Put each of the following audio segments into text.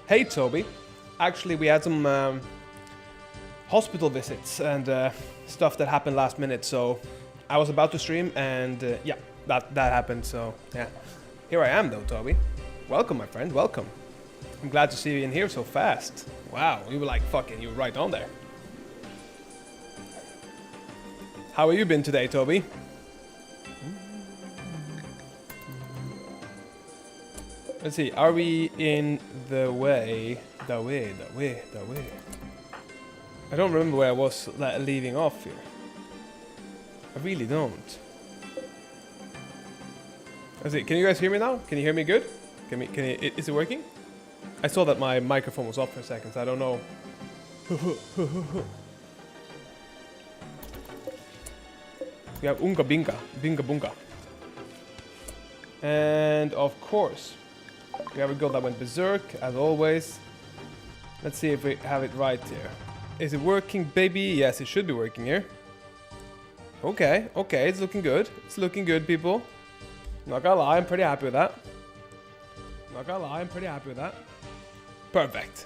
Hey, Toby. Actually, we had some hospital visits and stuff that happened last minute, so I was about to stream, and yeah, that happened, so yeah. Here I am, though, Toby. Welcome, my friend, welcome. I'm glad to see you in here so fast. Wow, you were like fucking, you were right on there. How have you been today, Toby? Let's see, are we in the way? The way. I don't remember where I was leaving off here. I really don't. Let's see, can you guys hear me now? Can you hear me good? Is it working? I saw that my microphone was off for a second, so I don't know. We have Unga Binga, Binga Bunga. And of course, we have a girl that went berserk, as always. Let's see if we have it right here. Is it working, baby? Yes, it should be working here. Okay, it's looking good. It's looking good, people. Not gonna lie, I'm pretty happy with that. Perfect.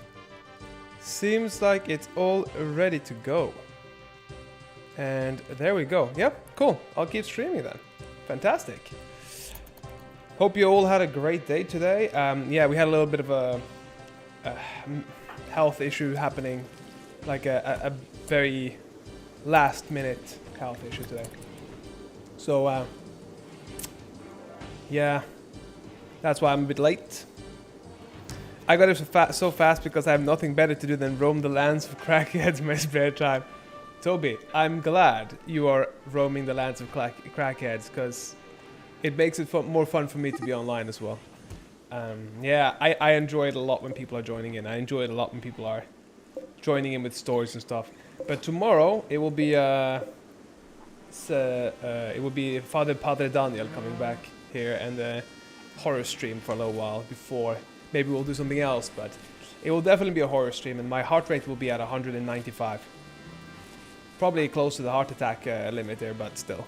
Seems like it's all ready to go. And there we go. Yep, cool. I'll keep streaming then. Fantastic. Hope you all had a great day today. Yeah, we had a little bit of a health issue happening. Like a very last minute health issue today. So, yeah, that's why I'm a bit late. I got it so fast because I have nothing better to do than roam the lands of crackheads in my spare time. Toby, I'm glad you are roaming the lands of crackheads, because it makes it more fun for me to be online as well. Yeah, I enjoy it a lot when people are joining in. I enjoy it a lot when people are joining in with stories and stuff. But tomorrow it will be Father Padre Daniel coming back here and a horror stream for a little while before. Maybe we'll do something else, but it will definitely be a horror stream, and my heart rate will be at 195. Probably close to the heart attack limit there, but still.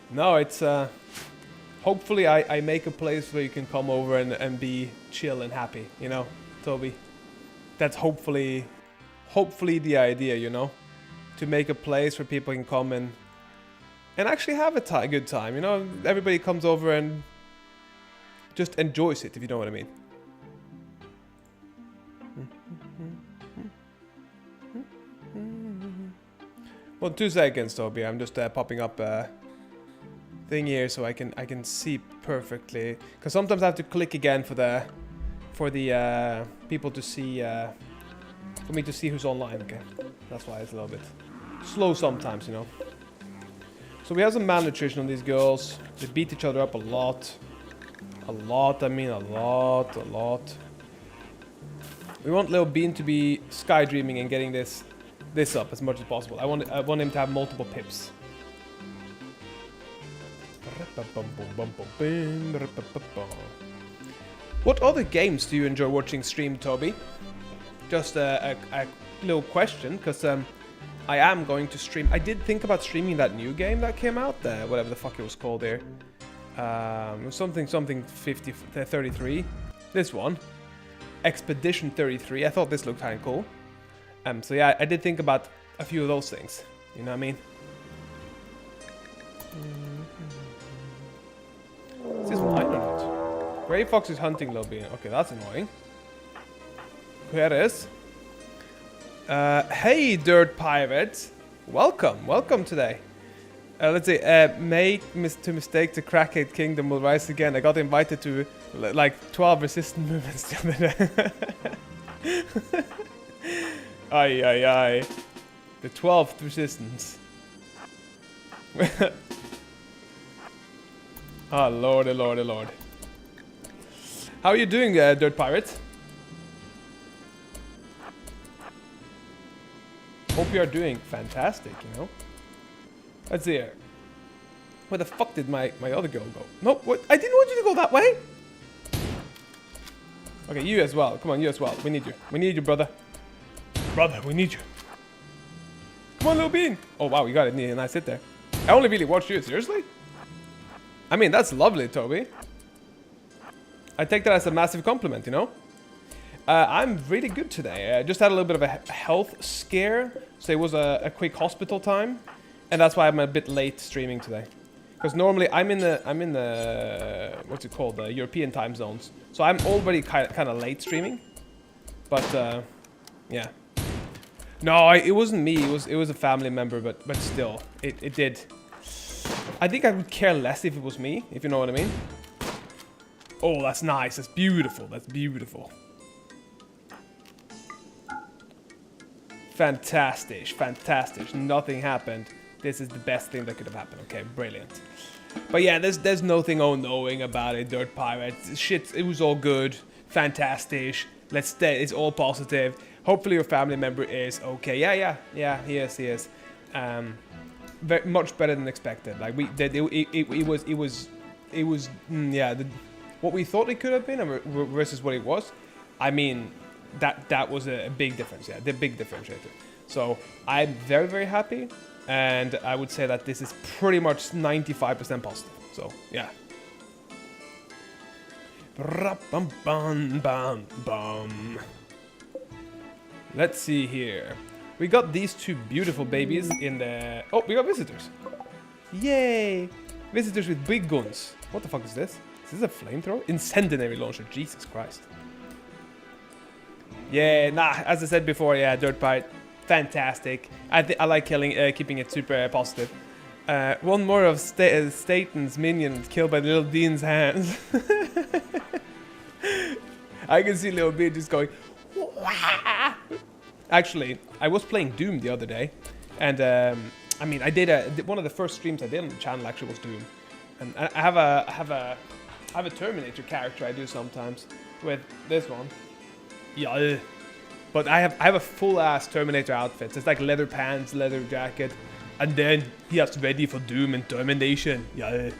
No, it's hopefully I make a place where you can come over and be chill and happy, you know, Toby. That's hopefully the idea, you know, to make a place where people can come and actually have a good time, you know. Everybody comes over and just enjoys it, if you know what I mean. Well, 2 seconds, Toby. I'm just popping up a thing here so I can see perfectly. Because sometimes I have to click again for the people to see, for me to see who's online. Okay, that's why it's a little bit slow sometimes, you know. So we have some malnutrition on these girls. They beat each other up a lot. A lot. We want Little Bean to be sky dreaming and getting this up as much as possible. I want him to have multiple pips. What other games do you enjoy watching stream, Toby? Just a little question, because I am going to stream. I did think about streaming that new game that came out, whatever the fuck it was called there. Something 33. This one, Expedition 33. I thought this looked kind of cool. So yeah, I did think about a few of those things. You know what I mean? Is this wine or not? Grey Fox is hunting Little Bean. Okay, that's annoying. Here it is. Hey, Dirt Pirate. Welcome today. Let's see. Mistake the Crackhead Kingdom will rise again. I got invited to like 12 resistant movements the other day. Aye. The 12th resistance. Oh, Lord. How are you doing, Dirt Pirate? Hope you are doing fantastic, you know. Let's see here. Where the fuck did my other girl go? No, what? I didn't want you to go that way. Okay, you as well. Come on, you as well. We need you. We need you, brother. Brother, we need you. Come on, Little Bean. Oh, wow, you got it. Nice hit there. I only really watched you. Seriously? I mean, that's lovely, Toby. I take that as a massive compliment, you know? I'm really good today. I just had a little bit of a health scare, so it was a quick hospital time, and that's why I'm a bit late streaming today. Because normally I'm in the what's it called, the European time zones, so I'm already kind of late streaming. But yeah, no, it wasn't me. It was a family member, but still, it did. I think I would care less if it was me, if you know what I mean. Oh, that's nice. That's beautiful. That's beautiful. Fantastic, fantastic. Nothing happened. This is the best thing that could have happened. Okay, brilliant. But yeah, there's nothing all-knowing about it, Dirt Pirate. Shit, it was all good. Fantastic. Let's stay. It's all positive. Hopefully your family member is okay. Yeah, he is. Very much better than expected. Like it was what we thought it could have been versus what it was. I mean, that was a big difference. Yeah, the big differentiator. So I'm very, very happy, and I would say that this is pretty much 95% positive. So yeah. Let's see here. We got these two beautiful babies in the... Oh, we got visitors. Yay! Visitors with big guns. What the fuck is this? Is this a flamethrower? Incendiary launcher. Jesus Christ. Yeah, nah, as I said before, yeah, Dirt Pirate. Fantastic. I like keeping it super positive. One more of Staten's minions killed by Little Dean's hands. I can see Little Dean just going... Wah! Actually, I was playing Doom the other day, and I mean, I did one of the first streams I did on the channel actually was Doom, and I have a Terminator character I do sometimes with this one. Yeah, but I have a full ass Terminator outfit. It's like leather pants, leather jacket, and then he has ready for Doom and Termination. Yeah. It's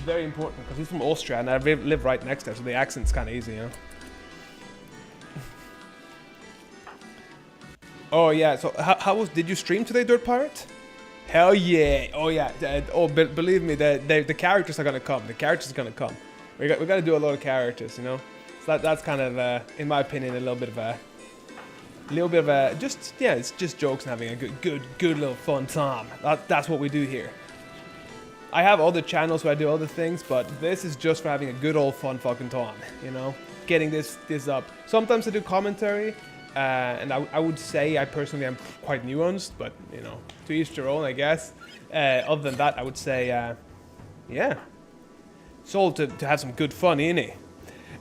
very important because he's from Austria and I live right next there, so the accent's kind of easy, you know. Oh yeah, so did you stream today, Dirt Pirate? Hell yeah! Oh yeah! Believe me, the characters are gonna come. The characters are gonna come. We gotta do a lot of characters, you know. So that's kind of, in my opinion, a little bit of a just yeah, it's just jokes and having a good little fun time. That's what we do here. I have other channels where I do other things, but this is just for having a good old fun fucking time, you know. Getting this up. Sometimes I do commentary. And I would say I personally am quite nuanced, but you know, to each their own, I guess. Other than that, I would say, yeah, it's all to have some good fun, innit?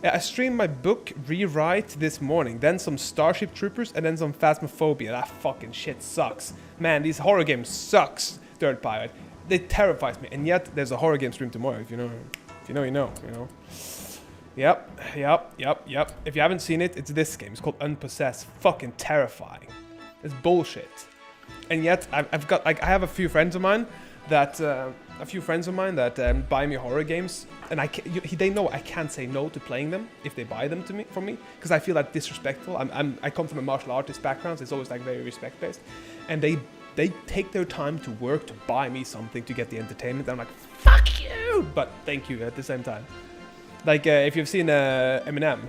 I streamed my book rewrite this morning, then some Starship Troopers, and then some Phasmophobia. That fucking shit sucks, man. These horror games sucks, Dirt Pirate. They terrifies me, and yet there's a horror game stream tomorrow. If you know, you know. Yep. If you haven't seen it, it's this game. It's called Unpossessed. Fucking terrifying. It's bullshit. And yet, I have a few friends of mine that buy me horror games, and they know I can't say no to playing them if they buy them from me, because I feel that disrespectful. I come from a martial artist background, so it's always like very respect based, and they take their time to work to buy me something to get the entertainment. And I'm like, fuck you, but thank you at the same time. Like, if you've seen Eminem,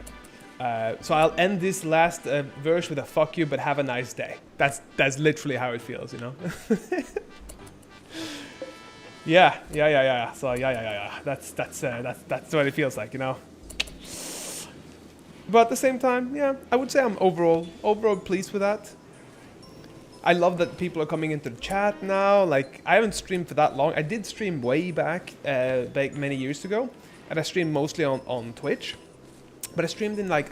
so I'll end this last verse with a fuck you, but have a nice day. That's literally how it feels, you know? Yeah. So yeah. That's what it feels like, you know? But at the same time, yeah, I would say I'm overall pleased with that. I love that people are coming into the chat now. Like, I haven't streamed for that long. I did stream way back many years ago. And I streamed mostly on Twitch, but I streamed a lot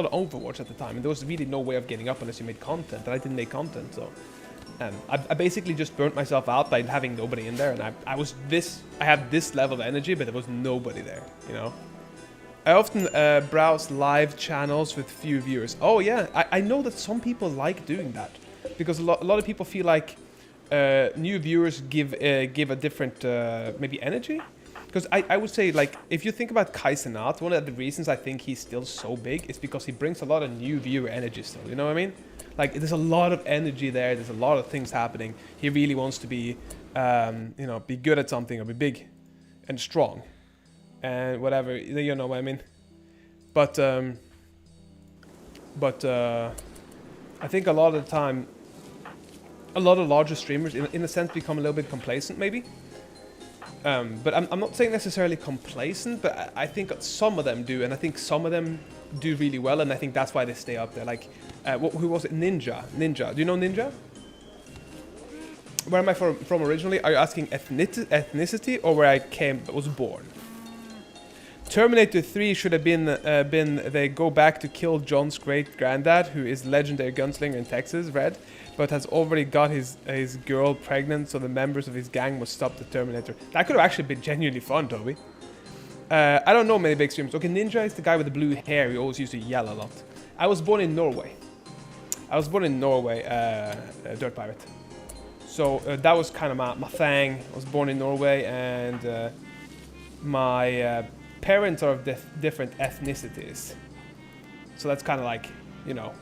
of Overwatch at the time, and there was really no way of getting up unless you made content, and I didn't make content, so I basically just burnt myself out by having nobody in there, and I had this level of energy, but there was nobody there, you know. I often browse live channels with few viewers. Oh yeah, I know that some people like doing that, because a lot of people feel like new viewers give a different maybe energy. Because I would say, like, if you think about Kai Cenat, one of the reasons I think he's still so big is because he brings a lot of new viewer energy still, you know what I mean? Like, there's a lot of energy there, there's a lot of things happening. He really wants to be, you know, be good at something or be big. and strong and whatever. You know what I mean? But I think a lot of the time, a lot of larger streamers, in a sense, become a little bit complacent, maybe. But I'm not saying necessarily complacent, but I think some of them do, and I think some of them do really well, and I think that's why they stay up there. Like, who was it? Ninja. Do you know Ninja? Where am I from originally? Are you asking ethnicity or where I was born? Terminator 3 should have been they go back to kill John's great-granddad, who is legendary gunslinger in Texas, Red, but has already got his girl pregnant, so the members of his gang must stop the Terminator. That could have actually been genuinely fun, Toby. I don't know many big streamers. Okay, Ninja is the guy with the blue hair who always used to yell a lot. I was born in Norway. Dirt Pirate. So that was kind of my thing. I was born in Norway, and my parents are of different ethnicities. So that's kind of like, you know.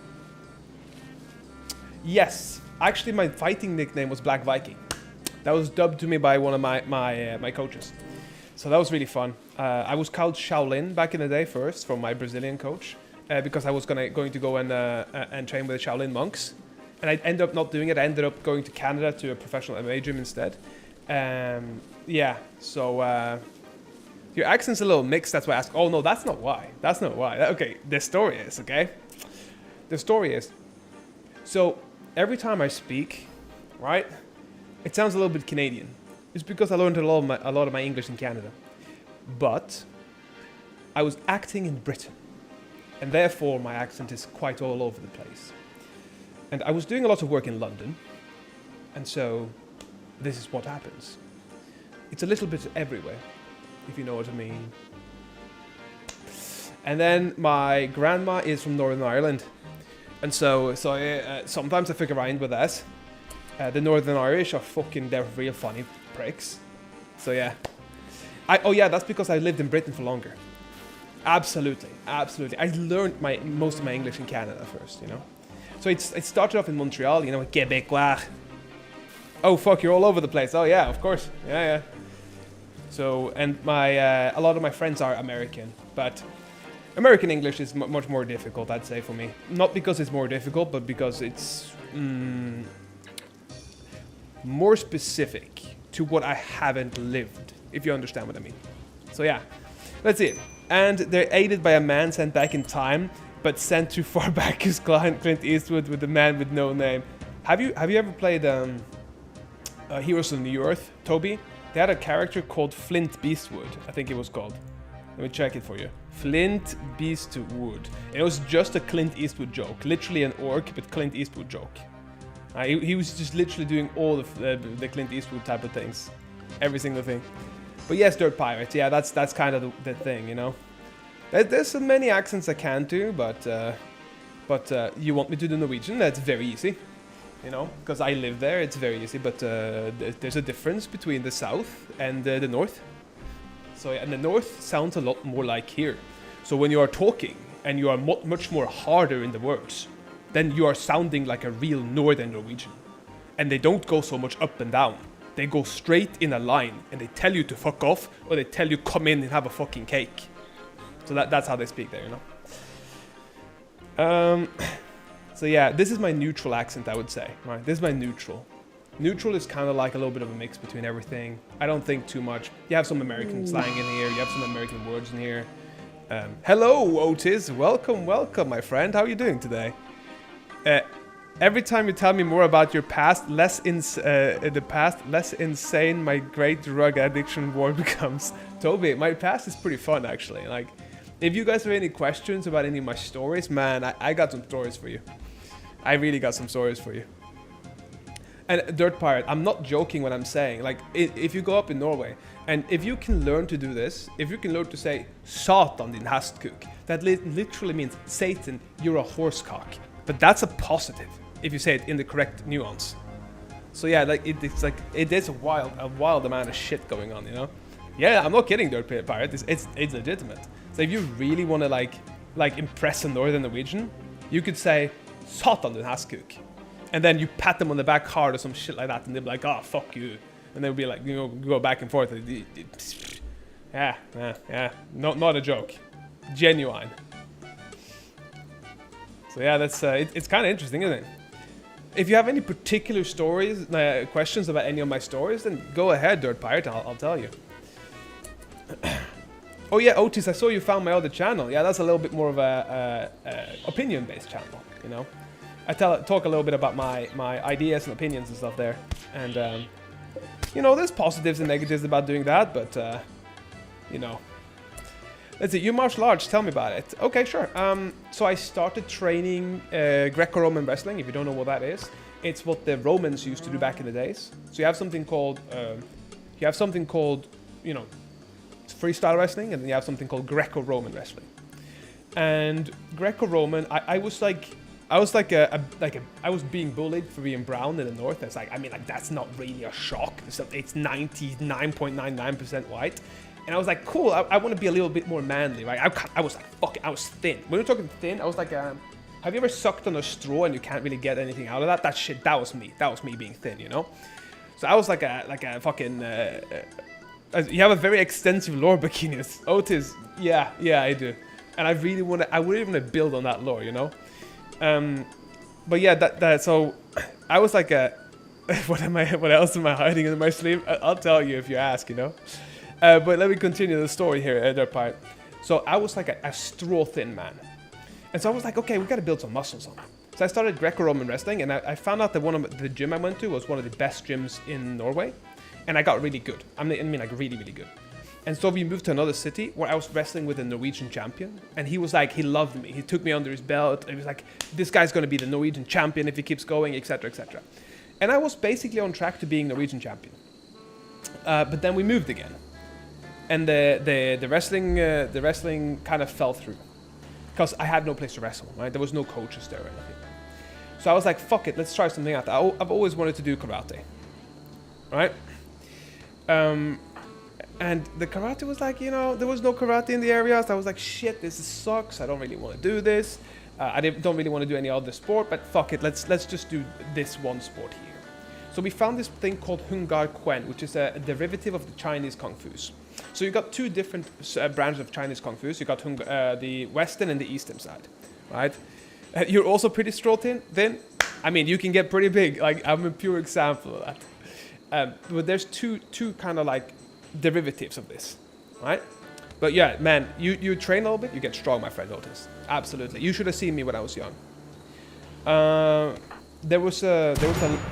Yes, actually my fighting nickname was Black Viking. That was dubbed to me by one of my coaches. So that was really fun. I was called Shaolin back in the day first from my Brazilian coach, because I was going to go and train with the Shaolin monks. And I ended up not doing it. I ended up going to Canada to a professional MMA gym instead. Yeah, so your accent's a little mixed. That's why I asked. Oh, no, that's not why. That's not why. Okay, the story is, okay? The story is, so every time I speak, right, it sounds a little bit Canadian. It's because I learned a lot of my English in Canada. But I was acting in Britain, and therefore my accent is quite all over the place. And I was doing a lot of work in London, and so this is what happens. It's a little bit everywhere, if you know what I mean. And then my grandma is from Northern Ireland, and so sometimes I fuck around with that. The Northern Irish are they're real funny pricks. So yeah. Oh yeah, that's because I lived in Britain for longer. Absolutely. I learned most of my English in Canada first, you know. So it started off in Montreal, you know, Québécois. Oh fuck, you're all over the place. Oh yeah, of course. Yeah. So, and a lot of my friends are American, but American English is much more difficult, I'd say, for me. Not because it's more difficult, but because it's more specific to what I haven't lived, if you understand what I mean. So yeah, let's see it. And they're aided by a man sent back in time, but sent too far back as Clint Eastwood with the man with no name. Have you ever played Heroes of the New Earth, Toby? They had a character called Flint Beastwood, I think it was called. Let me check it for you. Flint Beastwood. It was just a Clint Eastwood joke. Literally an orc, but Clint Eastwood joke. He was just literally doing all of the Clint Eastwood type of things. Every single thing. But yes, Dirt Pirates. Yeah, that's kind of the thing, you know. There's so many accents I can do, but you want me to do Norwegian? That's very easy. You know, because I live there, it's very easy. But there's a difference between the south and the north. So, and the north sounds a lot more like here. So when you are talking and you are much more harder in the words, then you are sounding like a real northern Norwegian. And they don't go so much up and down. They go straight in a line, and they tell you to fuck off, or they tell you come in and have a fucking cake. So that's how they speak there, you know. So yeah, this is my neutral accent, I would say. Right, this is my neutral. Neutral is kind of like a little bit of a mix between everything. I don't think too much. You have some American slang in here. You have some American words in here. Hello, Otis. Welcome, my friend. How are you doing today? Every time you tell me more about your past, less insane my great drug addiction war becomes. Toby, my past is pretty fun, actually. Like, if you guys have any questions about any of my stories, man, I got some stories for you. I really got some stories for you. And Dirt Pirate, I'm not joking when I'm saying, like, if you go up in Norway, and if you can learn to do this, if you can learn to say, Satan din hestkuk, that literally means, Satan, you're a horsecock. But that's a positive, if you say it in the correct nuance. So yeah, like, it's like, it is a wild amount of shit going on, you know? Yeah, I'm not kidding, Dirt Pirate, it's legitimate. So if you really want to, like impress a Northern Norwegian, you could say, Satan din hestkuk. And then you pat them on the back hard or some shit like that, and they'll be like, oh, fuck you. And they'll be like, you know, go back and forth. Yeah. Not a joke. Genuine. So yeah, that's it's kind of interesting, isn't it? If you have any particular stories, questions about any of my stories, then go ahead, Dirt Pirate. I'll tell you. Oh yeah, Otis, I saw you found my other channel. Yeah, that's a little bit more of a opinion-based channel. You know, I talk a little bit about my ideas and opinions and stuff there, and you know, there's positives and negatives about doing that, but you know. Let's see, you martial arts, tell me about it. Okay, sure. So I started training Greco-Roman wrestling. If you don't know what that is, it's what the Romans used to do back in the days. So you have something called, you know, freestyle wrestling, and then you have something called Greco-Roman wrestling. And Greco-Roman, I was being bullied for being brown in the north. It's like, I mean, like, that's not really a shock. It's 99.99% white. And I was like, cool, I want to be a little bit more manly, right? I was like, fuck it, I was thin. When we're talking thin, I was like, have you ever sucked on a straw and you can't really get anything out of that? That was me. That was me being thin, you know? So I was like a fucking, you have a very extensive lore, Bikinius. Otis, yeah, I do. And I really want to, I really want to build on that lore, you know? But yeah, so I was like what else am I hiding in my sleeve? I'll tell you if you ask, you know? But let me continue the story here, Dirt Pirate. So I was like a straw thin man. And so I was like, okay, we got to build some muscles on. So I started Greco-Roman wrestling, and I found out that the gym I went to was one of the best gyms in Norway. And I got really good. I mean like really, really good. And so we moved to another city where I was wrestling with a Norwegian champion. And he was like, he loved me. He took me under his belt. He was like, this guy's going to be the Norwegian champion if he keeps going, etc., etc. And I was basically on track to being Norwegian champion. But then we moved again. And the wrestling kind of fell through because I had no place to wrestle, right? There was no coaches there or anything. So I was like, fuck it, let's try something out. I've always wanted to do karate, right? And the karate was like, you know, there was no karate in the area. So I was like, shit, this sucks. I don't really want to do this. I don't really want to do any other sport, but fuck it, let's just do this one sport here. So we found this thing called Hungar Kuen, which is a derivative of the Chinese Kung Fu's. So you got two different branches of Chinese Kung Fu's. You got the western and the eastern side, right? You're also pretty straw thin. I mean, you can get pretty big. Like, I'm a pure example of that. But there's two kind of like derivatives of this, right? But yeah, man, you train a little bit, you get strong, my friend Otis. Absolutely. You should have seen me when I was young. There was a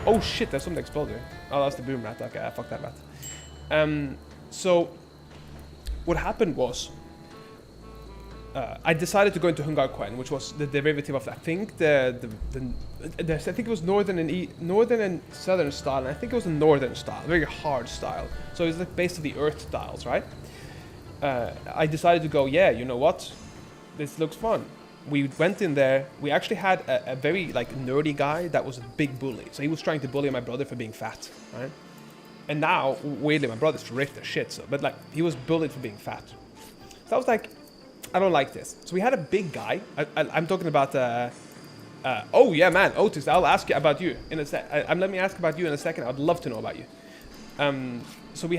oh shit, there's something exploded. Oh, that's the boom rat. Okay, fuck that rat. So what happened was I decided to go into Hungar Kuen, which was the derivative of, I think I think it was northern and southern style, and I think it was a northern style, very hard style. So it's like basically earth styles, right? I decided to go, yeah, you know what? This looks fun. We went in there. We actually had a very like nerdy guy that was a big bully. So he was trying to bully my brother for being fat, right? And now, weirdly, my brother's ripped as shit, so, but like, he was bullied for being fat. So I was like, I don't like this. So we had a big guy. I'm talking about, oh yeah, man, Otis, I'll ask you about you in a sec. Let me ask about you in a second. I'd love to know about you. So we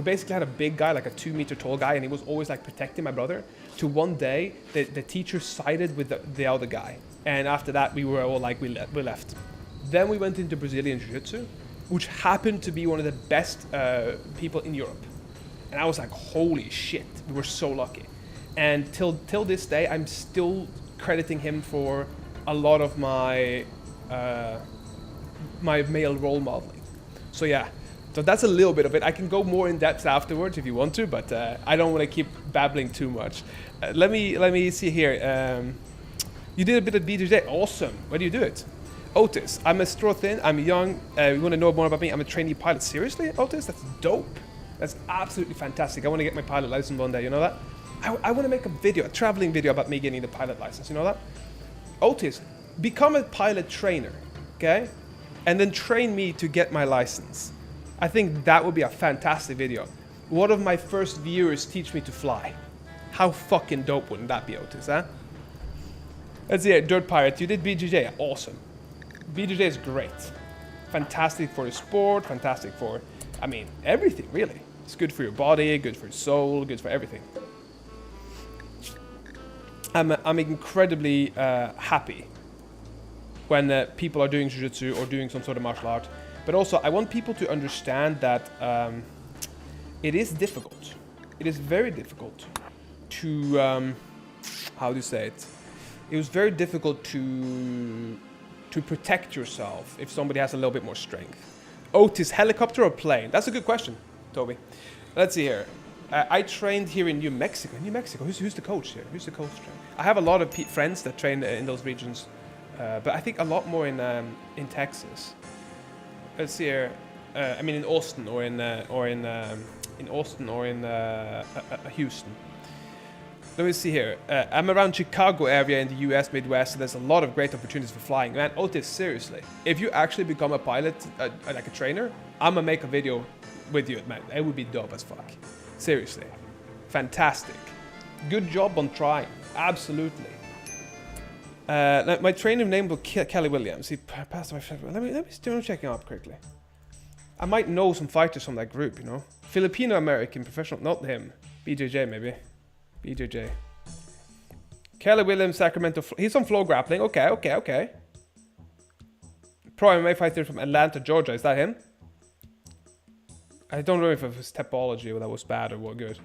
basically had a big guy, like a 2-meter tall guy, and he was always like protecting my brother. To one day, the teacher sided with the other guy. And after that, we were all like, we left. Then we went into Brazilian Jiu-Jitsu, which happened to be one of the best people in Europe. And I was like, holy shit, we were so lucky. And till this day, I'm still crediting him for a lot of my male role modeling. So yeah, so that's a little bit of it. I can go more in depth afterwards if you want to, but I don't want to keep babbling too much. Let me see here. You did a bit of BJJ, awesome. Where do you do it? Otis, I'm a straw thin, I'm young, you want to know more about me? I'm a trainee pilot. Seriously, Otis? That's dope. That's absolutely fantastic. I want to get my pilot license one day, you know that? I want to make a traveling video about me getting the pilot license, you know that? Otis, become a pilot trainer, okay? And then train me to get my license. I think that would be a fantastic video. One of my first viewers teach me to fly. How fucking dope wouldn't that be, Otis, huh? Let's see, Dirt Pirate, you did BJJ, awesome. BJJ is great. Fantastic for the sport, fantastic for, I mean, everything, really. It's good for your body, good for your soul, good for everything. I'm incredibly happy when people are doing jiu-jitsu or doing some sort of martial art. But also, I want people to understand that it is difficult. It is very difficult to, how do you say it? It was very difficult to protect yourself if somebody has a little bit more strength. Otis, helicopter or plane? That's a good question, Toby. Let's see here. I trained here in New Mexico. New Mexico. Who's the coach here? Who's the coach train? I have a lot of friends that train in those regions, but I think a lot more in Texas. Let's see here. I mean, in Austin or in Austin or in Houston. Let me see here. I'm around Chicago area in the U.S. Midwest, so there's a lot of great opportunities for flying. Man, Otis, seriously, if you actually become a pilot, like a trainer, I'm gonna make a video with you, man. It would be dope as fuck. Seriously, fantastic. Good job on trying. Absolutely. My trainer name was Kelly Williams. He passed away. Let me check him up quickly. I might know some fighters from that group, you know. Filipino American professional, not him. BJJ maybe. BJJ. Kelly Williams, Sacramento. He's on floor grappling. Okay. Pro MMA fighter from Atlanta, Georgia. Is that him? I don't know if it was topology or that was bad or what good.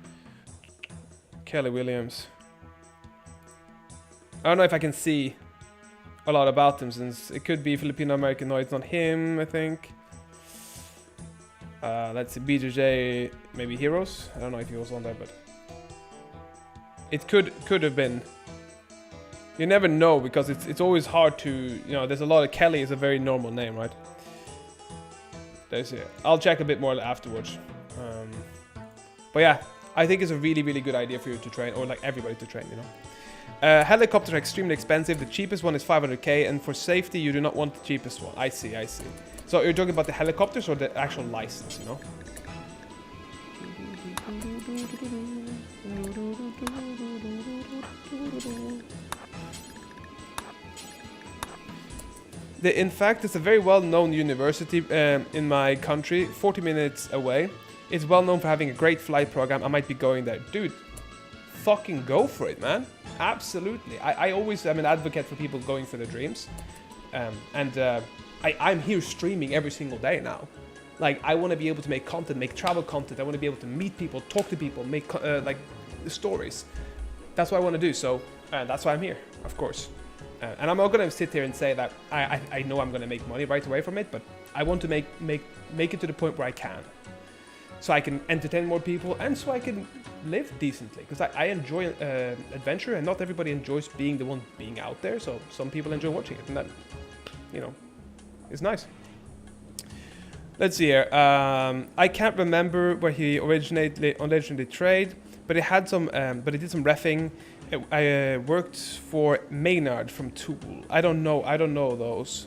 Kelly Williams. I don't know if I can see a lot about him since it could be Filipino American. No, it's not him, I think. Let's see, BJJ, maybe Heroes. I don't know if he was on there, but it could have been. You never know because it's always hard to, you know, there's a lot of Kelly is a very normal name, right? There's it. I'll check a bit more afterwards. But yeah, I think it's a really, really good idea for you to train, or like everybody to train, you know. Helicopters are extremely expensive. The cheapest one is 500k, and for safety, you do not want the cheapest one. I see. So you're talking about the helicopters or the actual license, you know? In fact, it's a very well-known university in my country, 40 minutes away. It's well known for having a great flight program. I might be going there. Dude, fucking go for it, man. Absolutely. I always am an advocate for people going for their dreams. I'm here streaming every single day now. Like, I want to be able to make content, make travel content. I want to be able to meet people, talk to people, make like stories. That's what I want to do. So that's why I'm here, of course. And I'm not going to sit here and say that I know I'm going to make money right away from it, but I want to make it to the point where I can. So I can entertain more people and so I can live decently. Because I enjoy adventure and not everybody enjoys being the one being out there. So some people enjoy watching it and that, you know, is nice. Let's see here. I can't remember where he originally trained, but it had some, but it did some reffing. I worked for Maynard from Tool. I don't know those.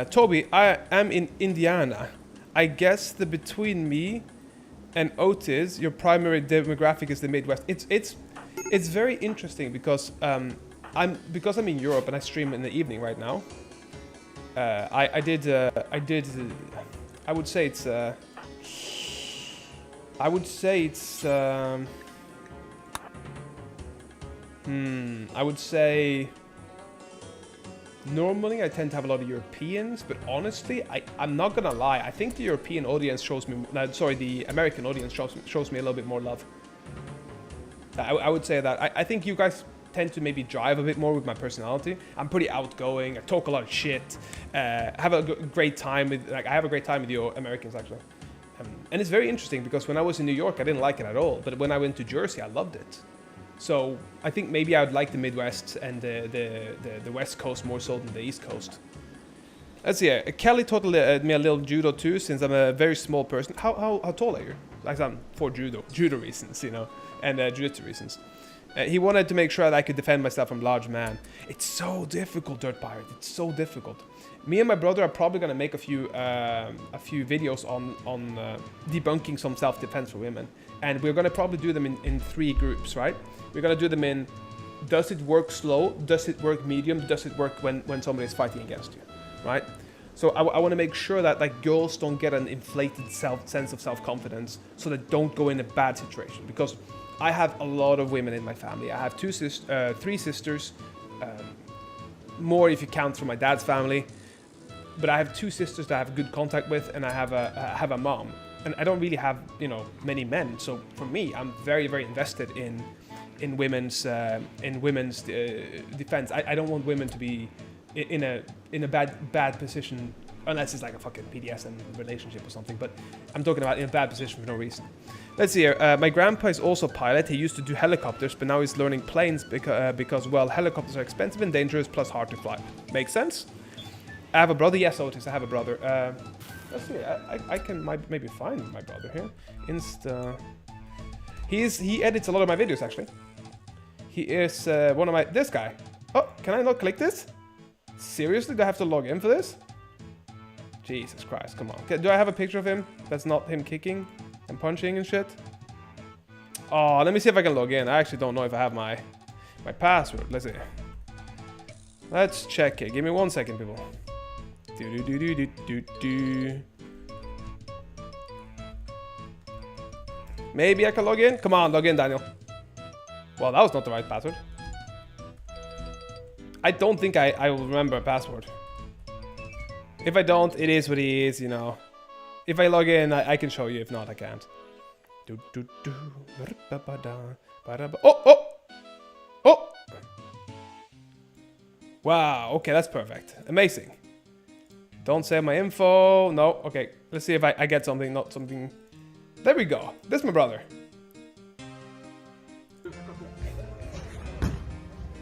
Toby, I am in Indiana. I guess between me and Otis, your primary demographic is the Midwest. It's very interesting because I'm in Europe and I stream in the evening right now. I would say normally I tend to have a lot of Europeans, but honestly, I'm not gonna lie. I think the European audience shows me, the American audience shows me a little bit more love. I would say that. I think you guys tend to maybe drive a bit more with my personality. I'm pretty outgoing. I talk a lot of shit. Have a great time with, I have a great time with you Americans actually. And it's very interesting because when I was in New York, I didn't like it at all. But when I went to Jersey, I loved it. So I think maybe I would like the Midwest and the West Coast more so than the East Coast. Let's see. Kelly taught me a little judo too, since I'm a very small person. How tall are you? Like I'm for judo reasons, you know, and jiu-jitsu reasons. He wanted to make sure that I could defend myself from large man. It's so difficult, Dirt Pirate. It's so difficult. Me and my brother are probably gonna make a few videos on debunking some self-defense for women, and we're gonna probably do them in 3 groups, right? We're gonna do them in, does it work slow? Does it work medium? Does it work when somebody's fighting against you, right? So I want to make sure that like girls don't get an inflated sense of self-confidence, so they don't go in a bad situation. Because I have a lot of women in my family. I have three sisters, more if you count from my dad's family. But I have two sisters that I have good contact with, and I have a mom. And I don't really have, you know, many men. So for me, I'm very, very invested in women's defense. I don't want women to be in a bad position, unless it's like a fucking BDSM relationship or something. But I'm talking about in a bad position for no reason. Let's see here. My grandpa is also a pilot. He used to do helicopters, but now he's learning planes because well, helicopters are expensive and dangerous, plus hard to fly. Makes sense. I have a brother. Yes, Otis, I have a brother. Let's see. I can maybe find my brother here. Insta. He edits a lot of my videos actually. He is one of my. This guy. Oh, can I not click this? Seriously, do I have to log in for this? Jesus Christ, come on. Okay, do I have a picture of him? That's not him kicking and punching and shit. Oh, let me see if I can log in. I actually don't know if I have my password. Let's see. Let's check it. Give me 1 second, people. Maybe I can log in? Come on, log in, Daniel. Well, that was not the right password. I don't think I will remember a password. If I don't, it is what it is, you know. If I log in, I can show you. If not, I can't. Oh! Wow, okay, that's perfect. Amazing. Don't save my info. No, okay. Let's see if I get something, not something. There we go. This is my brother.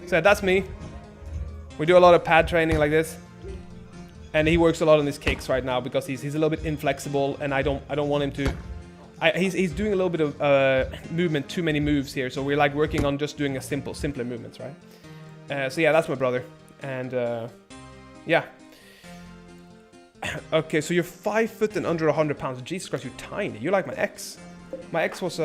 So that's me. We do a lot of pad training like this. And he works a lot on his kicks right now because he's a little bit inflexible, and I don't want him to. He's doing a little bit of movement, too many moves here, so we're like working on just doing a simpler movements, right? So yeah, that's my brother, and yeah. Okay, so you're 5 foot and under 100 pounds. Jesus Christ, you're tiny. You're like my ex. My ex was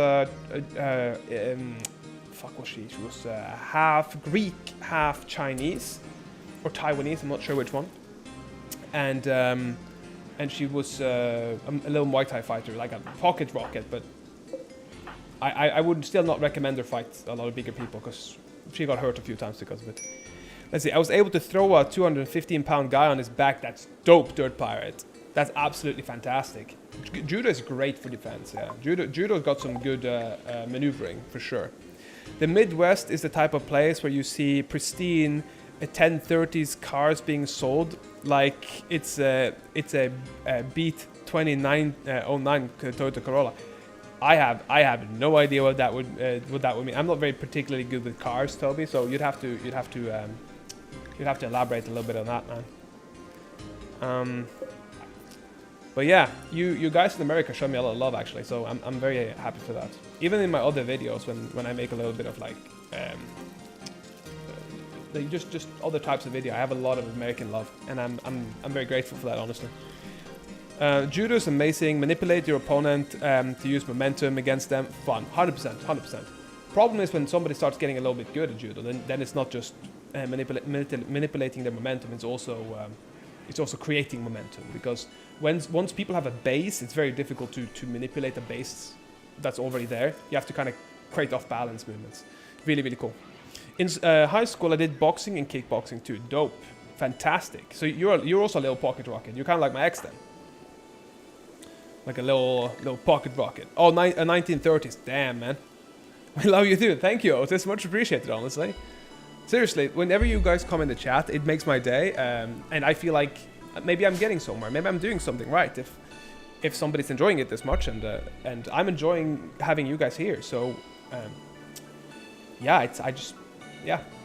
fuck was she? She was half Greek, half Chinese, or Taiwanese. I'm not sure which one. And she was a little Muay Thai fighter, like a pocket rocket. But I would still not recommend her fight a lot of bigger people because she got hurt a few times because of it. Let's see. I was able to throw a 215-pound guy on his back. That's dope, Dirt Pirate. That's absolutely fantastic. Judo is great for defense. Yeah, judo's got some good maneuvering for sure. The Midwest is the type of place where you see pristine 1030s cars being sold like it's a Beat 2909 Toyota Corolla. I have no idea what that would mean. I'm not very particularly good with cars, Toby. So you'd have to elaborate a little bit on that, man. But yeah, you guys in America show me a lot of love actually. So I'm very happy for that. Even in my other videos when I make a little bit of like just other types of video, I have a lot of American love, and I'm very grateful for that, honestly. Judo is amazing. Manipulate your opponent to use momentum against them. Fun, 100%. Problem is when somebody starts getting a little bit good at judo, then it's not just manipulating their momentum. It's also creating momentum, because once people have a base, it's very difficult to manipulate a base that's already there. You have to kind of create off-balance movements. Really, really cool. In high school, I did boxing and kickboxing too. Dope. Fantastic. So you're also a little pocket rocket. You're kind of like my ex then. Like a little pocket rocket. Oh, 1930s. Damn, man. I love you too. Thank you, Otis. Much appreciated, honestly. Seriously, whenever you guys come in the chat, it makes my day. And I feel like maybe I'm getting somewhere. Maybe I'm doing something right if somebody's enjoying it this much. And I'm enjoying having you guys here. So, yeah,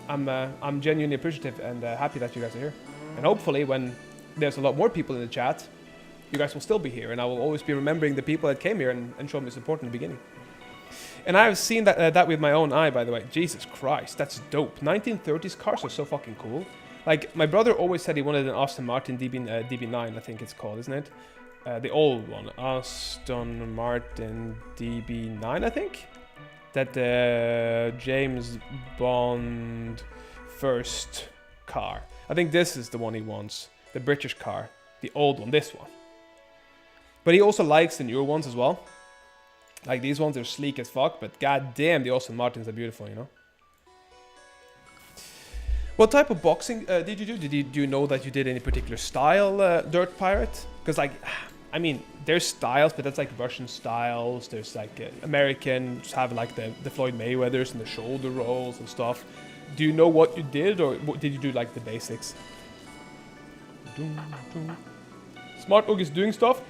I'm genuinely appreciative and happy that you guys are here. And hopefully when there's a lot more people in the chat, you guys will still be here, and I will always be remembering the people that came here and showed me support in the beginning. And I've seen that with my own eye, by the way. Jesus Christ, that's dope. 1930s cars are so fucking cool. Like, my brother always said he wanted an Aston Martin DB9, I think it's called, isn't it? The old one, Aston Martin DB9, I think? That James Bond first car. I think this is the one he wants, the British car. the old one, this one. But he also likes the newer ones as well. Like these ones are sleek as fuck, but god damn, the Aston Martins are beautiful, you know. What type of boxing did you do? Do you know that you did any particular style, Dirt Pirate? Because like, I mean, there's styles, but that's like Russian styles. There's like Americans have like the Floyd Mayweathers and the shoulder rolls and stuff. Do you know what you did, or did you do like the basics? Smart Oak is doing stuff.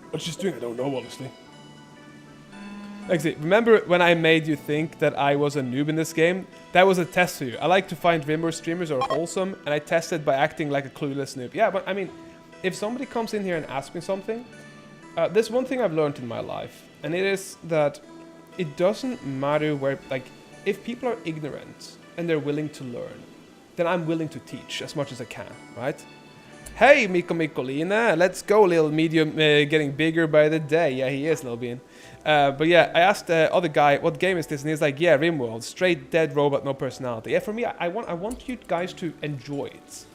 What she's doing, I don't know, honestly. Actually, remember when I made you think that I was a noob in this game? That was a test for you. I like to find Rimworld streamers are wholesome, and I tested by acting like a clueless noob. Yeah, but I mean, if somebody comes in here and asks me something, there's one thing I've learned in my life, and it is that it doesn't matter where, like, if people are ignorant and they're willing to learn, then I'm willing to teach as much as I can, right? Hey, Mikko Mikkolina, let's go, little medium, getting bigger by the day. Yeah, he is, little bean. But yeah, I asked the other guy, what game is this? And he's like, yeah, Rimworld, straight dead robot, no personality. Yeah, for me, I want you guys to enjoy it.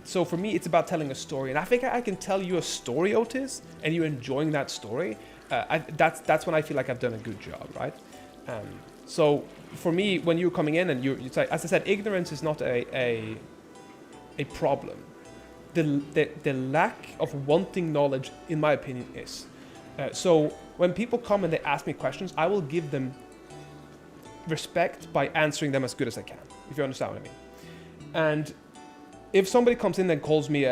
So for me, it's about telling a story. And I think I can tell you a story, Otis, and you're enjoying that story. That's when I feel like I've done a good job, right? So for me, when you're coming in and you say, as I said, ignorance is not a problem. The lack of wanting knowledge, in my opinion, is. So when people come and they ask me questions, I will give them respect by answering them as good as I can, if you understand what I mean. And if somebody comes in and calls me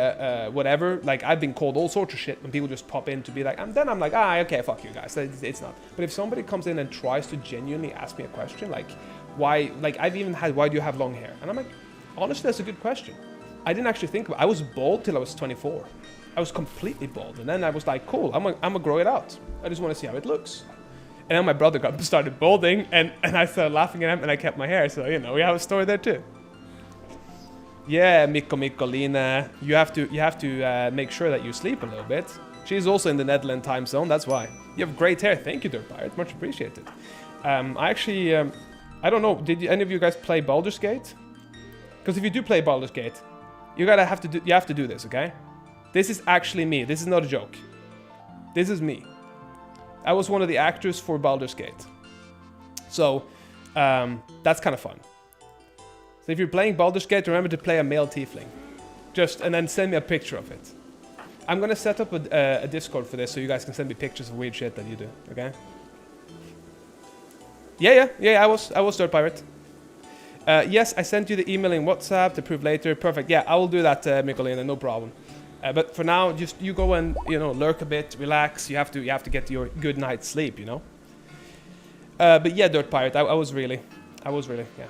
whatever, like I've been called all sorts of shit when people just pop in to be like, then I'm like, okay, fuck you guys, it's not. But if somebody comes in and tries to genuinely ask me a question, like why, like I've even had, why do you have long hair? And I'm like, honestly, that's a good question. I didn't actually think about it. I was bald till I was 24. I was completely bald. And then I was like, cool, I'm gonna grow it out. I just want to see how it looks. And then my brother started balding, and I started laughing at him, and I kept my hair. So, you know, we have a story there too. Yeah, Mikko Mikkolina, you have to make sure that you sleep a little bit. She's also in the Netherlands time zone, that's why. You have great hair. Thank you, Dirt Pirate. Much appreciated. I actually, I don't know, did any of you guys play Baldur's Gate? Because if you do play Baldur's Gate, you have to do this, okay? This is actually me. This is not a joke. This is me. I was one of the actors for Baldur's Gate. So, that's kind of fun. So if you're playing Baldur's Gate, remember to play a male tiefling. And then send me a picture of it. I'm gonna set up a Discord for this so you guys can send me pictures of weird shit that you do, okay? Yeah, I was Dirt Pirate. Yes, I sent you the email in WhatsApp to prove later. Perfect. Yeah, I will do that, Mikkolina, no problem. But for now, just you go and lurk a bit, relax. You have to get your good night's sleep, you know. But yeah, Dirt Pirate, I was really, yeah.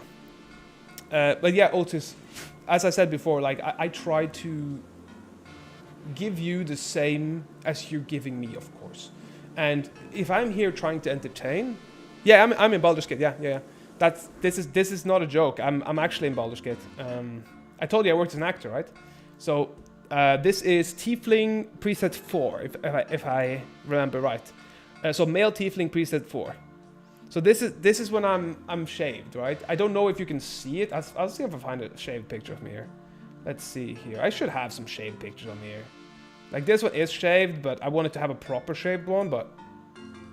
But yeah, Otis, as I said before, like I try to give you the same as you're giving me, of course. And if I'm here trying to entertain, yeah, I'm in Baldur's Gate. Yeah. This is not a joke. I'm actually in Baldur's Gate. I told you I worked as an actor, right? So this is Tiefling preset 4, if I remember right. So male Tiefling preset 4. So this is when I'm shaved, right? I don't know if you can see it. I'll see if I find a shaved picture of me here. Let's see here. I should have some shaved pictures on me here. Like this one is shaved, but I wanted to have a proper shaved one, but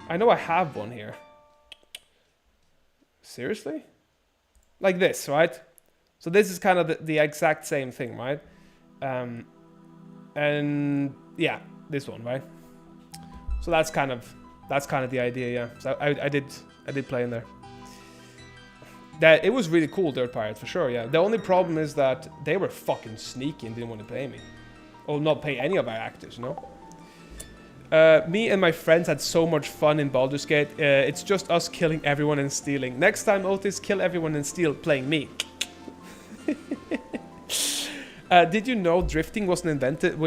I know I have one here. Seriously? Like this, right? So this is kind of the exact same thing, right? And yeah, this one, right? So that's kind of the idea, yeah. So I did play in there. It was really cool, Dirt Pirate, for sure, yeah. The only problem is that they were fucking sneaky and didn't want to pay me. Or not pay any of our actors, you know? Me and my friends had so much fun in Baldur's Gate. It's just us killing everyone and stealing. Next time, Otis, kill everyone and steal, playing me. Did you know drifting wasn't invented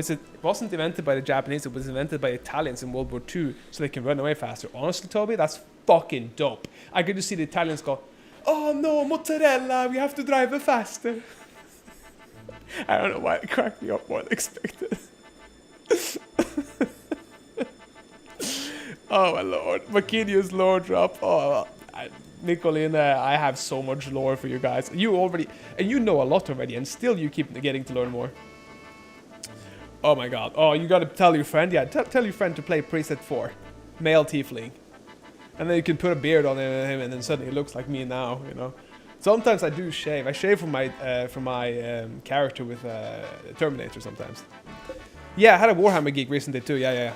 by the Japanese, it was invented by Italians in World War II so they can run away faster. Honestly, Toby, that's fucking dope. I could just see the Italians go, oh no, mozzarella, we have to drive faster. I don't know why it cracked me up more than expected. Oh my lord. Makinius lore drop. Oh, Mikkolina, I have so much lore for you guys. You know a lot already, and still you keep getting to learn more. Oh my god. Oh, you gotta tell your friend. Yeah, tell your friend to play preset 4. Male tiefling. And then you can put a beard on him and then suddenly it looks like me now, you know. Sometimes I do shave. I shave for my character with Terminator sometimes. Yeah, I had a Warhammer gig recently too. Yeah.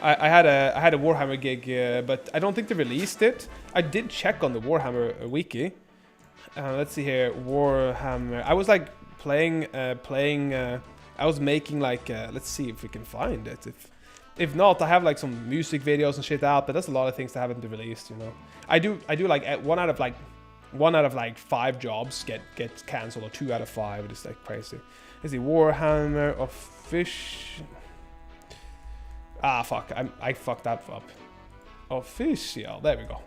I had a Warhammer gig, but I don't think they released it. I did check on the Warhammer wiki. Let's see here, Warhammer. I was like playing. I was making like. Let's see if we can find it. If not, I have like some music videos and shit out. But there's a lot of things that haven't been released. You know, I do like one out of like 5 jobs get cancelled, or 2 out of 5. It's like crazy. Is the Warhammer of Fish? Ah, fuck. I fucked that up. Official. There we go.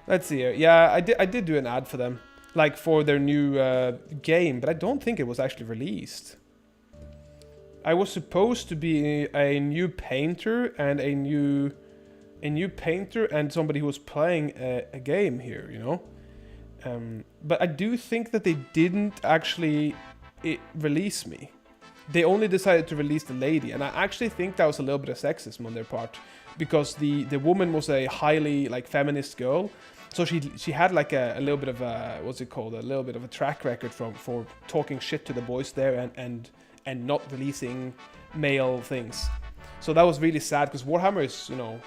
Let's see here. Yeah, I did do an ad for them, like for their new game, but I don't think it was actually released. I was supposed to be a new painter and a new painter and somebody who was playing a game here, you know. But I do think that they didn't actually release me. They only decided to release the lady, and I actually think that was a little bit of sexism on their part, because the woman was a highly like feminist girl, so she had like a little bit of a, what's it called, a little bit of a track record for talking shit to the boys there and not releasing male things. So that was really sad, because Warhammer is, you know,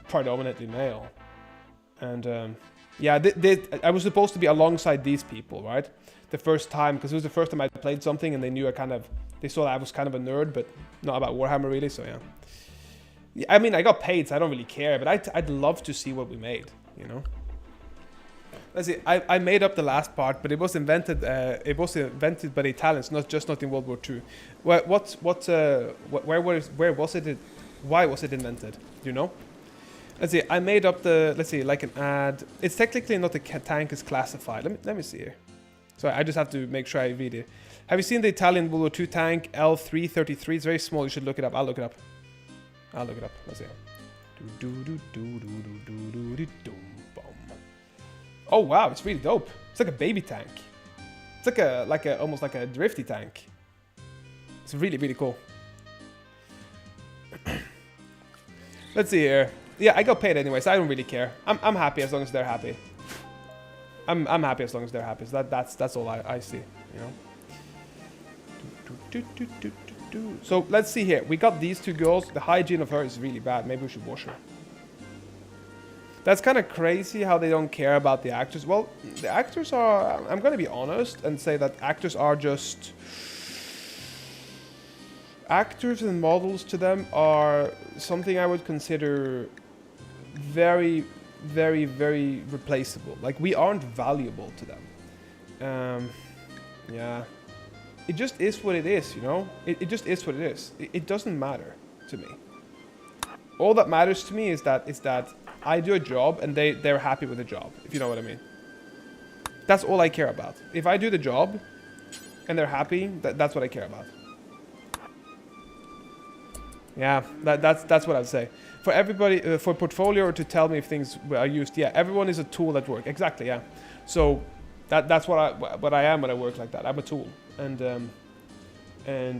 predominantly male, and yeah, I was supposed to be alongside these people, right? The first time, because it was the first time I played something, and they saw that I was kind of a nerd, but not about Warhammer really, so yeah. I mean, I got paid, so I don't really care, but I'd love to see what we made, you know? Let's see, I made up the last part, but it was invented by the Italians, not in World War II. Where was it, why was it invented, do you know? Let's see, I made up like an ad. It's technically not the tank is classified. Let me see here. Sorry, I just have to make sure I read it. Have you seen the Italian World War II tank L333? It's very small. You should look it up. I'll look it up. Let's see. Oh wow, it's really dope. It's like a baby tank. It's like a almost like a drifty tank. It's really, really cool. Let's see here. Yeah, I got paid anyway, so I don't really care. I'm happy as long as they're happy. I'm happy as long as they're happy. So that's all I see, you know. So let's see here. We got these 2 girls. The hygiene of her is really bad. Maybe we should wash her. That's kind of crazy how they don't care about the actors. Well, the actors are... I'm going to be honest and say that actors are just... Actors and models to them are something I would consider very, very, very replaceable. Like, we aren't valuable to them. Yeah. It just is what it is, you know? It just is what it is. It doesn't matter to me. All that matters to me is that I do a job and they're happy with the job, if you know what I mean. That's all I care about. If I do the job and they're happy, that's what I care about. Yeah, that's what I'd say. For everybody, for portfolio, or to tell me if things are used, yeah, everyone is a tool at work. Exactly, yeah. So that's what I am when I work like that. I'm a tool, and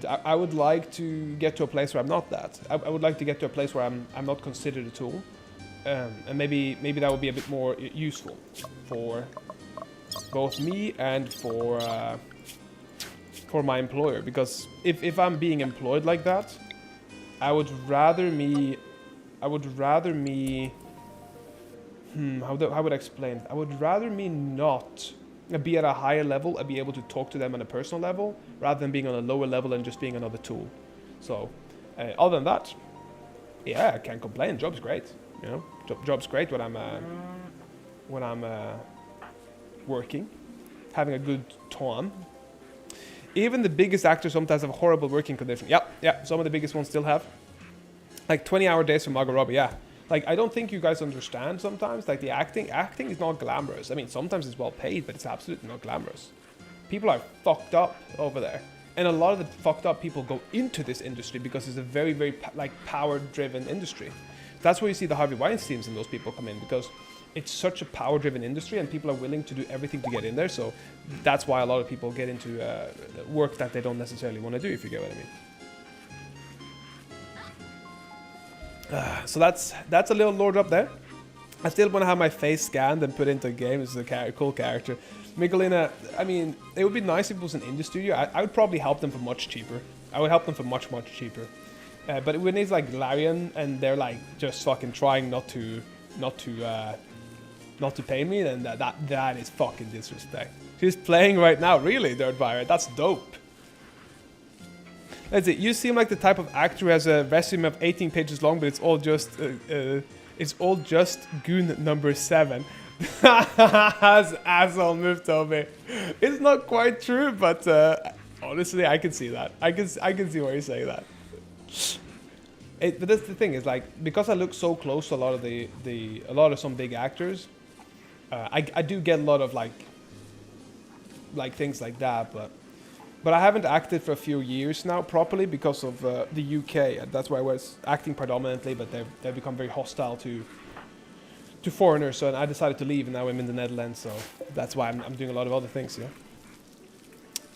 I would like to get to a place where I'm not that. I would like to get to a place where I'm not considered a tool, and maybe that would be a bit more useful for both me and for my employer. Because if I'm being employed like that, I would rather me. How would I explain it? I would rather me not be at a higher level and be able to talk to them on a personal level, rather than being on a lower level and just being another tool. So, other than that, yeah, I can't complain. Job's great, you know. Job's great when I'm working, having a good time. Even the biggest actors sometimes have horrible working conditions. Yeah, some of the biggest ones still have. Like 20-hour days for Margot Robbie, yeah. Like, I don't think you guys understand sometimes. Like, the acting is not glamorous. I mean, sometimes it's well paid, but it's absolutely not glamorous. People are fucked up over there. And a lot of the fucked up people go into this industry because it's a very, very, like, power-driven industry. That's where you see the Harvey Weinsteins and those people come in, because it's such a power-driven industry and people are willing to do everything to get in there. So that's why a lot of people get into work that they don't necessarily want to do, if you get what I mean. So that's a little lord up there. I still want to have my face scanned and put into a game. This is a cool character. Miguelina, I mean, it would be nice if it was an indie studio. I would probably help them for much cheaper. I would help them for much cheaper. But when it's like Larian and they're like just fucking trying not to pay me, then that is fucking disrespect. She's playing right now, really, Dirt Pirate. That's dope. Let's see. You seem like the type of actor who has a resume of 18 pages long, but it's all just goon number 7. That's asshole move, Toby. It's not quite true, but honestly, I can see that. I can see why you're saying that. But that's the thing is, like, because I look so close to a lot of some big actors, I do get a lot of like things like that, but I haven't acted for a few years now properly because of the UK. And that's why I was acting predominantly, but they've become very hostile to foreigners. So I decided to leave, and now I'm in the Netherlands. So that's why I'm doing a lot of other things. Yeah.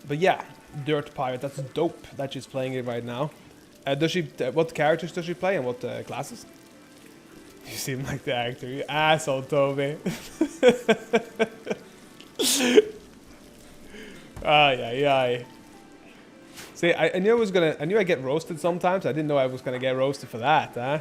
But yeah, Dirt Pirate. That's dope that she's playing it right now. Does she? What characters does she play, and what classes? You seem like the actor. You asshole, Toby. Ay. See, I knew I knew I'd get roasted sometimes. I didn't know I was gonna get roasted for that, huh?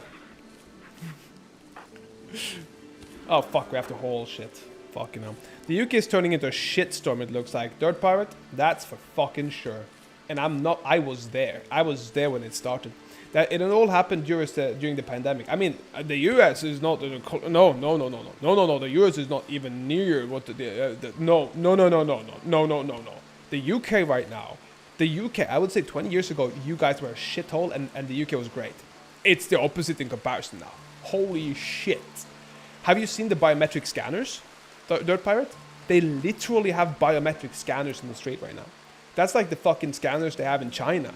Oh fuck, we have to haul shit. Fucking hell. The UK is turning into a shitstorm, it looks like. Dirt Pirate, that's for fucking sure. And I was there. I was there when it started. That it all happened during the pandemic. I mean, the US is not no. The US is not even near what no. The UK right now. The UK, I would say 20 years ago, you guys were a shithole and the UK was great. It's the opposite in comparison now. Holy shit. Have you seen the biometric scanners, Dirt Pirate? They literally have biometric scanners in the street right now. That's like the fucking scanners they have in China.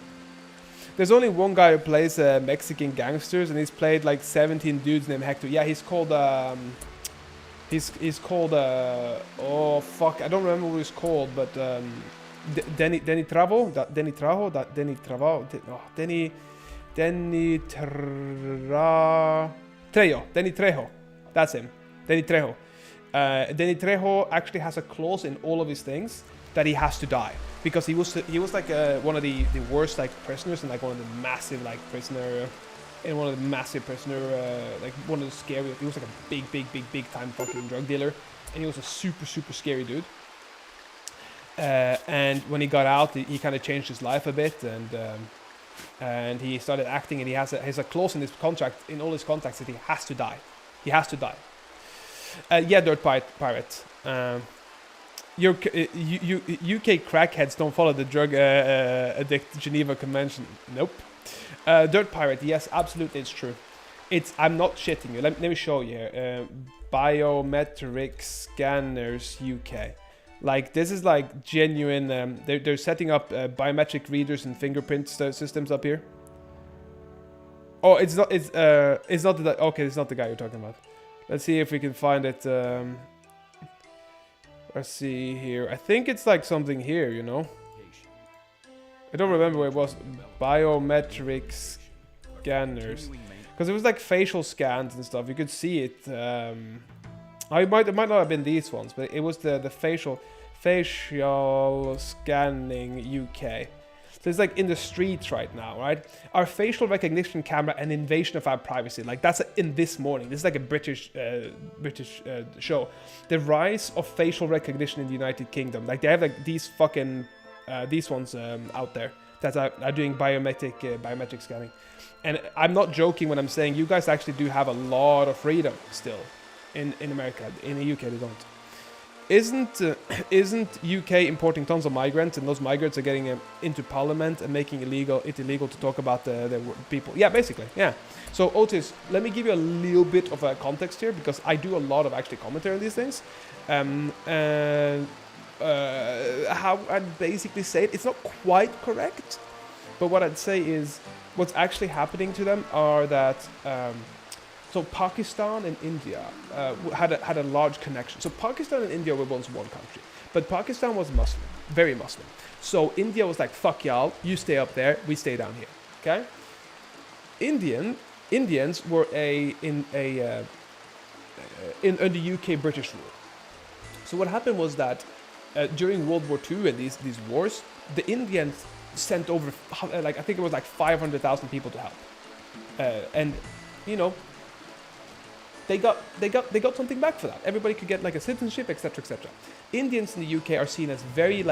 There's only one guy who plays Mexican gangsters, and he's played like 17 dudes named Hector. Yeah, he's called, oh fuck, I don't remember what he's called, but Denny Trejo, that's him, Denny Trejo. Denny Trejo actually has a clause in all of his things that he has to die because he was like one of the worst like prisoners and like one of the massive like prisoner in one of the massive prisoner like one of the scary. He was like a big time fucking drug dealer, and he was a super scary dude. And when he got out, he kind of changed his life a bit, and he started acting, and he has a clause in his contract, in all his contracts, that he has to die. He has to die. Yeah, Dirt Pirate. UK crackheads don't follow the drug addict Geneva Convention. Nope. Dirt Pirate. Yes, absolutely, it's true. I'm not shitting you. Let me show you here. Biometric scanners UK. Like, this is like genuine. They're setting up biometric readers and fingerprint systems up here. Oh, it's not. It's not the. Okay, it's not the guy you're talking about. Let's see if we can find it. Let's see here. I think it's like something here, you know. I don't remember where it was. Biometric scanners, because it was like facial scans and stuff. You could see it. It might not have been these ones, but it was the facial scanning UK. So it's like in the streets right now, right? Our facial recognition camera, an invasion of our privacy. Like, that's in This Morning. This is like a British show. The rise of facial recognition in the United Kingdom. Like, they have like these fucking these ones out there that are doing biometric scanning. And I'm not joking when I'm saying you guys actually do have a lot of freedom still in America. In the UK, they don't. Isn't UK importing tons of migrants, and those migrants are getting into parliament and making it illegal to talk about the people? Yeah, basically, yeah. So Otis, let me give you a little bit of a context here, because I do a lot of actually commentary on these things. How I'd basically say it, it's not quite correct, but what I'd say is what's actually happening to them are that so Pakistan and India had a large connection. So Pakistan and India were once one country, but Pakistan was Muslim, very Muslim. So India was like, fuck y'all, you stay up there, we stay down here, okay? Indians were in the UK British rule. So what happened was that during World War II and these wars, the Indians sent over I think it was like 500,000 people to help, and you know they got something back for that. Everybody could get like a citizenship, etc., etc. Indians in the UK are seen as very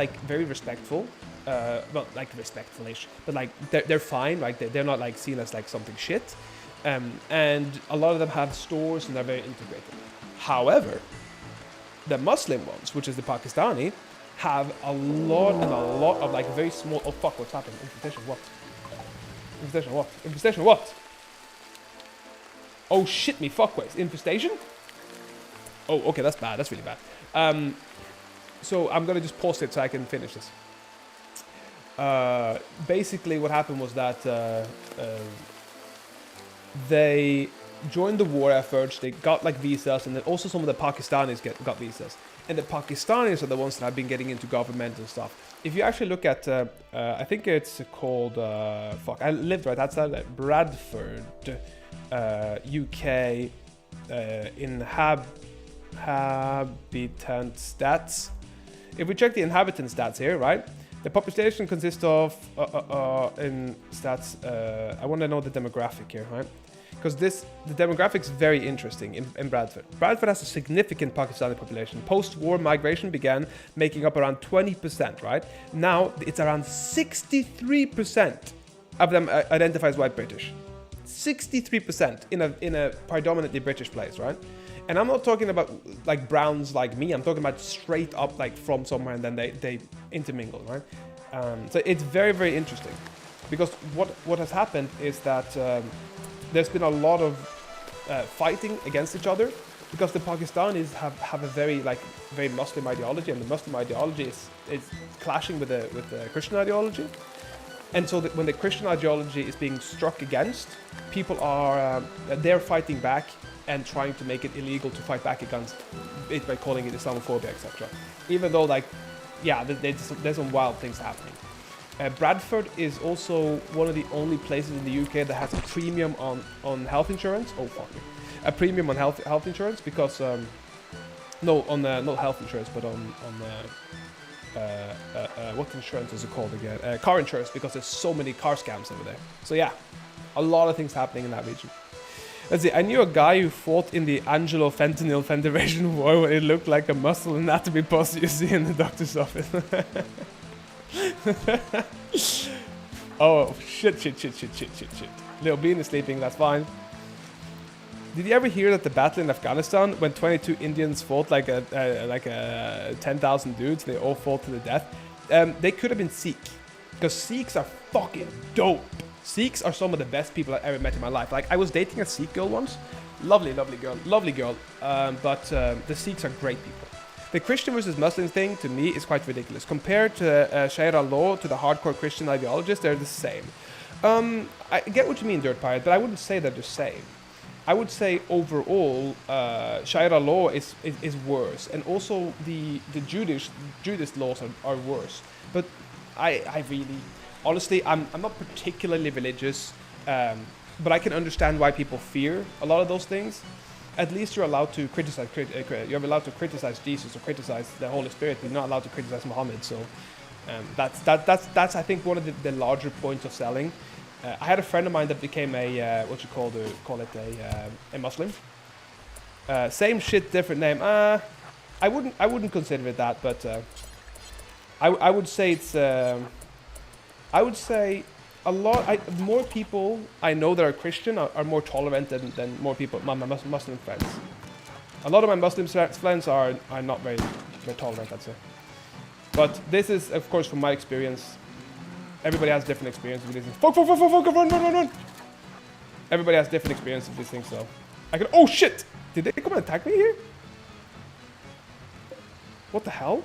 respectful, well, like respectful-ish, but like they're fine, right? They're not like seen as like something shit, and a lot of them have stores and they're very integrated. However, the Muslim ones, which is the Pakistani, have a lot of like very small. Oh fuck! What's happening? Infestation what? Infestation what? Infestation what? Oh shit me fuckways. Infestation? Oh, okay, that's bad. That's really bad. So I'm gonna just pause it so I can finish this. Basically, what happened was that they joined the war efforts. They got like visas, and then also some of the Pakistanis got visas. And the Pakistanis are the ones that have been getting into government and stuff. If you actually look at, I think it's called, I lived right outside Bradford, UK, inhabitant stats. If we check the inhabitant stats here, right? The population consists of, in stats, I want to know the demographic here, right? Because the demographic is very interesting in Bradford. Bradford has a significant Pakistani population. Post-war migration began making up around 20%, right? Now it's around 63% of them identify as white British. 63% in a predominantly British place, right? And I'm not talking about like browns like me. I'm talking about straight up like from somewhere and then they intermingle, right? So it's very interesting because what has happened is that there's been a lot of fighting against each other because the Pakistanis have a very Muslim ideology, and the Muslim ideology is clashing with the Christian ideology. And so when the Christian ideology is being struck against, people are they're fighting back and trying to make it illegal to fight back against it by calling it Islamophobia, etc. Even though there's some wild things happening. Bradford is also one of the only places in the UK that has a premium on health insurance. Oh fuck me. A premium on health insurance because not health insurance, but on what insurance is it called again? Car insurance, because there's so many car scams over there. So yeah, a lot of things happening in that region. Let's see. I knew a guy who fought in the Anglo-Fentanyl Federation War when it looked like a muscle anatomy poster you see in the doctor's office. Oh shit. Little Bean is sleeping, that's fine. Did you ever hear that the battle in Afghanistan, when 22 Indians fought like a 10,000 dudes, they all fought to the death? They could have been Sikh, because Sikhs are fucking dope. Sikhs are some of the best people I've ever met in my life. Like, I was dating a Sikh girl once. Lovely girl. But the Sikhs are great people. The Christian versus Muslim thing, to me, is quite ridiculous. Compared to Sharia law, to the hardcore Christian ideologists, they're the same. I get what you mean, Dirt Pirate, but I wouldn't say they're the same. I would say overall, Sharia law is worse, and also the Jewish laws are worse. But I really, honestly, I'm not particularly religious, but I can understand why people fear a lot of those things. At least you're allowed to criticize. You're allowed to criticize Jesus or criticize the Holy Spirit, but you're not allowed to criticize Muhammad. So that's I think one of the larger points of selling. I had a friend of mine that became a a Muslim. Same shit, different name. I wouldn't consider it that, but I would say it's. I would say a lot. More people I know that are Christian are more tolerant than more people. My Muslim friends. A lot of my Muslim friends are not very tolerant, I'd say. But this is, of course, from my experience. Everybody has different experiences with these things. Fuck, run! Everybody has different experiences with these things, so I can. Oh shit! Did they come and attack me here? What the hell?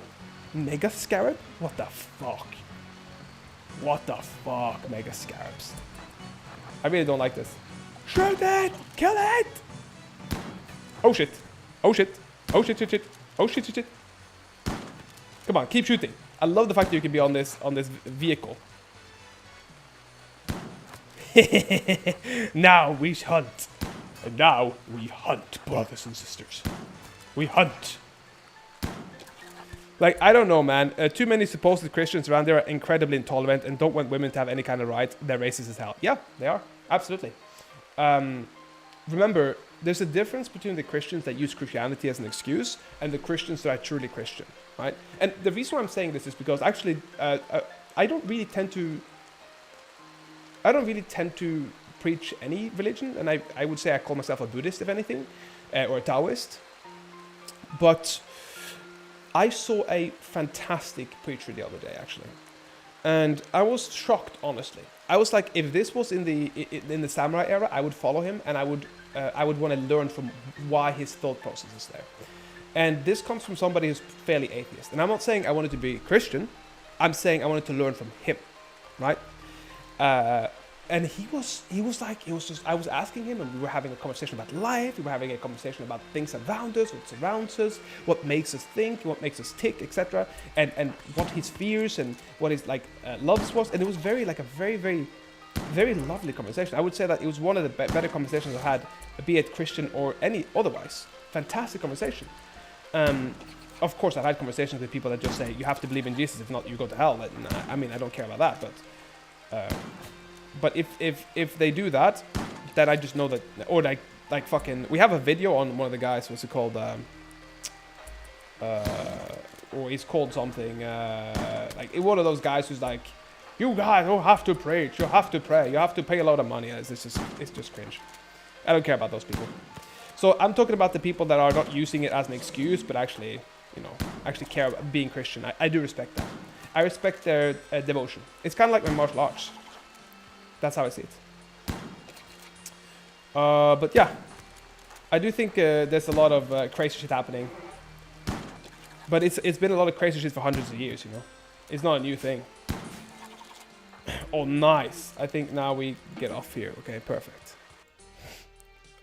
Mega Scarab? What the fuck? What the fuck, Mega Scarabs? I really don't like this. Shoot it! Kill it! Oh shit! Oh shit! Oh shit! Oh shit! Come on, keep shooting. I love the fact that you can be on this vehicle. Now we hunt. And now we hunt, brothers and sisters. We hunt. Like, I don't know, man. Too many supposed Christians around there are incredibly intolerant and don't want women to have any kind of rights. They're racist as hell. Yeah, they are. Absolutely. Remember, there's a difference between the Christians that use Christianity as an excuse and the Christians that are truly Christian, right? And the reason why I'm saying this is because actually, I don't really tend to preach any religion, and I would say I call myself a Buddhist, if anything, or a Taoist. But I saw a fantastic preacher the other day, actually, and I was shocked, honestly. I was like, if this was in the samurai era, I would follow him, and I would want to learn from why his thought process is there. And this comes from somebody who's fairly atheist. And I'm not saying I wanted to be Christian. I'm saying I wanted to learn from him, right? And he was like, I was asking him, and we were having a conversation about life. We were having a conversation about things around us, what surrounds us, what makes us think, what makes us tick, etc. And what his fears and what his loves was. And it was very lovely conversation. I would say that it was one of the better conversations I had, be it Christian or any otherwise. Fantastic conversation. Of course, I've had conversations with people that just say you have to believe in Jesus, if not, you go to hell. I mean, I don't care about that, but if they do that, then I just know that, or like fucking, we have a video on one of the guys, what's it called, or he's called something, like one of those guys who's like, you guys don't have to preach, you have to pray, you have to pay a lot of money. It's just cringe. I don't care about those people. So I'm talking about the people that are not using it as an excuse, but actually, actually care about being Christian. I do respect that. I respect their devotion. It's kind of like my martial arts. That's how I see it. But yeah, I do think there's a lot of crazy shit happening. But it's been a lot of crazy shit for hundreds of years, It's not a new thing. Oh, nice. I think now we get off here. Okay, perfect.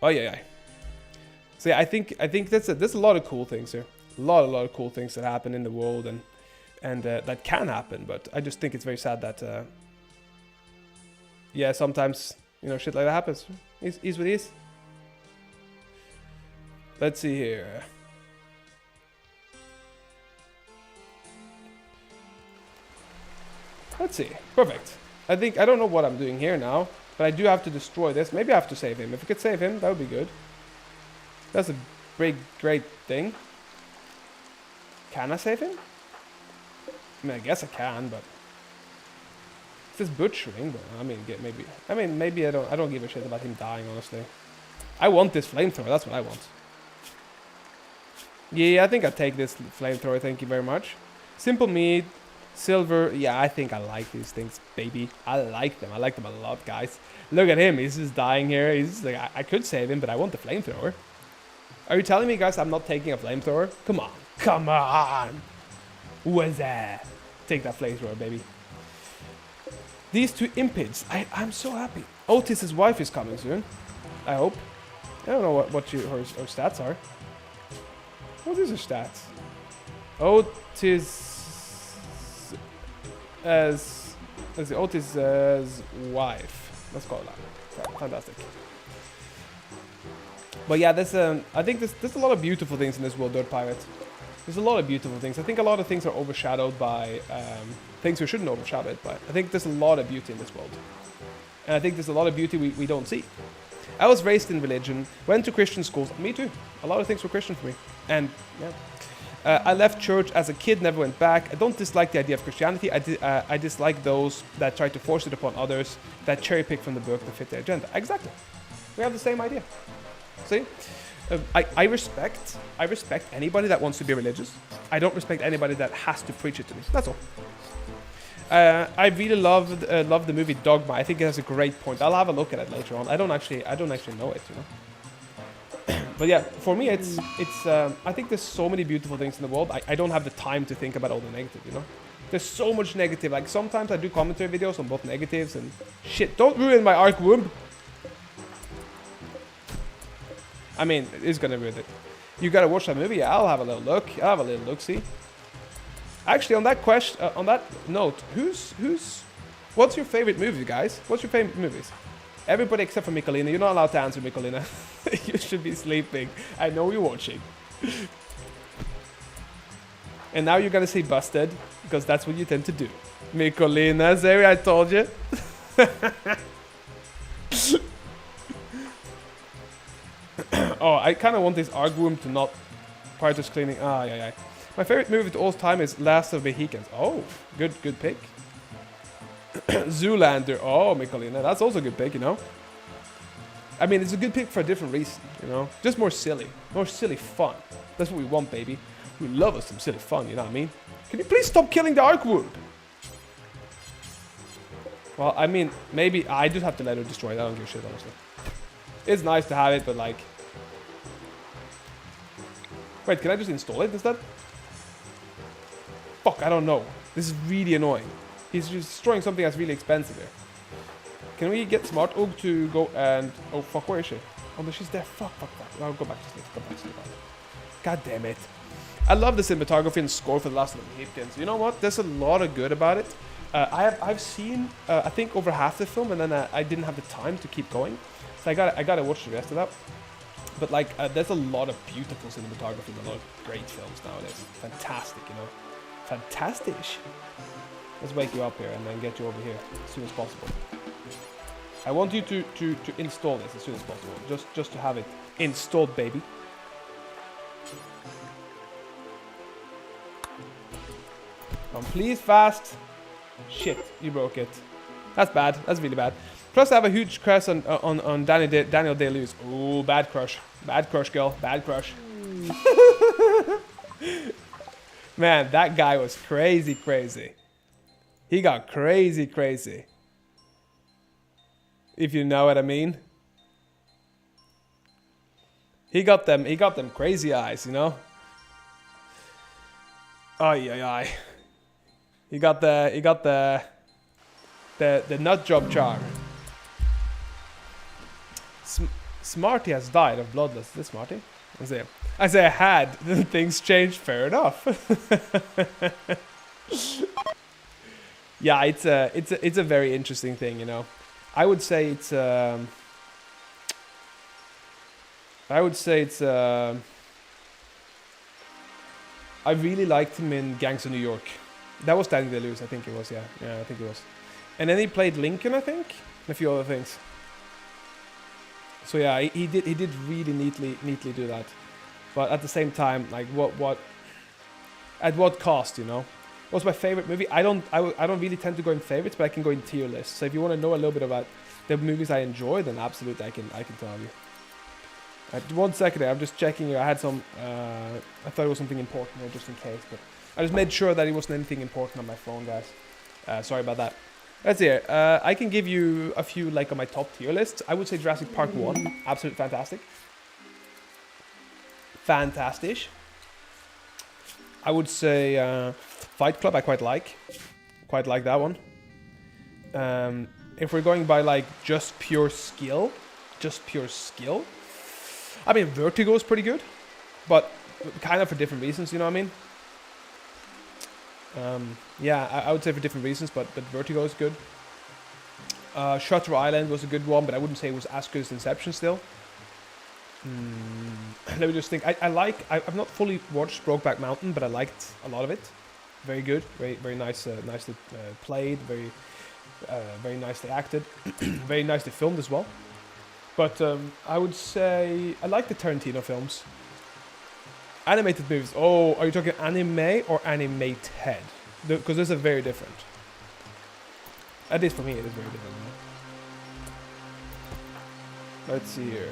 Oh, yeah. So yeah, I think there's a lot of cool things here. A lot of cool things that happen in the world and that can happen. But I just think it's very sad that... yeah, sometimes, shit like that happens. Is what it is. Let's see here. Let's see. Perfect. I don't know what I'm doing here now, but I do have to destroy this. Maybe I have to save him. If we could save him, that would be good. That's a great thing. Can I save him? I mean, I guess I can, but... It's just butchering, but maybe I don't give a shit about him dying, honestly. I want this flamethrower, that's what I want. Yeah, I think I'll take this flamethrower, thank you very much. Simple meat, silver, yeah, I think I like these things, baby. I like them a lot, guys. Look at him, he's just dying here. He's like, I could save him, but I want the flamethrower. Are you telling me, guys, I'm not taking a flamethrower? Come on. Who is that? Take that flamethrower, baby. These two impids, I'm so happy. Otis's wife is coming soon, I hope. I don't know what her stats are. What is her stats? Otis as wife. Let's call it that. Fantastic. But yeah, I think there's a lot of beautiful things in this world, Dirt Pirate. There's a lot of beautiful things. I think a lot of things are overshadowed by things we shouldn't overshadow it, but I think there's a lot of beauty in this world. And I think there's a lot of beauty we don't see. I was raised in religion, went to Christian schools. Me too. A lot of things were Christian for me. And yeah. I left church as a kid, never went back. I don't dislike the idea of Christianity. I dislike those that try to force it upon others, that cherry pick from the book to fit their agenda. Exactly. We have the same idea. See? I respect anybody that wants to be religious. I don't respect anybody that has to preach it to me. That's all. I really love the movie Dogma. I think it has a great point. I'll have a look at it later on. I don't actually know it, But yeah, for me, it's. I think there's so many beautiful things in the world. I don't have the time to think about all the negative, There's so much negative. Like sometimes I do commentary videos on both negatives and shit. Don't ruin my arc womb. I mean, it's gonna ruin it. You gotta watch that movie. Yeah, I'll have a little look. See. Actually, on that question, on that note, what's your favorite movie, guys? What's your favorite movies? Everybody except for Michelina. You're not allowed to answer, Michelina. You should be sleeping. I know you're watching. And now you're gonna say busted, because that's what you tend to do. Michelina, Zeri, I told you. Oh, I kind of want this ARG room to not prior to cleaning. Ah, yeah. My favorite movie of all time is Last of the Mohicans. Oh, good pick. Zoolander. Oh, Michelina, that's also a good pick, you know. I mean, it's a good pick for a different reason, you know. Just more silly fun. That's what we want, baby. We love us some silly fun, you know what I mean? Can you please stop killing the ARG wound? Well, I mean, maybe I just have to let her destroy it. I don't give a shit, honestly. It's nice to have it, but like... Wait, can I just install it instead? Fuck, I don't know. This is really annoying. He's just destroying something that's really expensive here. Can we get Smart Og to go and... Oh, fuck, where is she? Oh, no, she's there. Fuck. I'll go back to sleep. God damn it. I love the cinematography and score for The Last of the Mohicans. You know what? There's a lot of good about it. I've seen, I think, over half the film, and then I didn't have the time to keep going. So I gotta watch the rest of that. But like, there's a lot of beautiful cinematography and a lot of great films nowadays. Fantastic, you know. Fantastic. Let's wake you up here and then get you over here as soon as possible. I want you to install this as soon as possible. Just to have it installed, baby. Please fast. Shit, you broke it. That's bad. That's really bad. Plus, I have a huge crush on Daniel Day-Lewis. Oh, bad crush. Bad crush, girl. Bad crush. Man, that guy was crazy. He got crazy. If you know what I mean. He got them crazy eyes, you know. Ay. He got the nut job charm. Smarty has died of bloodless. Is this Smarty? I say I had. Then things changed. Fair enough. Yeah, it's a very interesting thing, you know. I would say it's I really liked him in Gangs of New York. That was Daniel Day-Lewis, I think it was. Yeah, I think it was. And then he played Lincoln, I think, and a few other things. So yeah, he did really neatly do that. But at the same time, like at what cost, you know? What's my favorite movie? I don't really tend to go in favorites, but I can go in tier lists. So if you want to know a little bit about the movies I enjoy, then absolutely I can tell you. 1 second there, I'm just checking here. I had some I thought it was something important there just in case, but I just made sure that it wasn't anything important on my phone, guys. Sorry about that. Let's see here. I can give you a few like on my top tier lists. I would say Jurassic Park 1, absolutely fantastic. Fantastic. I would say Fight Club, I quite like that one. If we're going by like just pure skill, I mean Vertigo is pretty good, but kind of for different reasons, you know what I mean? Yeah, I would say for different reasons, but Vertigo is good. Shutter Island was a good one, but I wouldn't say it was as good as Inception still. Let me just think. I've not fully watched Brokeback Mountain, but I liked a lot of it. Very good, very nice, nicely played, very nicely acted, very nicely filmed as well. But I would say I like the Tarantino films. Animated movies. Oh, are you talking anime or animated? Because those are very different. At least for me, it is very different. Let's see here.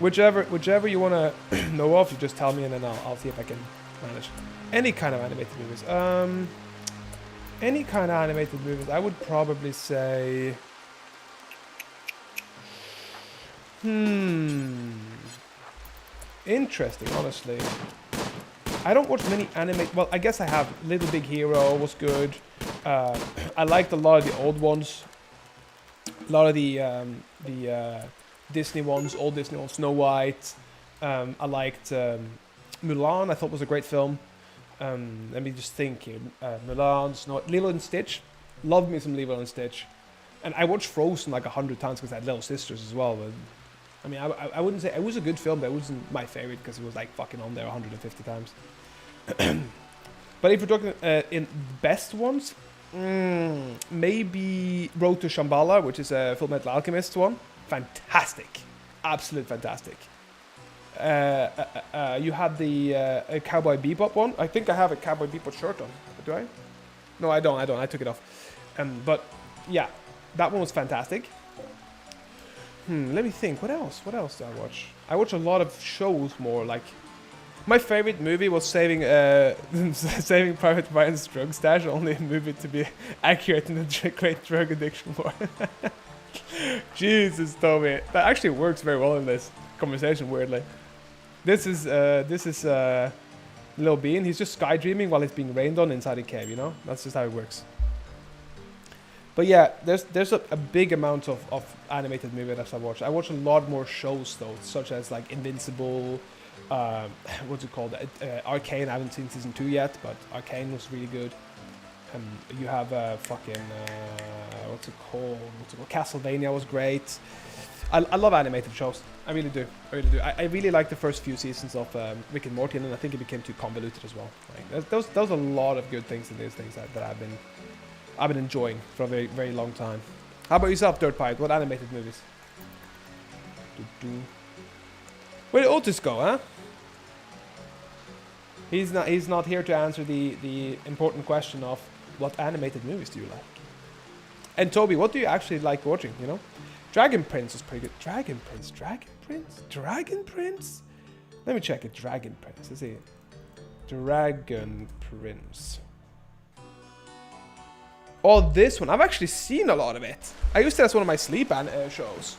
Whichever you want to know of, you just tell me, and then I'll see if I can manage. Any kind of animated movies. Any kind of animated movies. I would probably say. Interesting, honestly. I don't watch many anime. Well, I guess I have. Little Big Hero was good. I liked a lot of the old ones. A lot of the Disney ones, old Disney ones. Snow White. I liked Mulan. I thought was a great film. Let me just think here. Mulan, Snow, Lilo and Stitch. Love me some Lilo and Stitch. And I watched Frozen like 100 times because I had little sisters as well. But I mean, I wouldn't say it was a good film, but it wasn't my favorite because it was like fucking on there 150 times. But if we're talking in best ones, maybe Road to Shambhala, which is a Full Metal Alchemist one. Fantastic. Absolute fantastic. You have the Cowboy Bebop one. I think I have a Cowboy Bebop shirt on. Do I? No, I don't. I took it off. But yeah, that one was fantastic. Let me think. What else? What else did I watch? I watch a lot of shows more. Like, my favorite movie was Saving Private Ryan's Drug Stash. Only a movie to be accurate in the great drug addiction war. Jesus, Toby. That actually works very well in this conversation, weirdly. This is Lil Bean. He's just sky dreaming while he's being rained on inside a cave, you know? That's just how it works. But yeah, there's a big amount of animated movies that I watch. I watch a lot more shows though, such as like Invincible, what's it called? Arcane. I haven't seen season 2 yet, but Arcane was really good. You have fucking what's it called? Castlevania was great. I love animated shows. I really do. I really like the first few seasons of Rick and Morty, and then I think it became too convoluted as well. Like, there's a lot of good things in these things that I've been enjoying for a very, very long time. How about yourself, Dirt Pirate? What animated movies? Where did Otis go, huh? He's not here to answer the important question of what animated movies do you like? And Toby, what do you actually like watching, you know? Dragon Prince was pretty good. Dragon Prince? Let me check it. Dragon Prince. Let's see. Dragon Prince. Oh, this one. I've actually seen a lot of it. I used it as one of my sleep shows.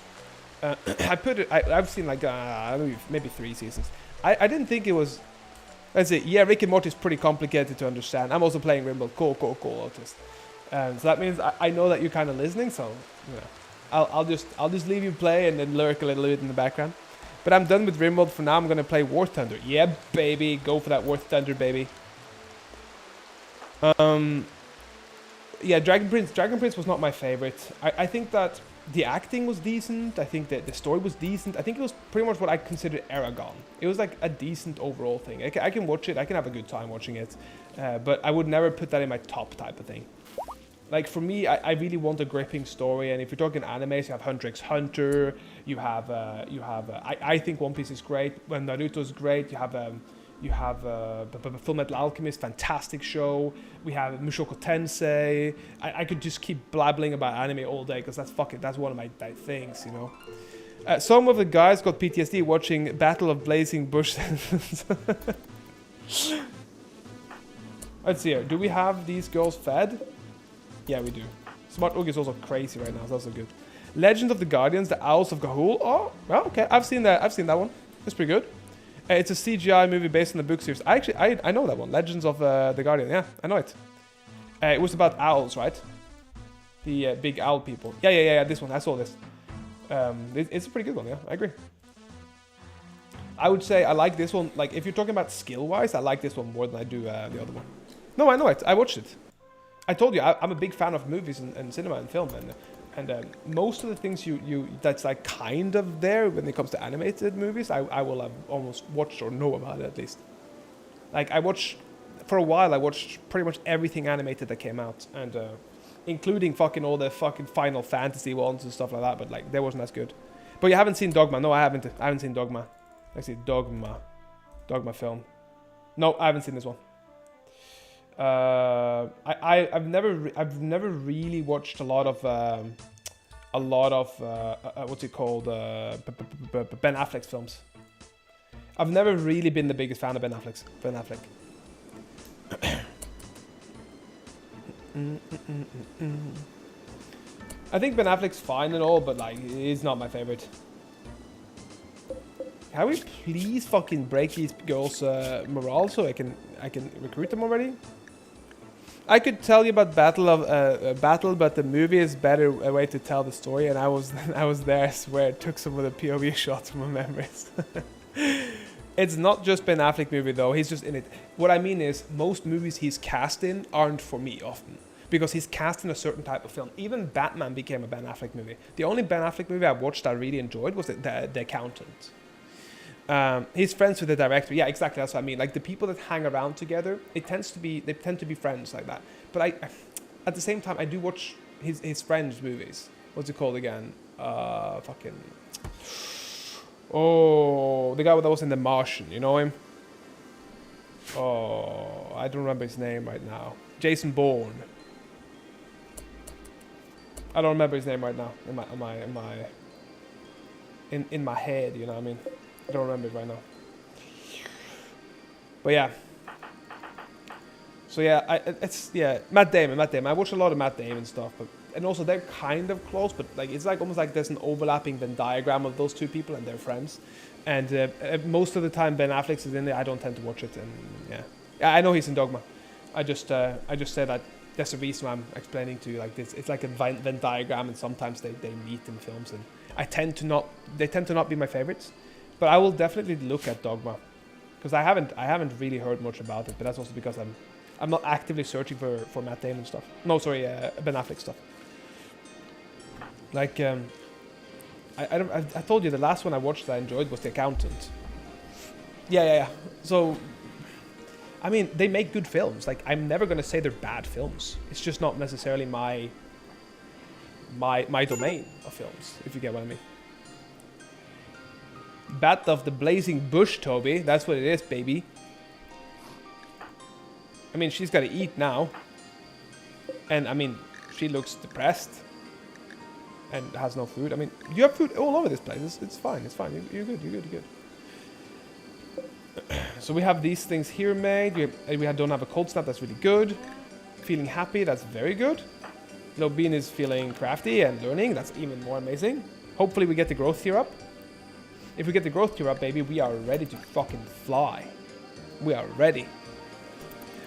I've seen like maybe 3 seasons. I didn't think it was. Let's see. Yeah, Rick and Morty is pretty complicated to understand. I'm also playing Rimworld. Cool, Otis. So that means I know that you're kind of listening. So you know, I'll just leave you play and then lurk a little bit in the background. But I'm done with Rimworld for now. I'm gonna play War Thunder. Yeah, baby, go for that War Thunder, baby. Yeah, Dragon Prince was not my favorite. I think that the acting was decent. I think that the story was decent. I think it was pretty much what I considered Aragon. It was like a decent overall thing. I can watch it. I can have a good time watching it. But I would never put that in my top type of thing. Like, for me, I really want a gripping story. And if you're talking animes, you have Hunter x Hunter. You have I think One Piece is great. When Naruto is great. You have Full Metal Alchemist, fantastic show. We have Mushoku Tensei. I could just keep blabbling about anime all day because that's one of my things, you know. Some of the guys got PTSD watching Battle of Blazing Bush. Let's see here. Do we have these girls fed? Yeah, we do. Smart Ugg is also crazy right now. It's also good. Legend of the Guardians, the Owls of Ga'Hoole. Oh, well, okay. I've seen that one. It's pretty good. It's a CGI movie based on the book series. I know that one. Legends of the Guardian. Yeah, I know it. It was about owls, right? The big owl people. Yeah. This one. I saw this. It's a pretty good one. Yeah, I agree. I would say I like this one. Like, if you're talking about skill-wise, I like this one more than I do the other one. No, I know it. I watched it. I told you I'm a big fan of movies and cinema and film, and most of the things you that's like kind of there when it comes to animated movies, I will have almost watched or know about it at least. Like, for a while I watched pretty much everything animated that came out, and including fucking all the fucking Final Fantasy ones and stuff like that, but like, they wasn't as good. But you haven't seen Dogma? No, I haven't. I haven't seen Dogma. Actually, Dogma film. No, I haven't seen this one. I've never really watched a lot of what's it called, Ben Affleck's films. I've never really been the biggest fan of Ben Affleck. I think Ben Affleck's fine and all, but like, he's not my favorite. Can we please fucking break these girls' morale so I can recruit them already? I could tell you about Battle, but the movie is better a way to tell the story, and I was there. I swear, it took some of the POV shots from my memories. It's not just Ben Affleck movie though. He's just in it. What I mean is, most movies he's cast in aren't for me often. because he's cast in a certain type of film. Even Batman became a Ben Affleck movie. The only Ben Affleck movie I watched that I really enjoyed was the Accountant. He's friends with the director. Yeah, exactly. That's what I mean. Like the people that hang around together, they tend to be friends like that. But at the same time, I do watch his friends' movies. What's it called again? The guy that was in The Martian. You know him? Oh, I don't remember his name right now. Jason Bourne. I don't remember his name right now in my head. You know what I mean? I don't remember it right now. But yeah. So yeah, Matt Damon. I watch a lot of Matt Damon stuff, and also they're kind of close, but like it's like almost like there's an overlapping Venn diagram of those two people and their friends. And most of the time Ben Affleck is in there, I don't tend to watch it. And yeah, I know he's in Dogma. I just say that that's the reason why I'm explaining to you like this. It's like a Venn diagram, and sometimes they meet in films, and they tend to not be my favorites. But I will definitely look at Dogma, because I haven't really heard much about it. But that's also because I'm not actively searching for Matt Damon stuff. No, sorry, Ben Affleck stuff. Like I told you the last one I watched that I enjoyed was The Accountant. Yeah. So, I mean, they make good films. Like I'm never gonna say they're bad films. It's just not necessarily my domain of films, if you get what I mean. Bat of the Blazing Bush, Toby. That's what it is, baby. I mean, she's got to eat now. And, I mean, she looks depressed. And has no food. I mean, you have food all over this place. It's fine. It's fine. You're good. So we have these things here made. We don't have a cold snap. That's really good. Feeling happy. That's very good. Little Bean is feeling crafty and learning. That's even more amazing. Hopefully we get the growth tier up. If we get the growth tier up, baby, we are ready to fucking fly. We are ready.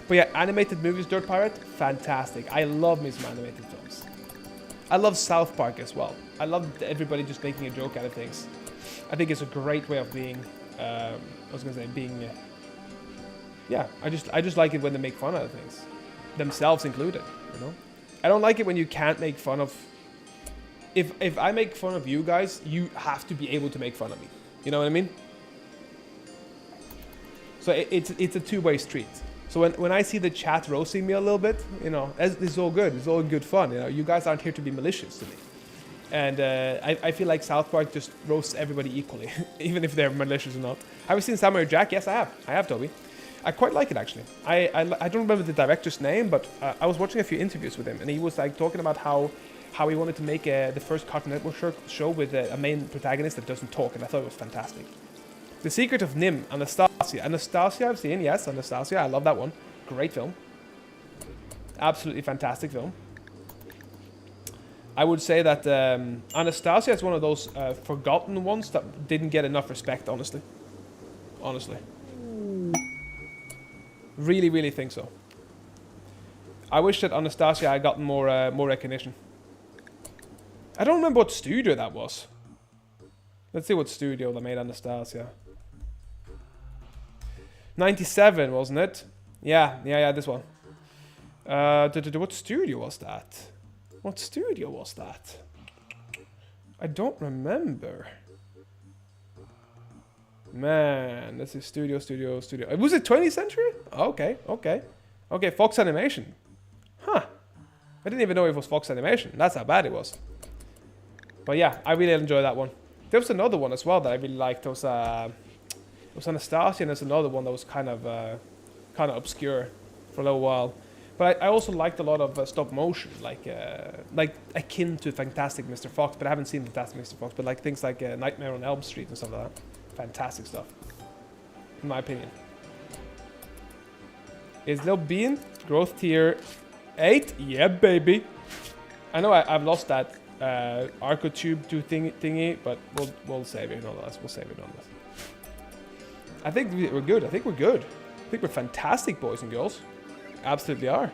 But yeah, animated movies, Dirt Pirate, fantastic. I love me some animated films. I love South Park as well. I love everybody just making a joke out of things. I think it's a great way of being, yeah, I just like it when they make fun out of things. Themselves included, you know? I don't like it when you can't make fun of... If I make fun of you guys, you have to be able to make fun of me. You know what I mean? So it's a two-way street. So when I see the chat roasting me a little bit, you know, it's all good. It's all good fun. You know, you guys aren't here to be malicious to me. And I feel like South Park just roasts everybody equally, even if they're malicious or not. Have you seen Samurai Jack? Yes, I have. I have, Toby. I quite like it, actually. I don't remember the director's name, but I was watching a few interviews with him, and he was like talking about how he wanted to make the first Cartoon Network show with a main protagonist that doesn't talk, and I thought it was fantastic. The Secret of Nim, Anastasia. Anastasia I've seen, yes, Anastasia. I love that one. Great film. Absolutely fantastic film. I would say that Anastasia is one of those forgotten ones that didn't get enough respect, honestly. Honestly. Really, really think so. I wish that Anastasia had gotten more recognition. I don't remember what studio that was. Let's see what studio that made Anastasia. 97, wasn't it? Yeah, this one. What studio was that? What studio was that? I don't remember. Man, this is studio. Was it 20th Century? Okay. Fox Animation. Huh. I didn't even know it was Fox Animation. That's how bad it was. But yeah, I really enjoyed that one. There was another one as well that I really liked. It was Anastasia, and there's another one that was kind of obscure for a little while. But I also liked a lot of stop motion, like akin to Fantastic Mr. Fox. But I haven't seen Fantastic Mr. Fox. But like things like Nightmare on Elm Street and stuff like that. Fantastic stuff, in my opinion. Is Lil Bean growth tier 8? Yeah, baby. I know I've lost that Arcotube thingy, but we'll save it nonetheless. I think we're good. I think we're fantastic, boys and girls. Absolutely are.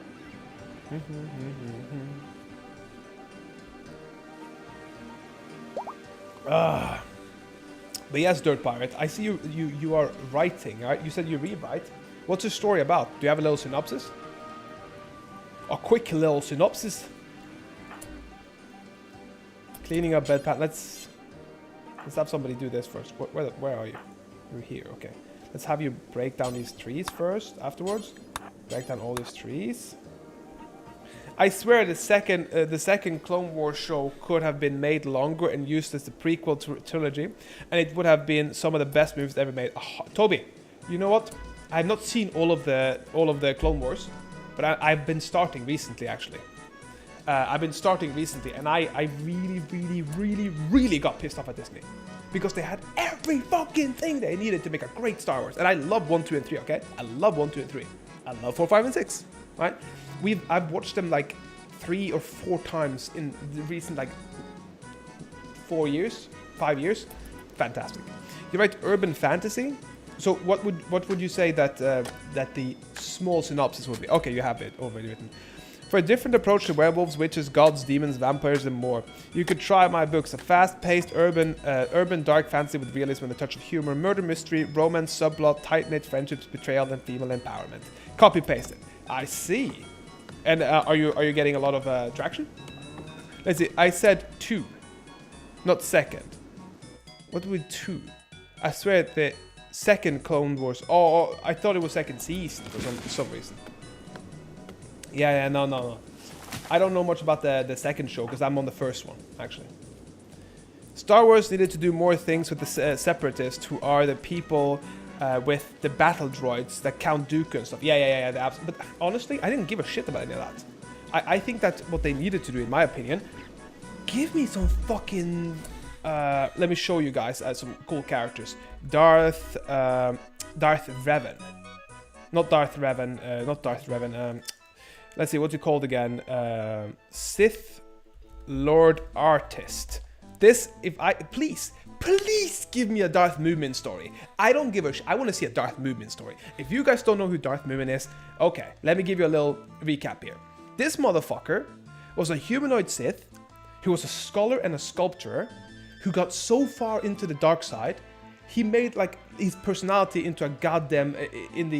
But yes, Dirt Pirate, I see you are writing, right? You said you read, right? What's the story about? Do you have a little synopsis? A quick little synopsis. Cleaning up bed pat. Let's have somebody do this first. Where are you? You're here. Okay. Let's have you break down these trees first. Afterwards, break down all these trees. I swear the second Clone Wars show could have been made longer and used as the prequel trilogy, and it would have been some of the best movies ever made. Oh, Toby, you know what? I have not seen all of the Clone Wars, but I've been starting recently actually. I've been starting recently, and I really got pissed off at Disney because they had every fucking thing they needed to make a great Star Wars, and I love 1, 2, and 3. Okay, I love 1, 2, and 3. I love 4, 5, and 6. Right? I've watched them like 3 or 4 times in the recent like 4 years, 5 years. Fantastic. You write urban fantasy. So what would you say that that the small synopsis would be? Okay, you have it already written. For a different approach to werewolves, witches, gods, demons, vampires, and more, you could try my books: a fast-paced urban dark fantasy with realism and a touch of humor, murder mystery, romance, subplot, tight-knit friendships, betrayal, and female empowerment. Copy pasted. I see. And are you getting a lot of traction? Let's see. I said 2, not second. What would 2? I swear the second Clone Wars. Oh, I thought it was second season for some reason. Yeah, no. I don't know much about the second show because I'm on the first one actually. Star Wars needed to do more things with the separatists, who are the people with the battle droids that Count Dooku and stuff. Yeah. But honestly, I didn't give a shit about any of that. I think that's what they needed to do, in my opinion. Give me some fucking... let me show you guys some cool characters. Darth Revan. Not Darth Revan. Let's see, what's he called again? Sith Lord Artist. This, please give me a Darth Moomin story. I don't give a shit. I want to see a Darth Moomin story. If you guys don't know who Darth Moomin is, okay, let me give you a little recap here. This motherfucker was a humanoid Sith who was a scholar and a sculptor who got so far into the dark side, he made like his personality into a goddamn in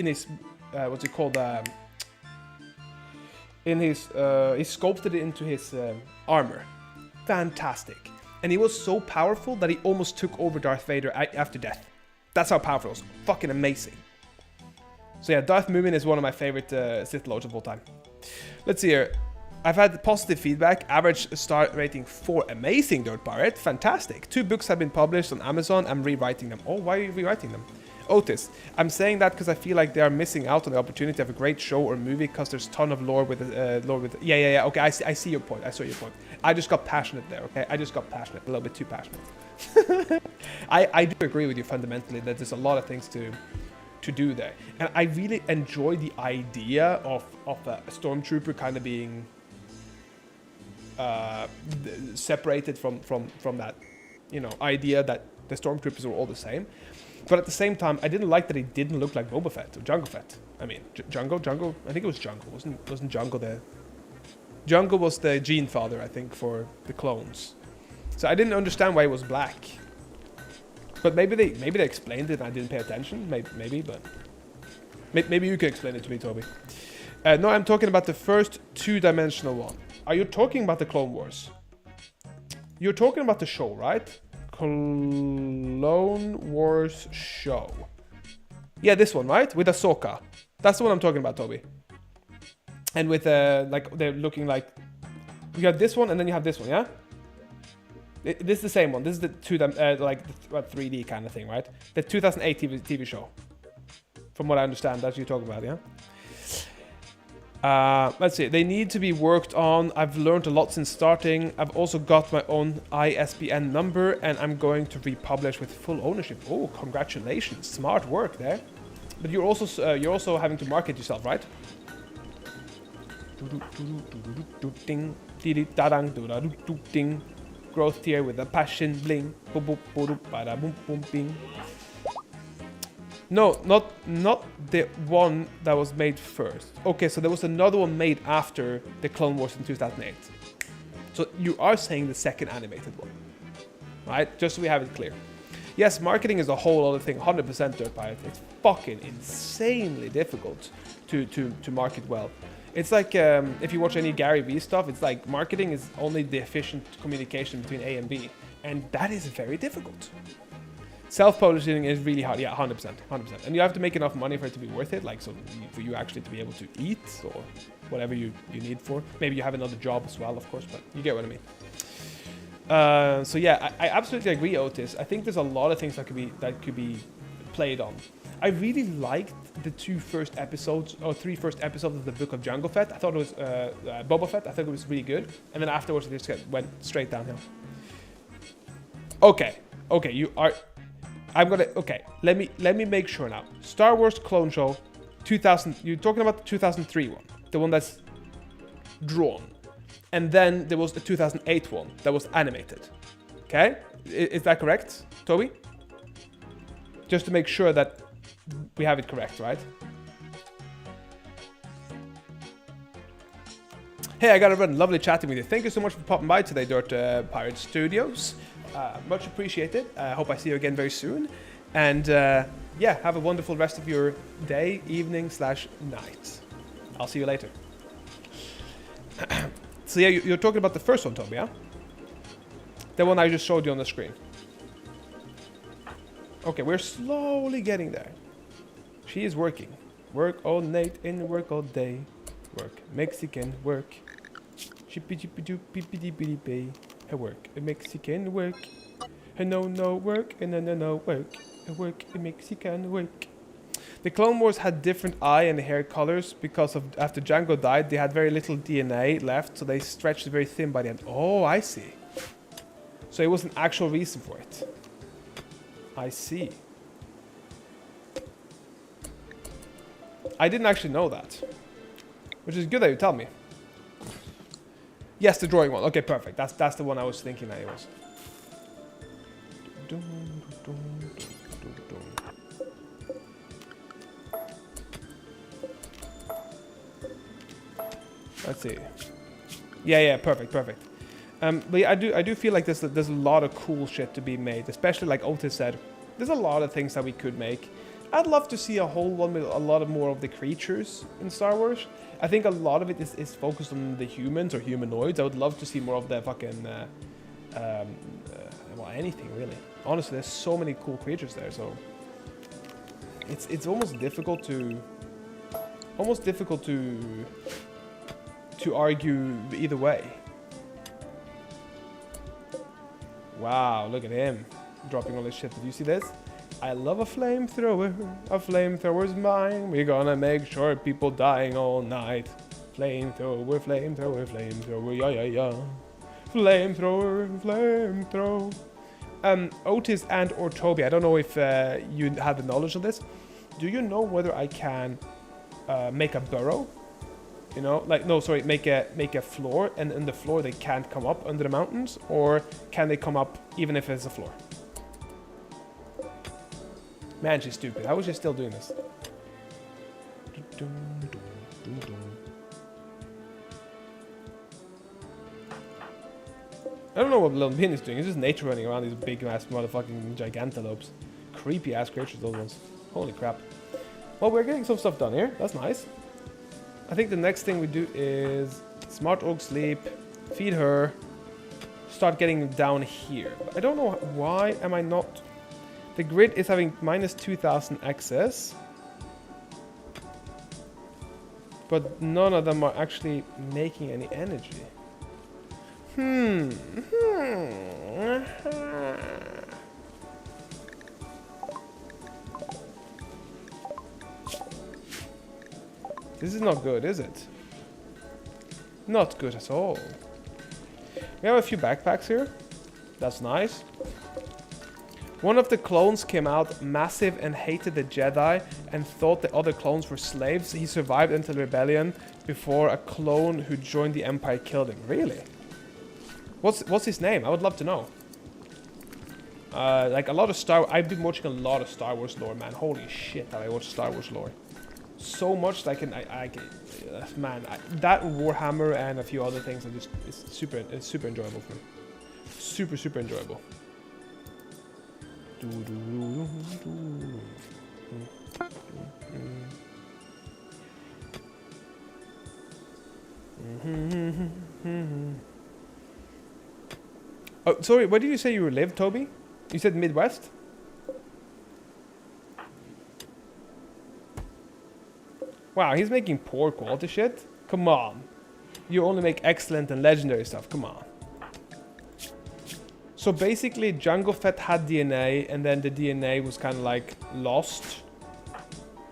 his what's it called? He sculpted it into his armor. Fantastic. And he was so powerful that he almost took over Darth Vader after death. That's how powerful it was. Fucking amazing. So yeah, Darth Moomin is one of my favorite Sith Lords of all time. Let's see here. I've had positive feedback. Average star rating 4. Amazing, Dirt Pirate. Fantastic. 2 books have been published on Amazon. I'm rewriting them. Oh, why are you rewriting them? Otis, I'm saying that because I feel like they are missing out on the opportunity of a great show or movie because there's a ton of lore with yeah. Okay, I see your point. I saw your point. I just got passionate there. Okay, I just got passionate, a little bit too passionate. I do agree with you fundamentally that there's a lot of things to do there, and I really enjoy the idea of a stormtrooper kind of being separated from that, you know, idea that the stormtroopers are all the same. But at the same time, I didn't like that he didn't look like Boba Fett or Jango Fett. I mean, Jango. I think it was Jango. Wasn't Jango the? Jango was the gene father, I think, for the clones. So I didn't understand why he was black. But maybe they explained it and I didn't pay attention. Maybe, but maybe you can explain it to me, Toby. No, I'm talking about the first 2-dimensional one. Are you talking about the Clone Wars? You're talking about the show, right? Clone Wars show. Yeah, this one, right? With Ahsoka. That's the one I'm talking about, Toby. And with like they're looking like you have this one and then you have this one, yeah? This is the same one. This is the 3D kind of thing, right? The 2008 TV show. From what I understand, that's what you're talking about, yeah? Let's see, they need to be worked on. I've learned a lot since starting. I've also got my own ISBN number and I'm going to republish with full ownership. Oh, congratulations. Smart work there. But you're also having to market yourself, right? Growth tier with a passion bling. No, not the one that was made first. Okay, so there was another one made after the Clone Wars in 2008. So you are saying the second animated one, right? Just so we have it clear. Yes, marketing is a whole other thing. 100% Dirt Pirate. It's fucking insanely difficult to market well. It's like if you watch any Gary Vee stuff, it's like marketing is only the efficient communication between A and B, and that is very difficult. Self-publishing is really hard. Yeah, 100%, 100%. And you have to make enough money for it to be worth it, like so for you actually to be able to eat or whatever you need for. Maybe you have another job as well, of course, but you get what I mean. So yeah, I absolutely agree, Otis. I think there's a lot of things that could be played on. I really liked the 3 first episodes of the Book of Jango Fett. I thought it was Boba Fett. I thought it was really good, and then afterwards it just went straight downhill. Okay, you are. I'm gonna. Okay, let me make sure now. Star Wars Clone Show, 2000. You're talking about the 2003 one, the one that's drawn, and then there was the 2008 one that was animated. Okay, is that correct, Toby? Just to make sure that we have it correct, right? Hey, I gotta run. Lovely chatting with you. Thank you so much for popping by today, Dirt Pirate Studios. Much appreciated. I hope I see you again very soon. And yeah, have a wonderful rest of your day, evening / night. I'll see you later. So yeah, you're talking about the first one, Toby, yeah? The one I just showed you on the screen. Okay, we're slowly getting there. She is working. Work all night and work all day. Work. Mexican work. Chippy chippy doo pippy dippity bay. I work. A Mexican work. I no work and no work. I work a Mexican work. The Clone Wars had different eye and hair colors because of after Jango died, they had very little DNA left, so they stretched very thin by the end. Oh, I see. So it was an actual reason for it. I see. I didn't actually know that. Which is good that you tell me. Yes, the drawing one. Okay, perfect. That's the one I was thinking that it was. Let's see. Yeah, perfect. But yeah, I do feel like there's a lot of cool shit to be made, especially like Otis said. There's a lot of things that we could make. I'd love to see a whole one with a lot more of the creatures in Star Wars. I think a lot of it is focused on the humans or humanoids. I would love to see more of the fucking, well, anything really. Honestly, there's so many cool creatures there, so it's almost difficult to argue either way. Wow, look at him dropping all this shit. Did you see this? I love a flamethrower. A flamethrower's mine. We're gonna make sure people dying all night. Flamethrower, yeah. Flamethrower. Otis and or Toby, I don't know if you have the knowledge of this. Do you know whether I can make a burrow? You know, like, no, sorry, make a floor, and in the floor they can't come up under the mountains, or can they come up even if it's a floor? Man, she's stupid. How is she still doing this? I don't know what Lil Min is doing. It's just nature running around these big ass motherfucking gigantelopes. Creepy ass creatures, those ones. Holy crap. Well, we're getting some stuff done here. That's nice. I think the next thing we do is smart oak sleep, feed her, start getting down here. But I don't know why am I not... The grid is having minus 2000 excess, but none of them are actually making any energy. This is not good, is it? Not good at all. We have a few backpacks here. That's nice. One of the clones came out massive and hated the Jedi and thought the other clones were slaves. He survived until rebellion before a clone who joined the Empire killed him. Really? What's his name? I would love to know. Like a lot of I've been watching a lot of Star Wars lore, man. Holy shit, how I watch Star Wars lore. So much that that Warhammer and a few other things are just it's super enjoyable for me. Super enjoyable. Oh, sorry, where did you say you live, Toby? You said Midwest? Wow, he's making poor quality shit? Come on. You only make excellent and legendary stuff, come on. So basically, Jungle Fett had DNA, and then the DNA was kind of like lost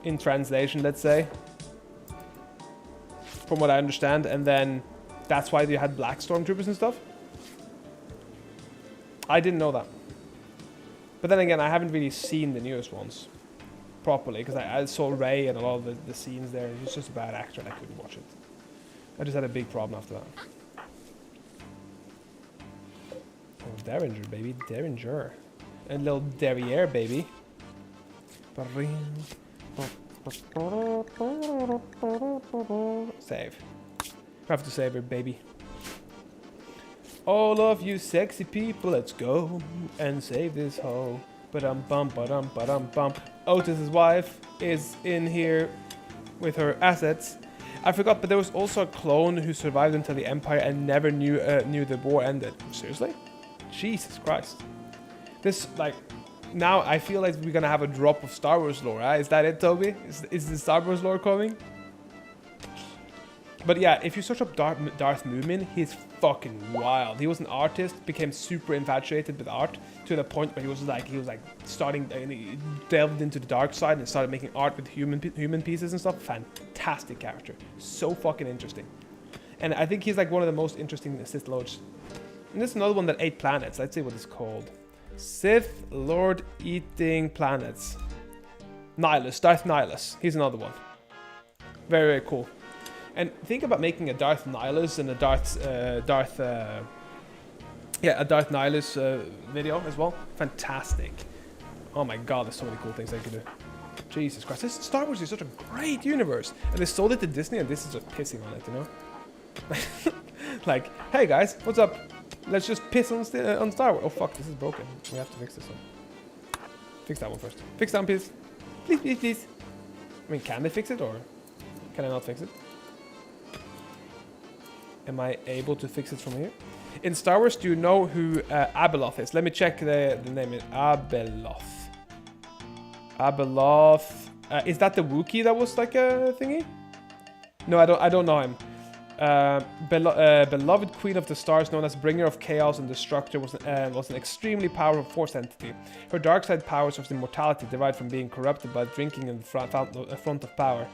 in translation, let's say. From what I understand, and then that's why they had black stormtroopers and stuff. I didn't know that. But then again, I haven't really seen the newest ones properly, because I saw Rey and a lot of the scenes there. He's just a bad actor and I couldn't watch it. I just had a big problem after that. Oh, Derringer, baby. Derringer. A little derriere, baby. Save. Have to save her, baby. All of you sexy people, let's go and save this hoe. Ba-dum-bum, ba-dum-ba-dum-bum. Otis's wife is in here with her assets. I forgot, but there was also a clone who survived until the Empire and never knew the war ended. Seriously? Jesus Christ. This, like, now I feel like we're gonna have a drop of Star Wars lore, right? Is that it, Toby? Is the Star Wars lore coming? But yeah, if you search up Darth Moomin, he's fucking wild. He was an artist, became super infatuated with art to the point where he was like starting, he delved into the dark side and started making art with human pieces and stuff. Fantastic character, so fucking interesting. And I think he's like one of the most interesting Sith Lords. And this is another one that ate planets. Let's see what it's called. Sith Lord eating planets. Nihilus, Darth Nihilus. He's another one. Very, very cool. And think about making a Darth Nihilus and a Darth Nihilus video as well. Fantastic. Oh my god, there's so many cool things I could do. Jesus Christ, Star Wars is such a great universe. And they sold it to Disney and this is just pissing on it, you know? Like, hey guys, what's up? Let's just piss on Star Wars. Oh fuck, this is broken. We have to fix this one. Fix that one first. Fix that one, please. Please, please, please. I mean, can they fix it or can I not fix it? Am I able to fix it from here? In Star Wars, do you know who Abeloth is? Let me check the name. Abeloth. Abeloth. Is that the Wookiee that was like a thingy? No, I don't know him. Beloved Queen of the Stars, known as Bringer of Chaos and Destructor, was an extremely powerful Force entity. Her dark side powers of immortality derived from being corrupted by drinking in the front of power.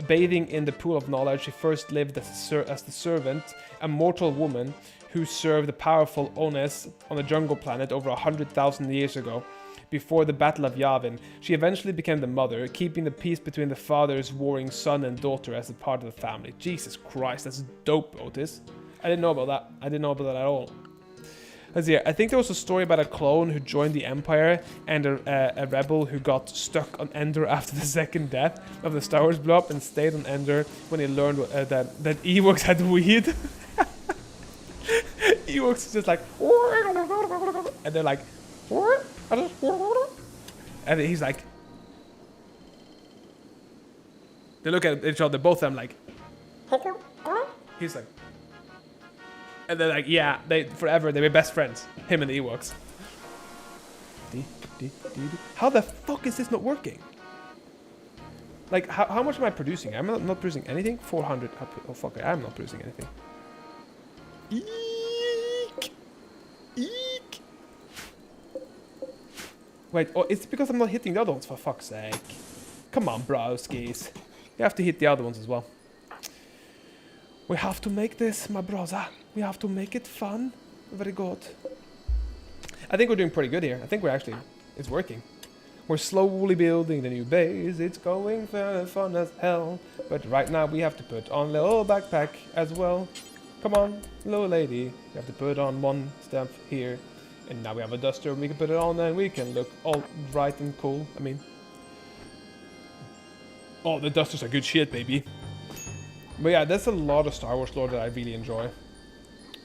Bathing in the pool of knowledge, she first lived as the servant, a mortal woman who served the powerful Ones on a jungle planet over 100,000 years ago. Before the Battle of Yavin, she eventually became the mother, keeping the peace between the father's warring son and daughter as a part of the family. Jesus Christ, that's dope, Otis. I didn't know about that. I didn't know about that at all. Let's see. I think there was a story about a clone who joined the Empire and a rebel who got stuck on Endor after the second death of the Star Wars blew up and stayed on Endor when he learned that Ewoks had weed. Ewoks is just like, and they're like, and he's like, they look at each other, both of them like, he's like, and they're like, yeah, they were best friends, him and the Ewoks. How the fuck is this not working? Like, how much am I producing? I'm not producing anything. 400. Oh fuck, I'm not producing anything. Eek. Eek. Wait, oh, it's because I'm not hitting the other ones, for fuck's sake. Come on, broskies. You have to hit the other ones as well. We have to make this, my brother. We have to make it fun. Very good. I think we're doing pretty good here. I think it's working. We're slowly building the new base. It's going fun as hell. But right now we have to put on a little backpack as well. Come on, little lady. You have to put on one stamp here. And now we have a duster, we can put it on and we can look all bright and cool. I mean... Oh, the dusters are good shit, baby. But yeah, there's a lot of Star Wars lore that I really enjoy.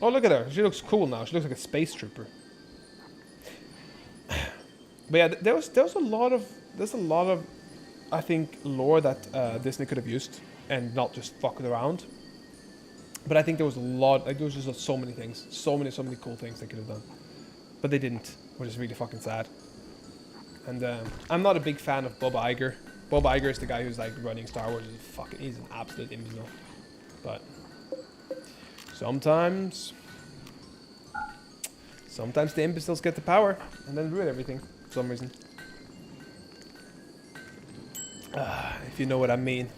Oh, look at her. She looks cool now. She looks like a space trooper. But yeah, there's a lot of, I think, lore that Disney could have used and not just fucked around. But I think there was a lot, like there was just so many things, so many cool things they could have done, but they didn't, which is really fucking sad. And I'm not a big fan of Bob Iger. Bob Iger is the guy who's like running Star Wars. He's an absolute imbecile. But sometimes the imbeciles get the power and then ruin everything for some reason. If you know what I mean.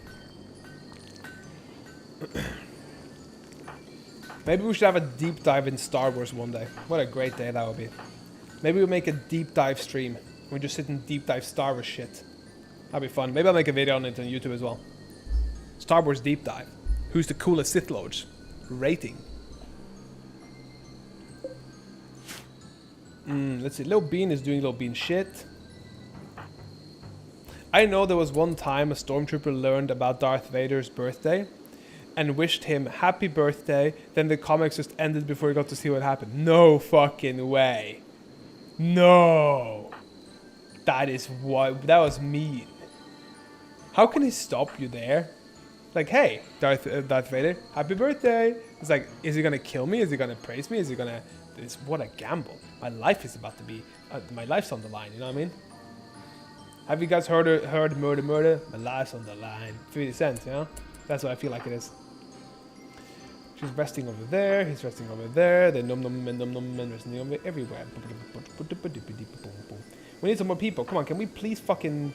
Maybe we should have a deep dive in Star Wars one day. What a great day that would be. Maybe we'll make a deep dive stream. We just sit and deep dive Star Wars shit. That'd be fun. Maybe I'll make a video on it on YouTube as well. Star Wars deep dive. Who's the coolest Sith Lords? Rating. Let's see. Lil Bean is doing Lil Bean shit. I know there was one time a stormtrooper learned about Darth Vader's birthday and wished him happy birthday, then the comics just ended before he got to see what happened. No fucking way. No. That was mean. How can he stop you there? Like, hey, Darth Vader, happy birthday. It's like, is he gonna kill me? Is he gonna praise me? Is he gonna... what a gamble. My life is about to be... my life's on the line, you know what I mean? Have you guys heard murder? My life's on the line. 50 cents, you know? That's what I feel like it is. She's resting over there, he's resting over there, then num and resting over everywhere. We need some more people. Come on, can we please fucking...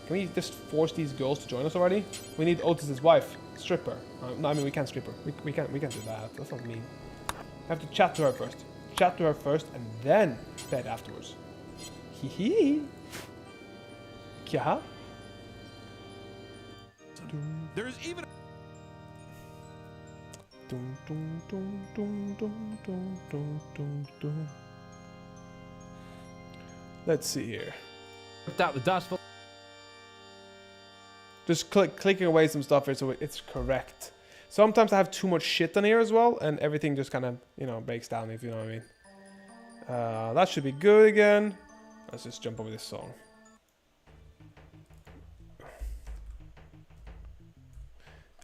Can we just force these girls to join us already? We need Otis's wife. Stripper. No, I mean, we can't strip her. We can't do that. That's not mean. I have to chat to her first. Chat to her first and then bed afterwards. Hee hee. Kya? There's even Let's see here. out the dust. Just clicking away some stuff here so it's correct. Sometimes I have too much shit on here as well, and everything just kind of, you know, breaks down, if you know what I mean. That should be good again. Let's just jump over this song.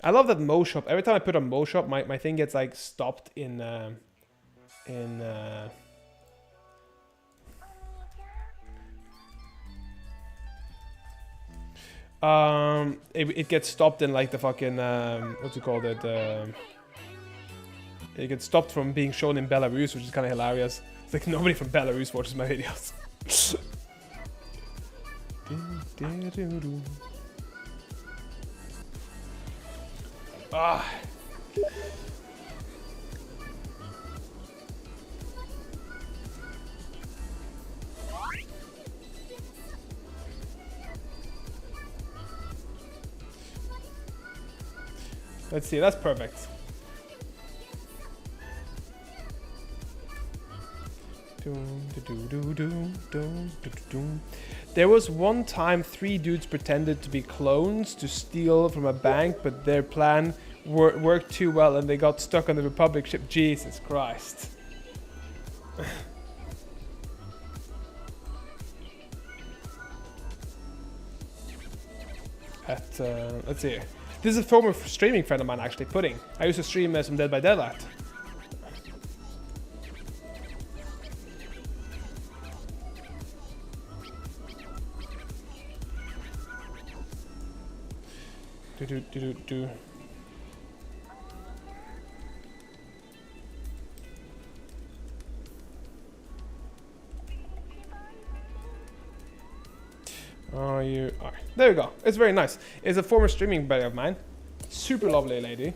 I love that Mo Shop. Every time I put on Mo Shop, my thing gets like stopped in it gets stopped in like the fucking what's it called it? It gets stopped from being shown in Belarus, which is kind of hilarious. It's like nobody from Belarus watches my videos. Ah. Let's see, that's perfect. There was one time 3 dudes pretended to be clones to steal from a bank, but their plan worked too well and they got stuck on the Republic ship. Jesus Christ. Let's see. This is a former streaming friend of mine, actually, Pudding. I used to stream some Dead by Daylight. Do. Oh, you are. There we go. It's very nice. It's a former streaming buddy of mine. Super lovely lady.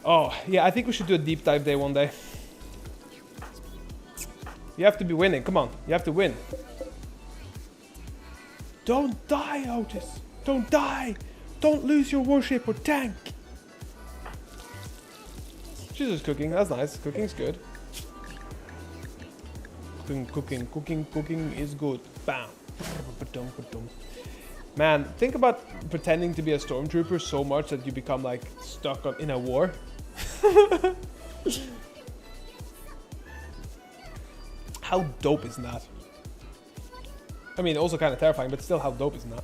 Oh, yeah, I think we should do a deep dive day one day. You have to be winning. Come on. You have to win. Don't die, Otis. Don't die. Don't lose your warship or tank. She's just cooking. That's nice. Cooking's good. Cooking is good. Bam. Man, think about pretending to be a stormtrooper so much that you become like stuck in a war. How dope is that? I mean, also kind of terrifying, but still, how dope is that?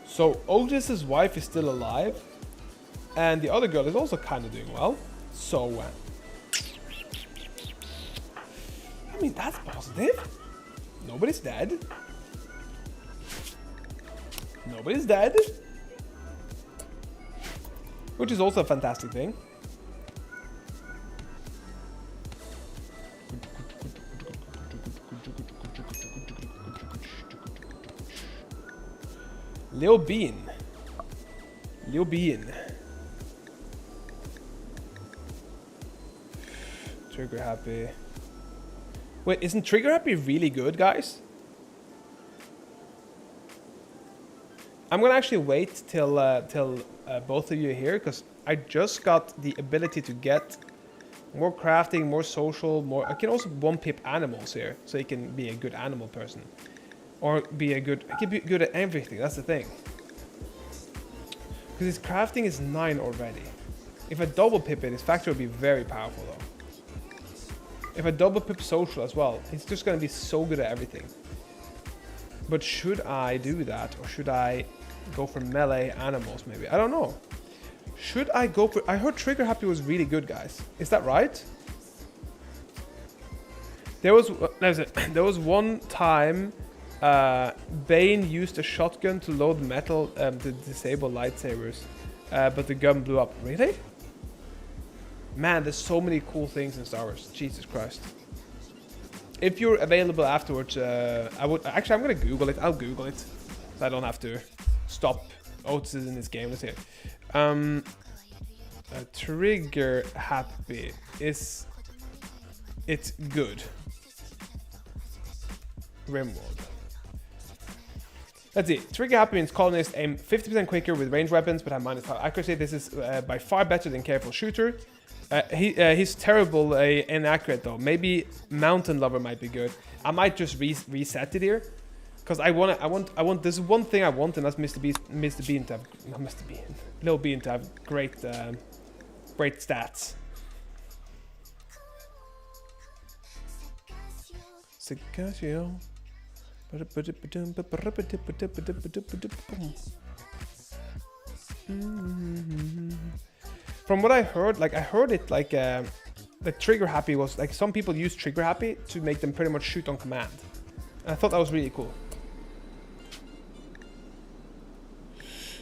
So Otis's wife is still alive, and the other girl is also kind of doing well. So, I mean, that's positive. Nobody's dead. Nobody's dead. Which is also a fantastic thing. Lil Bean. Lil Bean. Trigger Happy. Wait, isn't Trigger Happy really good, guys? I'm gonna actually wait till both of you are here, because I just got the ability to get more crafting, more social, more. I can also one-pip animals here, so you can be a good animal person, or be a good. I can be good at everything. That's the thing. Because his crafting is 9 already. If I double pip it, his factor will be very powerful though. If I double pip social as well, he's just gonna be so good at everything. But should I do that, or should I go for melee animals maybe? I don't know. Should I go for... I heard Trigger Happy was really good, guys. Is that right? There was one time Bane used a shotgun to load metal to disable lightsabers, but the gun blew up. Really? Man, there's so many cool things in Star Wars. Jesus Christ. If you're available afterwards, I would... Actually, I'm gonna Google it. I'll Google it. So I don't have to stop Otis in this game. Let's see. Trigger Happy. Is it good? Rimworld. Let's see. Trigger Happy means colonists aim 50% quicker with ranged weapons, but have -5 accuracy. This is by far better than Careful Shooter. He's terrible inaccurate though. Maybe Mountain Lover might be good. I might just reset it here, because I want. There's one thing I want, and that's Mr. Bean to have, not Mr. Bean, Lil Bean to have great stats. Sigaccio. From what I heard, like I heard it like the Trigger Happy was like, some people use Trigger Happy to make them pretty much shoot on command. And I thought that was really cool.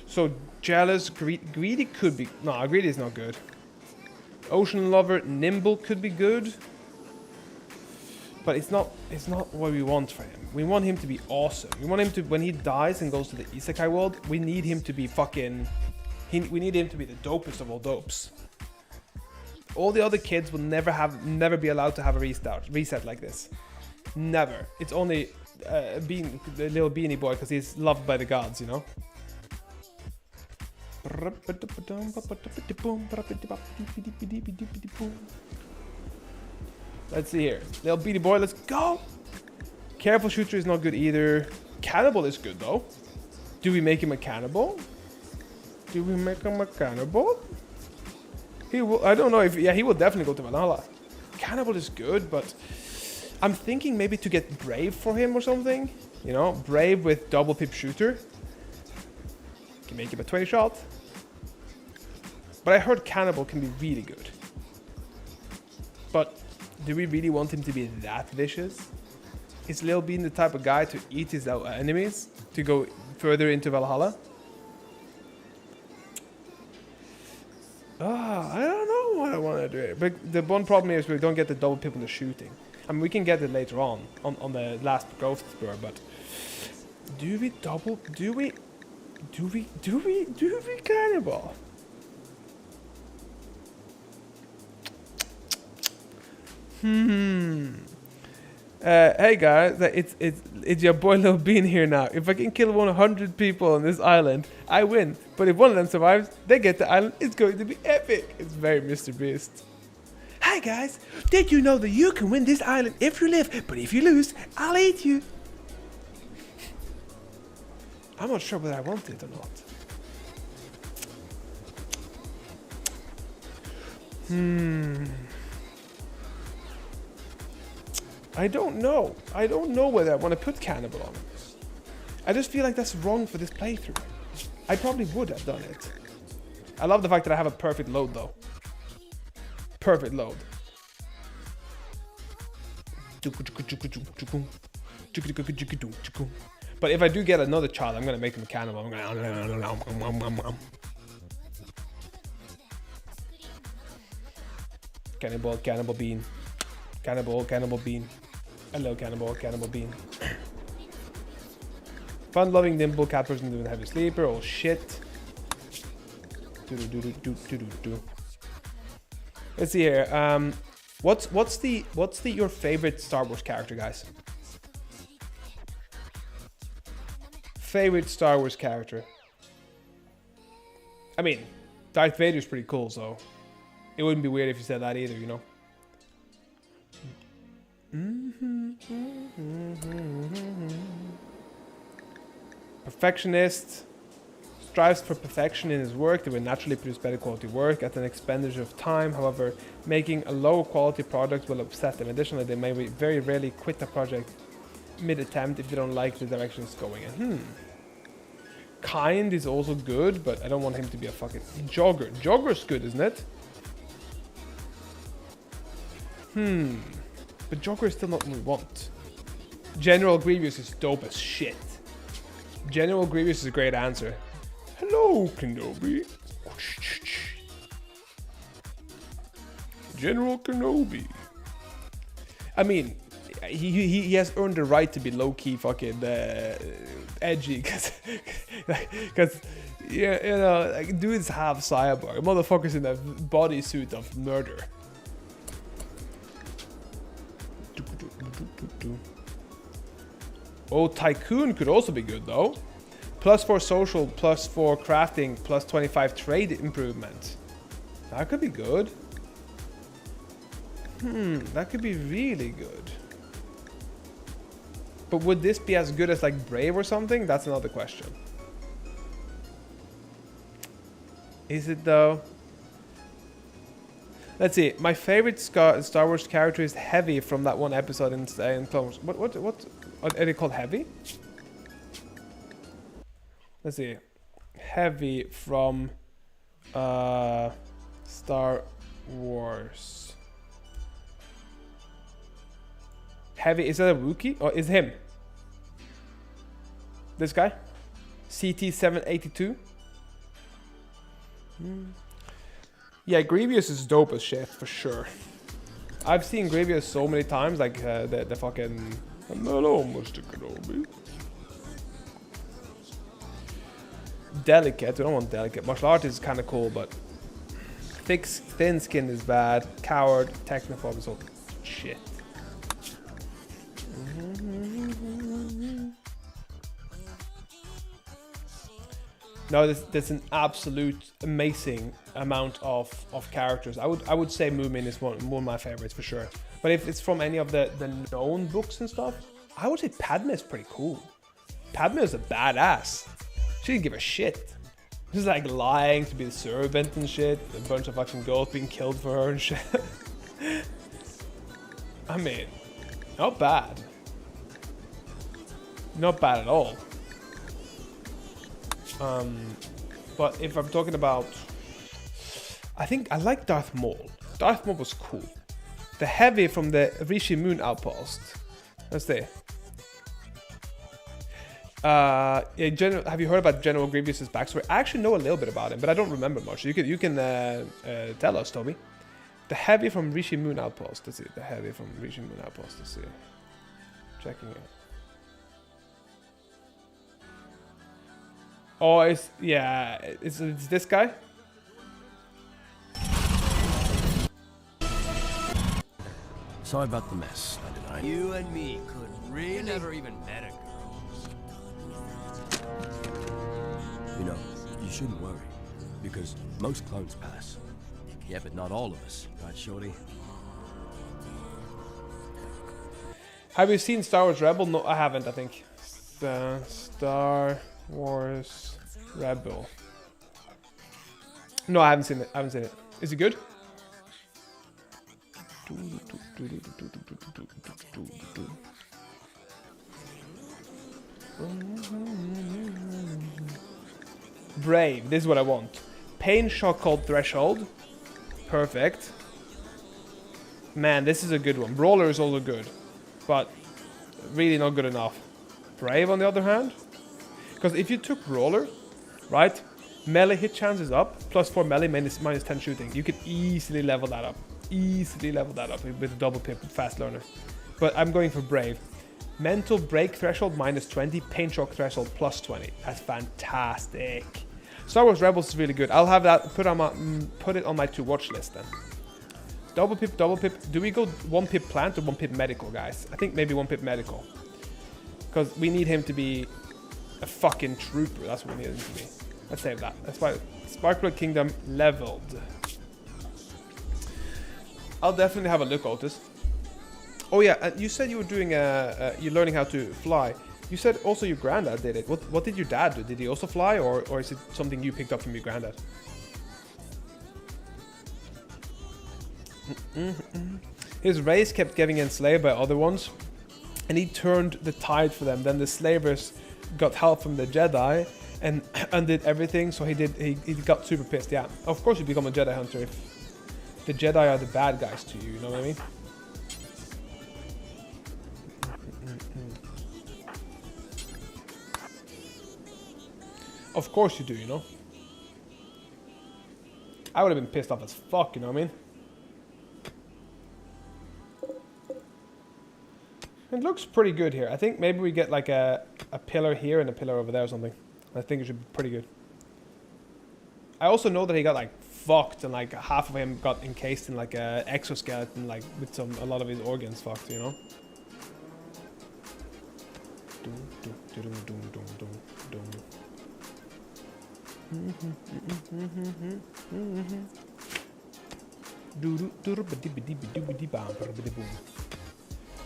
So Jealous, Greedy could be, no, Greedy is not good. Ocean Lover, Nimble could be good. But it's not what we want for him. We want him to be awesome. We want him to, when he dies and goes to the Isekai world, we need him to be fucking... we need him to be the dopest of all dopes. All the other kids will never be allowed to have a reset like this. Never. It's only the little beanie boy because he's loved by the gods, you know? Let's see here. Little beanie boy, let's go! Careful Shooter is not good either. Cannibal is good though. Do we make him a cannibal? Do we make him a cannibal? He will, I don't know if... Yeah, he will definitely go to Valhalla. Cannibal is good, but... I'm thinking maybe to get Brave for him or something. You know, Brave with double pip shooter. Can make him a 20 shot. But I heard Cannibal can be really good. But do we really want him to be that vicious? Is Lil Bean the type of guy to eat his enemies to go further into Valhalla? I don't know what I want to do. But the one problem is we don't get the double pip on the shooting. I mean, we can get it later on the last Ghost Spur, but do we double? Do we cannibal? Hey guys, it's your boy Lil Bean here now. If I can kill 100 people on this island, I win. But if one of them survives, they get the island. It's going to be epic. It's very Mr. Beast. Hi guys, did you know that you can win this island if you live, but if you lose, I'll eat you. I'm not sure whether I want it or not. I don't know. I don't know whether I want to put Cannibal on it. I just feel like that's wrong for this playthrough. I probably would have done it. I love the fact that I have a perfect load though. Perfect load. But if I do get another child, I'm gonna make him a cannibal. I'm gonna cannibal, cannibal bean. Cannibal, cannibal bean. Hello, cannibal, cannibal bean. Fun-loving, nimble cat person doing heavy sleeper. Oh shit. Let's see here. What's your favorite Star Wars character, guys? Favorite Star Wars character? I mean, Darth Vader's pretty cool, so it wouldn't be weird if you said that either, you know. Perfectionist. Strives for perfection in his work. They will naturally produce better quality work at an expenditure of time. However, making a low quality product will upset them. Additionally, they may very rarely quit a project mid-attempt if they don't like the direction it's going in. Kind is also good, but I don't want him to be a fucking jogger. Jogger's good, isn't it? But Jogger is still not what we want. General Grievous is dope as shit. General Grievous is a great answer. Hello, Kenobi. General Kenobi. I mean, he has earned the right to be low-key fucking edgy, because yeah, you know, like, dudes have cyborg. Motherfuckers in a bodysuit of murder. Oh, Tycoon could also be good though. +4 social, +4 crafting, +25 trade improvement. That could be good. That could be really good. But would this be as good as like Brave or something? That's another question. Is it though? Let's see. My favorite Star Wars character is Heavy from that one episode in Clone Wars. What are they called? Heavy? Let's see. Heavy from Star Wars. Heavy, is that a Wookiee? Or is him? This guy? CT-782? Yeah, Grievous is dope as shit, for sure. I've seen Grievous so many times, like the fucking... Hello, Mr. Kenobi. Delicate, we don't want delicate. Martial art is kind of cool, but... Thin skin is bad. Coward, technophobe is all shit. No, there's an absolute amazing amount of characters. I would say Moomin is one of my favorites for sure. But if it's from any of the known books and stuff, I would say Padme is pretty cool. Padme is a badass. She didn't give a shit. She's like lying to be the servant and shit. A bunch of fucking girls being killed for her and shit. I mean, not bad. Not bad at all. But if I'm talking about... I think I like Darth Maul. Darth Maul was cool. The Heavy from the Rishi Moon Outpost. Let's see. Yeah, have you heard about General Grievous's backstory? I actually know a little bit about him, but I don't remember much. You can tell us, Toby. The Heavy from Rishi Moon Outpost. Let's see. The Heavy from Rishi Moon Outpost. Let's see. Checking it. Oh, it's this guy? Sorry about the mess, 99. You and me could really... You never even met a girl. You know, you shouldn't worry, because most clones pass. Yeah, but not all of us, right, Shorty? Have you seen Star Wars Rebel? No, I haven't, I think. Star Wars Rebel. No, I haven't seen it. Is it good? Brave, this is what I want. Pain shock called Threshold. Perfect. Man, this is a good one. Brawler is also good, but really not good enough. Brave, on the other hand, because if you took Brawler, right, melee hit chance is up, +4 melee, minus 10 shooting. You could easily level that up. Easily level that up with a double pip with Fast Learner. But I'm going for Brave. Mental break threshold -20, pain shock threshold +20. That's fantastic. Star Wars Rebels is really good. I'll have that put it on my to watch list then. Double pip, double pip. Do we go 1 pip plant or 1 pip medical, guys? I think maybe 1 pip medical. Because we need him to be a fucking trooper. That's what we need him to be. Let's save that. That's why Sparkle Kingdom leveled. I'll definitely have a look, Otis. Oh yeah, you said you were doing you're learning how to fly. You said also your granddad did it. What did your dad do? Did he also fly, or is it something you picked up from your granddad? His race kept getting enslaved by other ones, and he turned the tide for them. Then the slavers got help from the Jedi and undid everything. So he got super pissed. Yeah, of course you become a Jedi hunter if the Jedi are the bad guys to you. You know what I mean? Of course you do, you know. I would have been pissed off as fuck, you know what I mean? It looks pretty good here. I think maybe we get like a pillar here and a pillar over there or something. I think it should be pretty good. I also know that he got like fucked and like half of him got encased in like a exoskeleton, like with a lot of his organs fucked, you know.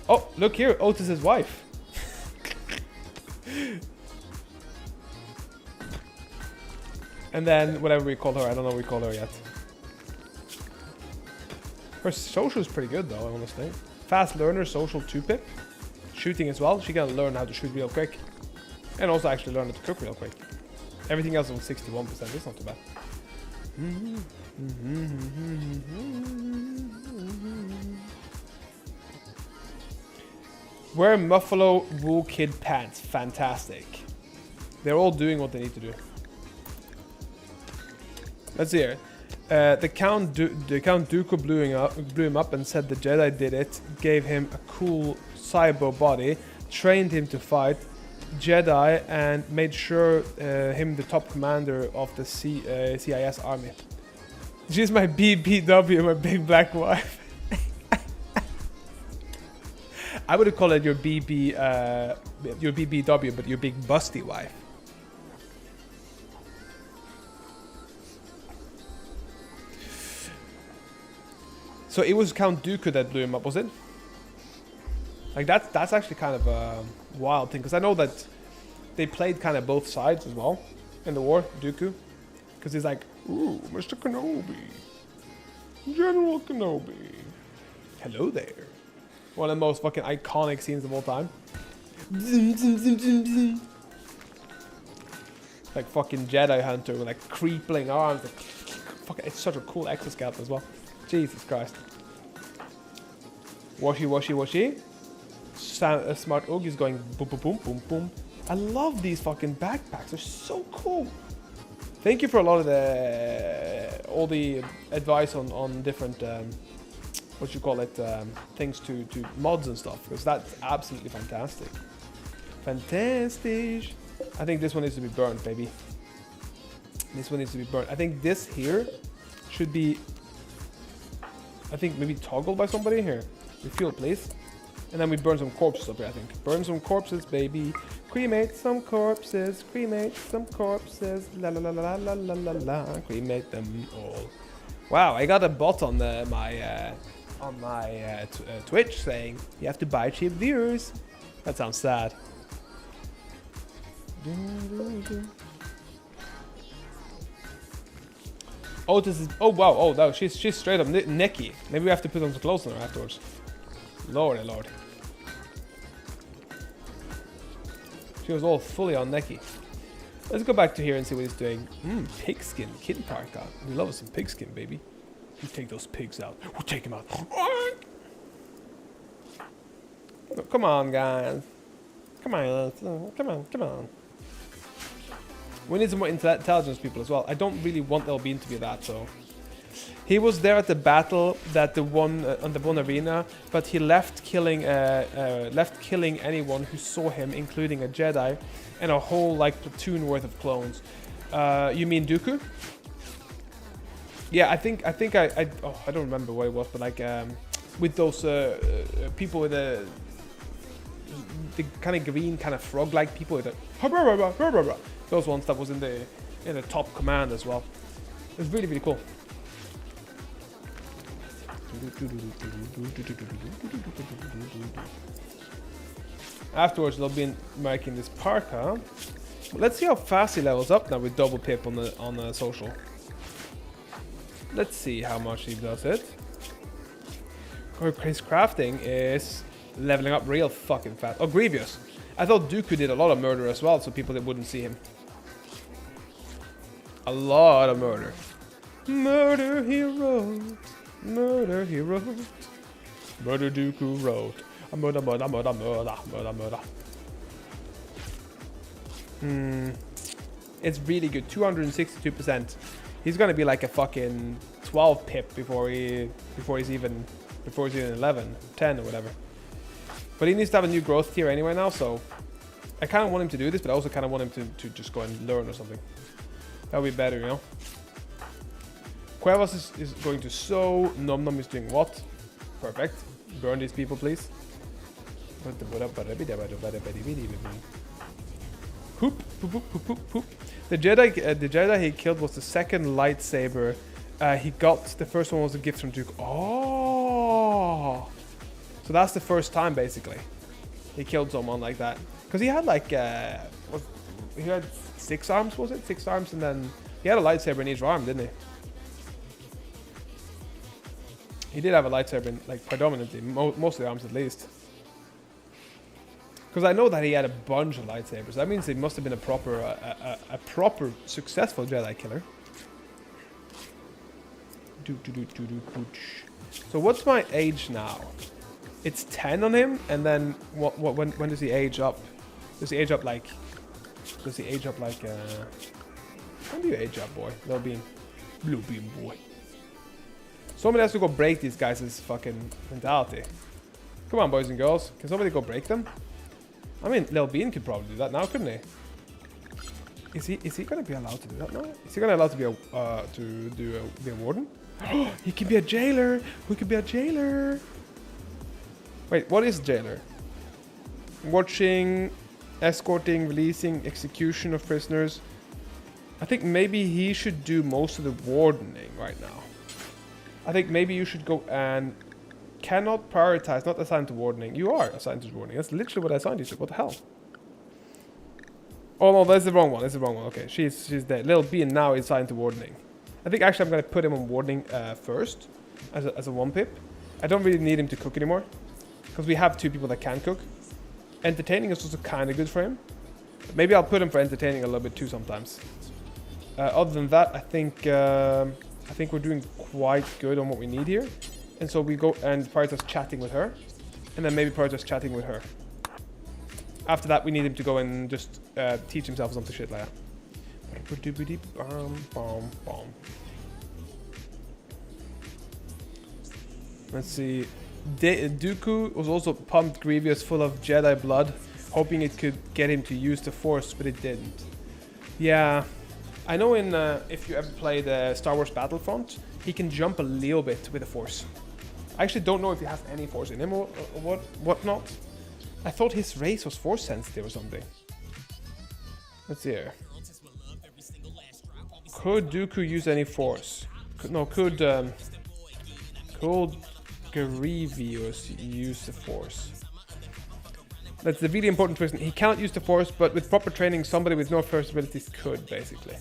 Oh, look here, Otis's wife. And then whatever we call her, I don't know what we call her yet. Her social is pretty good though, I want to say. Fast learner, social 2-pip. Shooting as well, she can learn how to shoot real quick. And also actually learn how to cook real quick. Everything else on 61%, it's not too bad. Wear Muffalo Wool Kid pants, fantastic. They're all doing what they need to do. Let's see here. The Count Dooku blew him up and said the Jedi did it, gave him a cool cyber body, trained him to fight Jedi, and made sure him the top commander of the CIS army. She's my BBW, my big black wife. I would call it your BBW, but your big busty wife. So it was Count Dooku that blew him up, was it? Like that's actually kind of a wild thing, because I know that they played kind of both sides as well in the war, Dooku, because he's like, ooh, Mr. Kenobi, General Kenobi, hello there. One of the most fucking iconic scenes of all time. Like fucking Jedi Hunter with like creepling arms. Like, fucking, it's such a cool exoskeleton as well. Jesus Christ. Washy, washy, washy. Smart Oog is going boom, boom, boom, boom, boom. I love these fucking backpacks. They're so cool. Thank you for a lot of all the advice on different what you call it, things to mods and stuff, because that's absolutely fantastic. Fantastic. I think this one needs to be burnt, baby. This one needs to be burnt. I think this here should be, I think maybe toggled by somebody here. Refuel, please. And then we burn some corpses up here, I think. Burn some corpses, baby. Cremate some corpses. Cremate some corpses. La la la la la la la la. Cremate them all. Wow, I got a bot on my Twitch saying you have to buy cheap viewers. That sounds sad. Otis is, oh wow, oh no, she's straight up Nikki. Maybe we have to put on some clothes on her afterwards. Lordy lord. She was all fully on Neki. Let's go back to here and see what he's doing. Pigskin, kid parka. We love us some pigskin, baby. We take those pigs out. We'll take them out. Oh, come on, guys. Come on, come on, come on. We need some more intelligence people as well. I don't really want Little Bean to be that, so. He was there at the battle that the one on the one arena, but he left killing anyone who saw him, including a Jedi, and a whole like platoon worth of clones. You mean Dooku? Yeah, I think I don't remember what it was, but like with those people with the kind of green, kind of frog-like people with those ones that was in the top command as well. It was really cool. Afterwards, they'll be making this parka. Let's see how fast he levels up now with double pip on the social. Let's see how much he does it. His crafting is leveling up real fucking fast. Oh, Grievous. I thought Dooku did a lot of murder as well, so people that wouldn't see him. A lot of murder. Murder he wrote. Murder he wrote. Murder Dooku wrote. Murder, murder, murder, murder, murder, murder. It's really good. 262%. He's gonna be like a fucking 12 pip before he's even 11, 10 or whatever. But he needs to have a new growth tier anyway now, so I kind of want him to do this, but I also kind of want him to just go and learn or something. That would be better, you know. Cuevas is going to sow. Nom Nom is doing what? Perfect. Burn these people, please. Hoop, poop, poop, poop, poop, poop. The Jedi he killed was the second lightsaber he got. The first one was a gift from Duke. Oh, so that's the first time basically he killed someone like that. Because he had like he had 6 arms, was it? 6 arms, and then he had a lightsaber in each arm, didn't he? He did have a lightsaber in, like, predominantly, most of the arms at least. Because I know that he had a bunch of lightsabers. That means he must have been a proper successful Jedi killer. So what's my age now? It's 10 on him, and then when does he age up? Does he age up like? When do you age up, boy? Little Bean, Blue Bean boy. Somebody has to go break these guys' fucking mentality. Come on, boys and girls. Can somebody go break them? I mean, Lil Bean could probably do that now, couldn't he? Is he gonna be allowed to do that now? Is he gonna allowed to be be a warden? He can be a jailer. Who could be a jailer? Wait, what is jailer? Watching, escorting, releasing, execution of prisoners. I think maybe he should do most of the wardening right now. I think maybe you should go and cannot prioritize, not assigned to wardening. You are assigned to wardening. That's literally what I assigned you to. What the hell? Oh no, that's the wrong one. That's the wrong one. Okay, she's there. Little Bean now is assigned to wardening. I think actually I'm gonna put him on wardening first, as a 1-pip. I don't really need him to cook anymore, because we have 2 people that can cook. Entertaining is also kind of good for him. But maybe I'll put him for entertaining a little bit too sometimes. Other than that, I think we're doing quite good on what we need here. And so we go and prioritize chatting with her. And then maybe prioritize chatting with her. After that, we need him to go and just teach himself or something shit like that. Let's see. Dooku was also pumped Grievous full of Jedi blood, hoping it could get him to use the Force, but it didn't. Yeah. I know in if you ever play the Star Wars Battlefront, he can jump a little bit with the Force. I actually don't know if he has any Force in him or whatnot. I thought his race was Force sensitive or something. Let's see here. Could Dooku use any Force? Could Grievous use the Force? That's the really important question. He cannot use the Force, but with proper training, somebody with no Force abilities could, basically.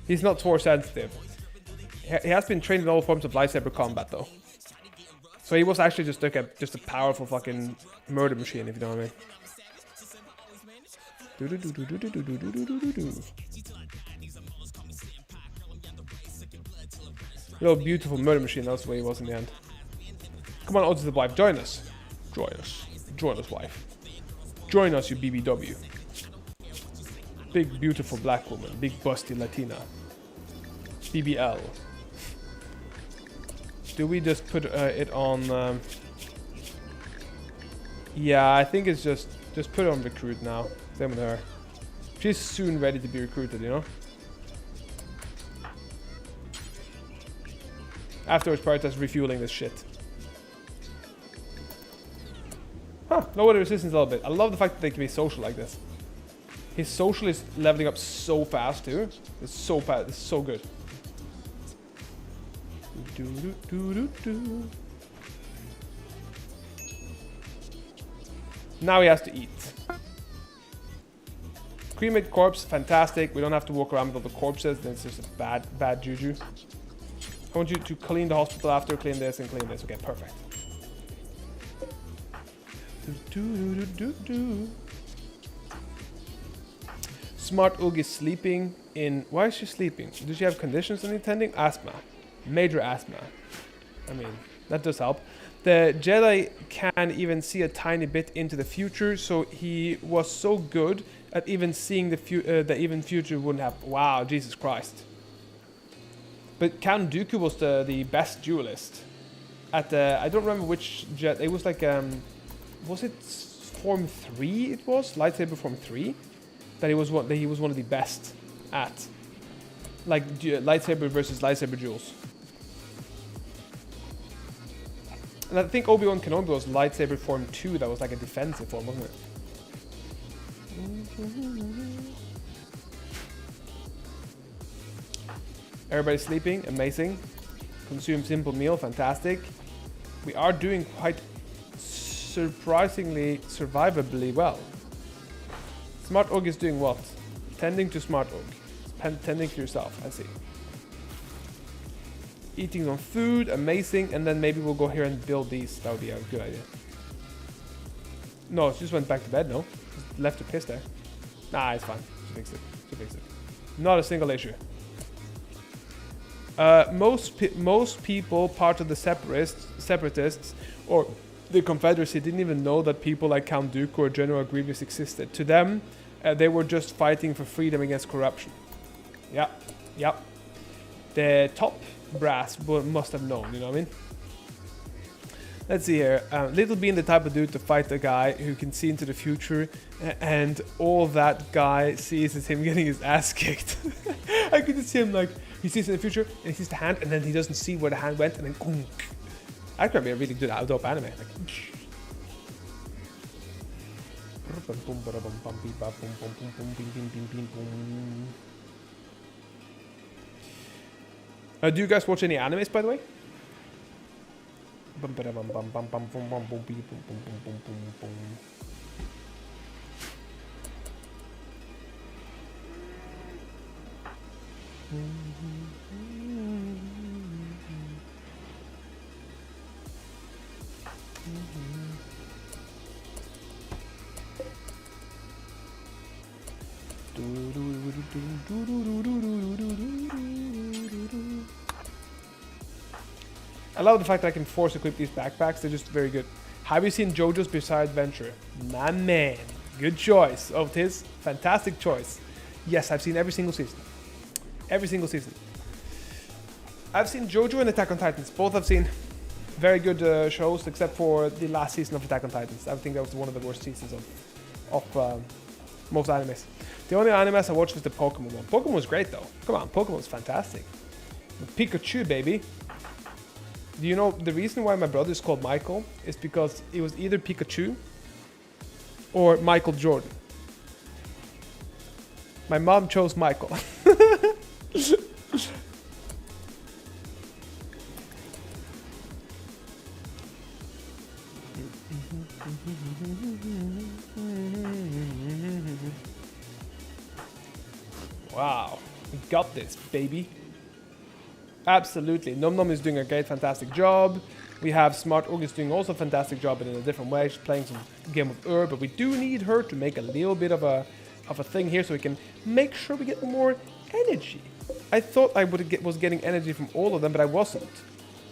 He's not Force sensitive. He has been trained in all forms of lightsaber combat, though. So he was actually just like just a powerful fucking murder machine, if you know what I mean. Little beautiful murder machine, that's the way he was in the end. Come on, Odds the wife, join us. Join us. Join us, wife. Join us, you BBW. Big, beautiful black woman. Big, busty Latina. BBL. Do we just put it on... yeah, I think it's just put it on recruit now. Same with her. She's soon ready to be recruited, you know? Afterwards, prioritize refueling this shit. Huh, lower the resistance a little bit. I love the fact that they can be social like this. His social is leveling up so fast too. It's so fast, it's so good. Now he has to eat. Cremate corpse, fantastic. We don't have to walk around with all the corpses, then it's just a bad juju. I want you to clean the hospital after, clean this and clean this. Okay, perfect. Smart Ug is sleeping in... Why is she sleeping? Does she have conditions on attending? Asthma. Major asthma. I mean, that does help. The Jedi can even see a tiny bit into the future, so he was so good at even seeing the even future wouldn't happen. Wow, Jesus Christ. But Count Dooku was the best duelist. At the... I don't remember which jet... It was like... was it Form 3 it was? Lightsaber Form 3? That he was one of the best at. Like lightsaber versus lightsaber duels. And I think Obi-Wan Kenobi was lightsaber Form 2 that was like a defensive form, wasn't it? Everybody's sleeping, amazing. Consume simple meal, fantastic. We are doing quite surprisingly survivably well. Smart Ug is doing what? Tending to Smart Ug. Tending to yourself, I see. Eating some food, amazing, and then maybe we'll go here and build these. That would be a good idea. No, she just went back to bed, no? Just left her piss there. Nah, it's fine. She fixed it. She fixed it. Not a single issue. Most people, part of the separatists, or the Confederacy, didn't even know that people like Count Dooku or General Grievous existed. To them, they were just fighting for freedom against corruption. Yep. The top brass must have known, you know what I mean? Let's see here. Little being the type of dude to fight a guy who can see into the future, and all that guy sees is him getting his ass kicked. I could just see him like, he sees in the future, and he sees the hand, and then he doesn't see where the hand went, and then that could be a really good dope anime. Do you guys watch any animes, by the way? I love the fact that I can force equip these backpacks. They're just very good. Have you seen JoJo's Bizarre Adventure? My man. Good choice. Oh, it is. Fantastic choice. Yes, I've seen every single season. Every single season. I've seen JoJo and Attack on Titans. Both I've seen. Very good shows, except for the last season of Attack on Titans. I think that was one of the worst seasons of most animes. The only animes I watched was the Pokemon one. Pokemon was great though. Come on, Pokemon was fantastic. Pikachu, baby. Do you know the reason why my brother is called Michael is because it was either Pikachu or Michael Jordan. My mom chose Michael. Wow, we got this, baby. Absolutely. Nom Nom is doing a great, fantastic job. We have Smart August doing also a fantastic job, but in a different way. She's playing some game of Ur, but we do need her to make a little bit of a thing here so we can make sure we get more energy. I thought I was getting energy from all of them, but I wasn't.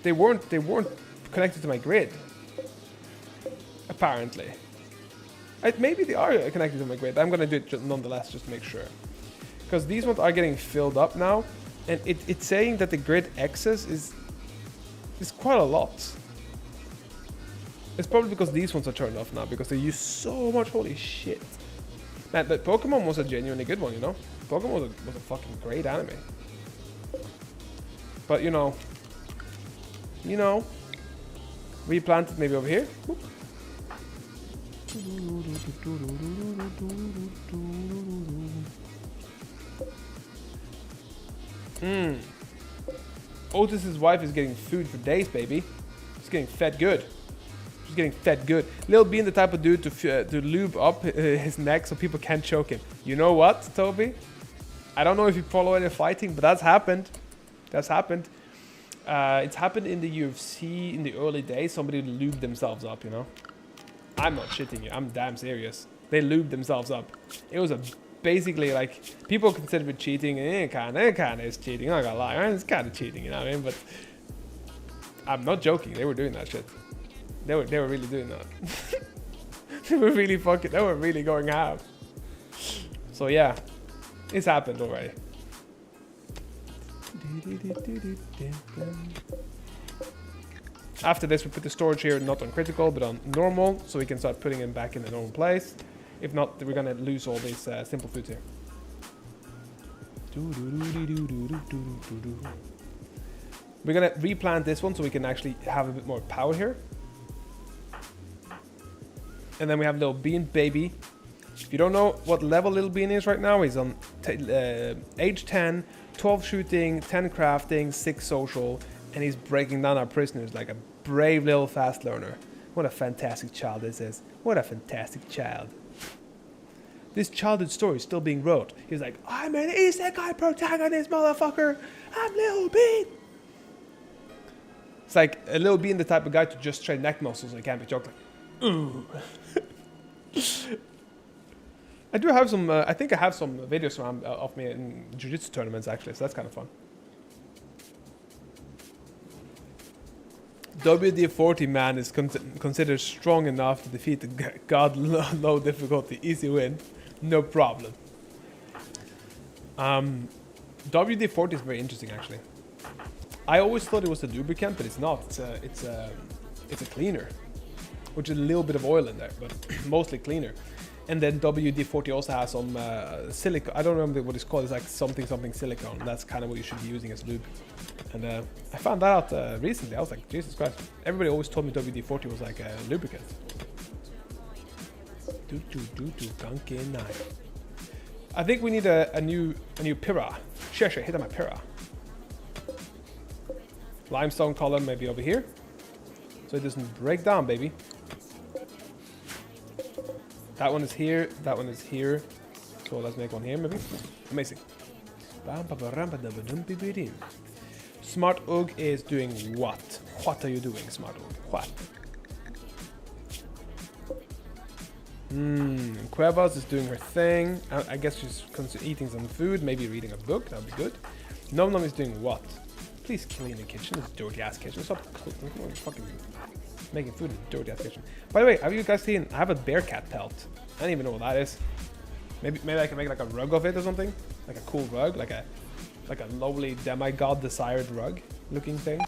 They weren't connected to my grid. Apparently. Maybe they are connected to my grid. I'm gonna do it nonetheless just to make sure. Because these ones are getting filled up now, and it's saying that the grid excess is quite a lot. It's probably because these ones are turned off now, because they use so much. Holy shit. Man, but Pokemon was a genuinely good one, you know? Pokemon was a fucking great anime. But, you know, replant it maybe over here. Whoop. Otis's wife is getting food for days, baby. She's getting fed good. She's getting fed good. Lil being the type of dude to lube up his neck so people can't choke him. You know what, Toby? I don't know if you follow any fighting, but that's happened. That's happened. It's happened in the UFC in the early days. Somebody lubed themselves up, you know? I'm not shitting you. I'm damn serious. They lubed themselves up. It was basically like, people consider it cheating. It kind of is cheating. I'm not gonna lie. It's kind of cheating, you know what I mean? But I'm not joking. They were doing that shit. They were really doing that. They were really going ham. So yeah, it's happened already. After this, we put the storage here not on critical, but on normal, so we can start putting them back in the normal place. If not, we're gonna lose all these simple foods here. We're gonna replant this one so we can actually have a bit more power here. And then we have Little Bean Baby. If you don't know what level Little Bean is right now, he's on age 10, 12 shooting, 10 crafting, 6 social, and he's breaking down our prisoners like a brave little fast learner. What a fantastic child this is. What a fantastic child. This childhood story is still being wrote. He's like, I'm an isekai protagonist, motherfucker. I'm Little Bean. It's like a Little Bean, the type of guy to just train neck muscles so he can't be choked. Like, ooh. I do have some, I think I have some videos of me in jiu-jitsu tournaments actually, so that's kind of fun. WD-40 man is considered strong enough to defeat the god low difficulty, easy win, no problem. WD-40 is very interesting actually. I always thought it was a lubricant, but it's not. It's a cleaner, which is a little bit of oil in there, but mostly cleaner. And then WD-40 also has some silicone. I don't remember what it's called. It's like something silicone. That's kind of what you should be using as lube. And I found that out recently. I was like, Jesus Christ. Everybody always told me WD-40 was like a lubricant. I think we need a new Pyrrha. Shesha, hit on my Pyrrha. Limestone column maybe over here. So it doesn't break down, baby. That one is here, that one is here. So let's make one here maybe. Amazing. Smart Og is doing what? What are you doing, Smart Og? What? Cuevas is doing her thing. I guess she's eating some food, maybe reading a book, that would be good. Nom Nom is doing what? Please clean the kitchen, this dirty ass kitchen. Stop fucking making food in a dirty ass kitchen. By the way, have you guys seen, I have a bear cat pelt. I don't even know what that is. Maybe I can make like a rug of it or something. Like a cool rug, like a lovely demigod desired rug looking thing.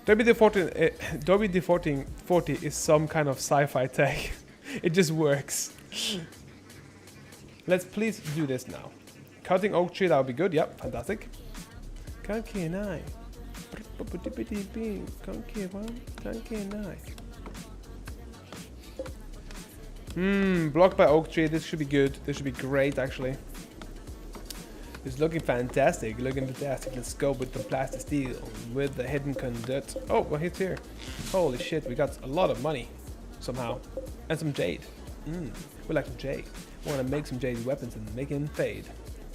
WD-40 is some kind of sci-fi tech. It just works. Let's please do this now. Cutting oak tree, that would be good. Yep, fantastic. Blocked by oak tree. This should be good. This should be great, actually. It's looking fantastic. Let's go with the plastic steel with the hidden conduit. Oh, well, it's here. Holy shit, we got a lot of money somehow, and some jade. We like some jade. Want to make some jade weapons and make them fade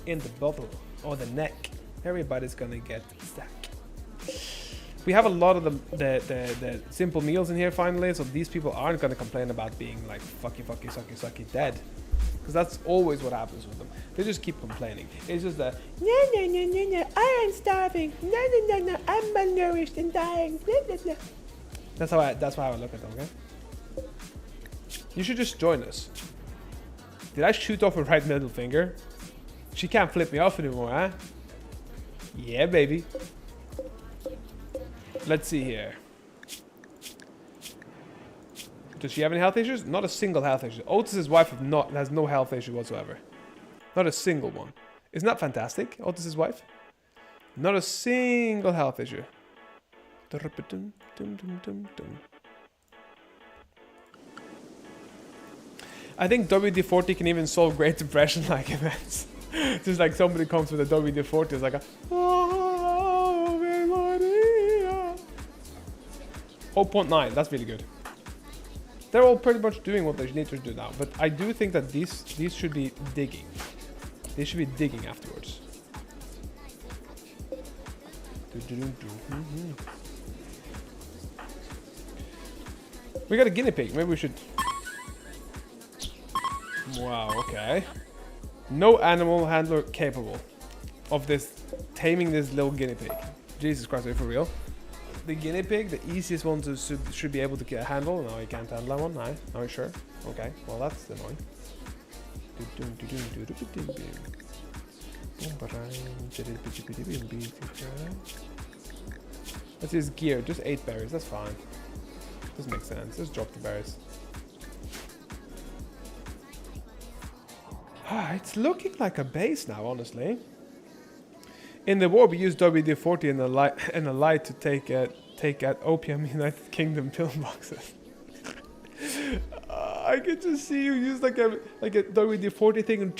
in the bottle or the neck. Everybody's gonna get a stack. We have a lot of the simple meals in here finally, so these people aren't going to complain about being like fucky, sucky, dead. Because that's always what happens with them. They just keep complaining. It's just that, no, I am starving. No, I'm malnourished and dying. That's how I look at them, okay? You should just join us. Did I shoot off her right middle finger? She can't flip me off anymore, huh? Yeah, baby. Let's see here. Does she have any health issues? Not a single health issue. Otis's wife has no health issue whatsoever. Not a single one. Isn't that fantastic? Otis's wife? Not a single health issue. I think WD-40 can even solve Great Depression-like events. Just like somebody comes with a WD-40, it's like a... 0.9, that's really good. They're all pretty much doing what they need to do now, but I do think that these should be digging. They should be digging afterwards. We got a guinea pig, maybe we should... Wow, okay. No animal handler capable of taming this little guinea pig. Jesus Christ, are you for real? The guinea pig, the easiest one to should be able to handle. No, you can't handle that one. No, are you sure? Okay, well that's annoying. That's his gear. Just 8 berries. That's fine. Doesn't make sense. Just drop the berries. It's looking like a base now, honestly. In the war, we used WD-40 and a light to take out Opium United Kingdom pillboxes. I can just see you use like a WD-40 thing and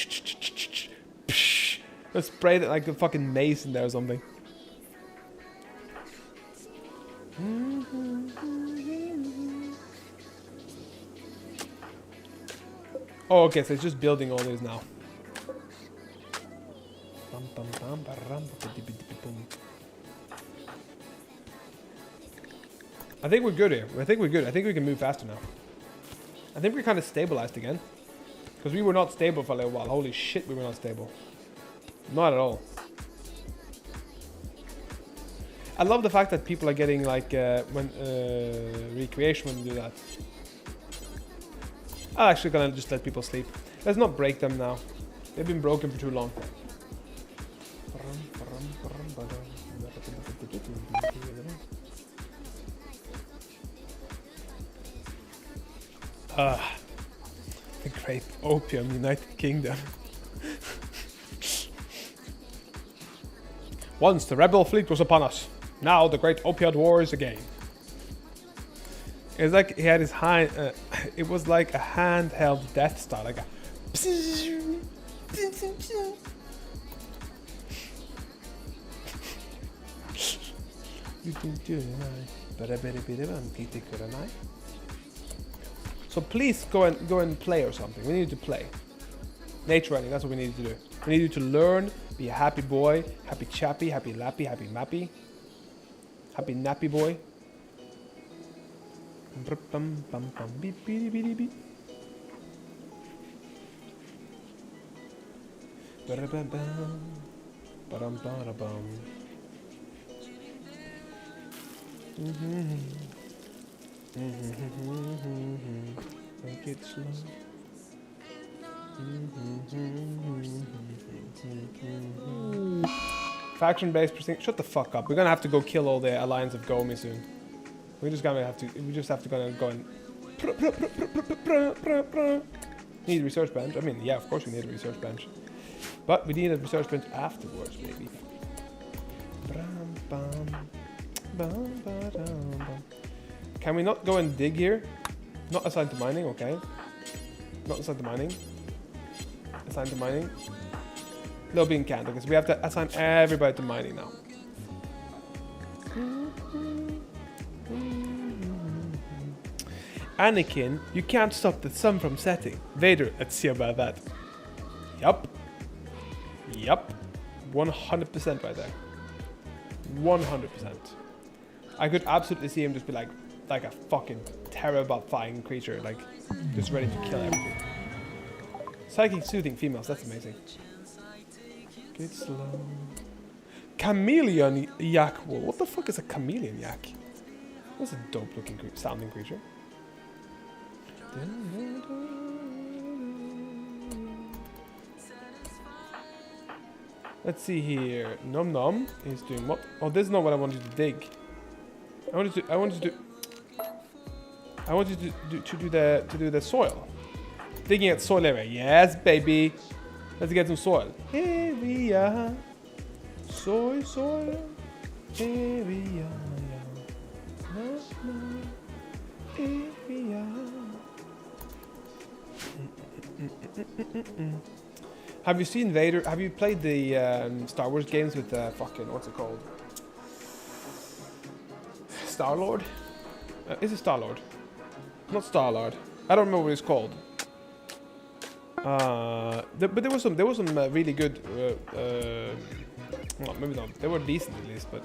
spray it like a fucking mace in there or something. Oh, okay, so it's just building all these now. I think we're good here. I think we're good. I think we can move faster now. I think we're kind of stabilized again. Because we were not stable for a little while. Holy shit, we were not stable. Not at all. I love the fact that people are getting like recreation when you do that. I'm actually gonna just let people sleep. Let's not break them now. They've been broken for too long. The Great Opium United Kingdom. Once the rebel fleet was upon us. Now the Great Opioid War is again. It was like he had his hand. It was like a handheld Death Star, like a. So please go and play or something. We need to play. Nature running. That's what we need to do. We need you to learn. Be a happy boy, happy chappy, happy lappy, happy mappy, happy nappy boy. Make it slow. Faction-based precinct. Shut the fuck up. We're gonna have to go kill all the Alliance of Gomi soon. We just have to go and. Need a research bench. I mean, yeah, of course we need a research bench, but we need a research bench afterwards, baby. Can we not go and dig here? Not assigned to mining, okay. Not assigned to mining. Assigned to mining. No being canned, because we have to assign everybody to mining now. Anakin, you can't stop the sun from setting. Vader, let's see about that. Yup. 100% right there. 100%. I could absolutely see him just be like a fucking terrifying creature, like just ready to kill everything. Psychic soothing females, that's amazing. Get slow. Chameleon yak wool. What the fuck is a chameleon yak? That's a dope looking sounding creature. Let's see here. Nom Nom is doing what? Oh, this is not what I wanted to dig. I wanted to do the soil. Digging at soil area. Yes, baby. Let's get some soil. Area. Soil. Area. Area. Have you seen Vader? Have you played the Star Wars games with fucking, what's it called? Star-Lord? Is it Star-Lord? Not Star-Lord. I don't remember what it's called. But there was some really good. Well, maybe not. They were decent at least, but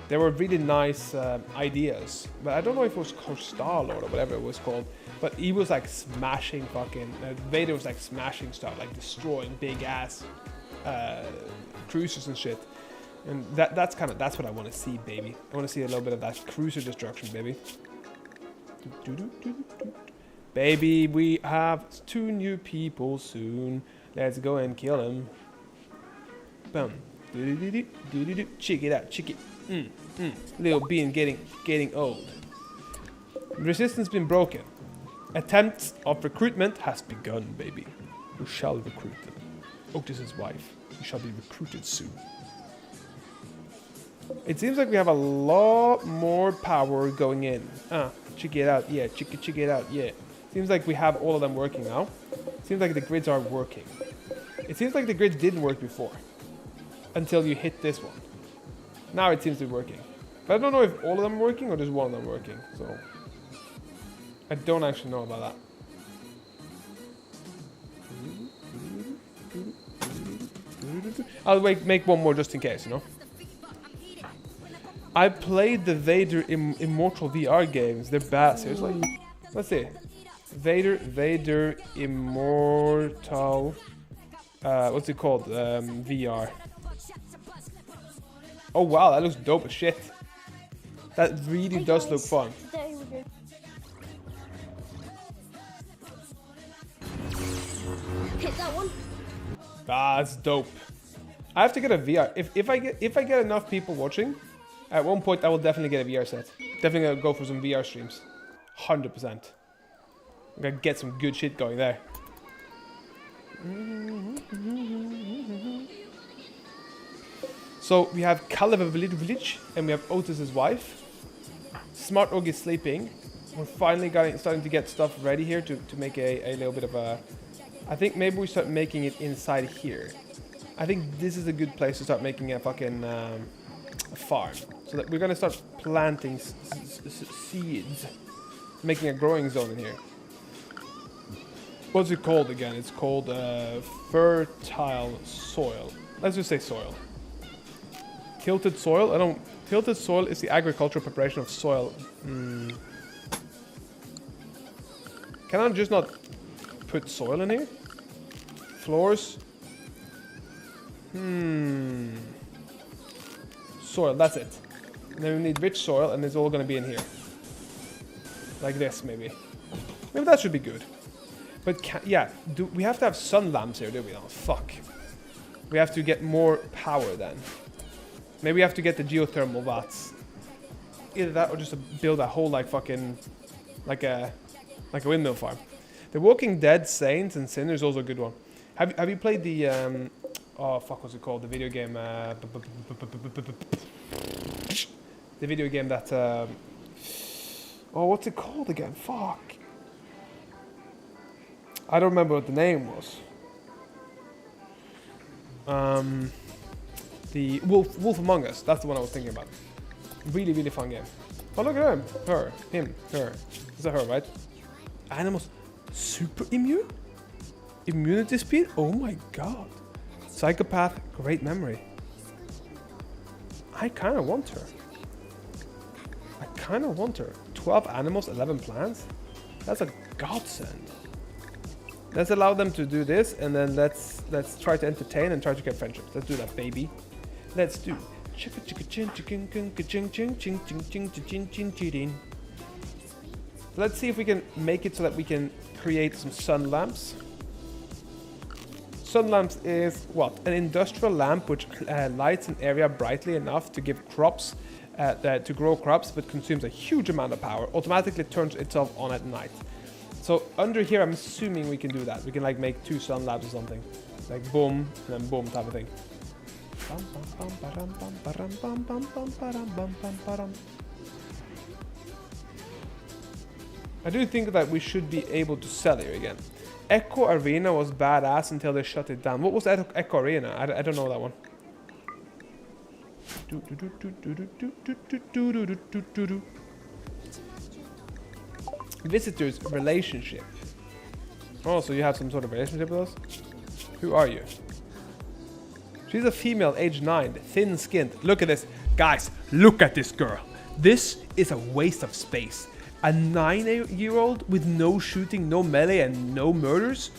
they were really nice ideas. But I don't know if it was called Star-Lord or whatever it was called. But he was like smashing fucking. Vader was like smashing stuff, like destroying big ass cruisers and shit. And that's what I want to see, baby. I want to see a little bit of that cruiser destruction, baby. Baby, we have 2 new people soon. Let's go and kill them. Boom. Check it out, check it. Little bean getting old. Resistance been broken. Attempts of recruitment has begun, baby. We shall recruit them. Otis's wife. You shall be recruited soon. It seems like we have a lot more power going in. Check it out, yeah. Check it out, yeah. Seems like we have all of them working now. Seems like the grids are working. It seems like the grids didn't work before. Until you hit this one. Now it seems to be working. But I don't know if all of them are working or just one of them working. So I don't actually know about that. I'll make one more just in case, you know. I played the Vader Immortal VR games. They're bad, seriously. Let's see. Vader Immortal. What's it called? VR. Oh wow, that looks dope as shit. That really does look fun. Hit that one. Ah, that's dope. I have to get a VR. If I get enough people watching, at one point I will definitely get a VR set. Definitely gonna go for some VR streams. 100%. I'm gonna get some good shit going there. So we have Caliver Village and we have Otis's wife. Smart Og is sleeping. We're finally starting to get stuff ready here to make a little bit of a... I think maybe we start making it inside here. I think this is a good place to start making a fucking farm. So that we're gonna start planting seeds. Making a growing zone in here. What's it called again? It's called fertile soil. Let's just say soil. Tilted soil? Tilted soil is the agricultural preparation of soil. Can I just not put soil in here? Floors? Soil, that's it. And then we need rich soil and it's all gonna be in here. Like this, maybe. Maybe that should be good. But yeah, do we have to have sun lamps here, do we? Oh, fuck. We have to get more power then. Maybe we have to get the geothermal vats. Either that or just to build a whole like fucking like a windmill farm. The Walking Dead Saints and Sinners is also a good one. Have you played the oh fuck, what's it called? The video game the video game that oh, what's it called again? Fuck. I don't remember what the name was. The Wolf Among Us. That's the one I was thinking about. Really, really fun game. Oh, look at him. Her. Him. Her. Is that her, right? Animals. Super immune? Immunity speed? Oh my god. Psychopath. Great memory. I kind of want her. kind of want her. 12 animals, 11 plants. That's a godsend. Let's allow them to do this, and then let's try to entertain and try to get friendships. Let's do that, baby. Let's do. Let's see if we can make it so that we can create some sun lamps. Sun lamps is what? An industrial lamp which lights an area brightly enough to give crops, to grow crops, but consumes a huge amount of power. Automatically turns itself on at night. So under here, I'm assuming we can do that. We can like make 2 sun lamps or something, like boom and then boom type of thing. I do think that we should be able to sell here again. Echo Arena was badass until they shut it down. What was Echo Arena? I don't know that one. Visitors relationship. Oh, so you have some sort of relationship with us? Who are you? She's a female, age 9, thin-skinned. Look at this. Guys, look at this girl. This is a waste of space. A 9-year-old with no shooting, no melee, and no murders?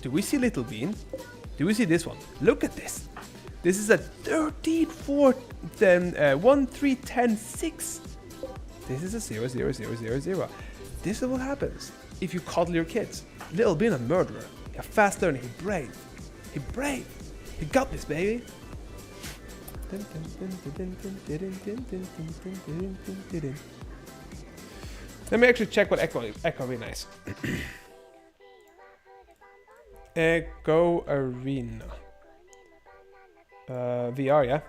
Do we see Little Bean? Do we see this one? Look at this. This is a 13, 4, 1, 3, 10, 6. This is a 0, 0, 0, 0, 0. This is what happens if you coddle your kids. Little Bean a murderer. A fast learner. He brave. He brave. He got this, baby. Let me actually check what Echo Arena is. Echo Arena. VR, yeah.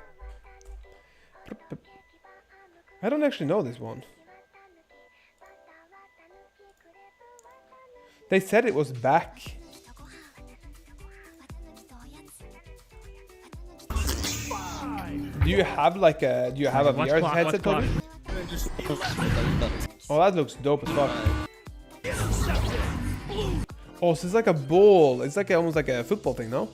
I don't actually know this one. They said it was back. Do you have like a VR headset, Toby? Oh, that looks dope as fuck. Oh, so it's like a ball. It's like almost like a football thing, no?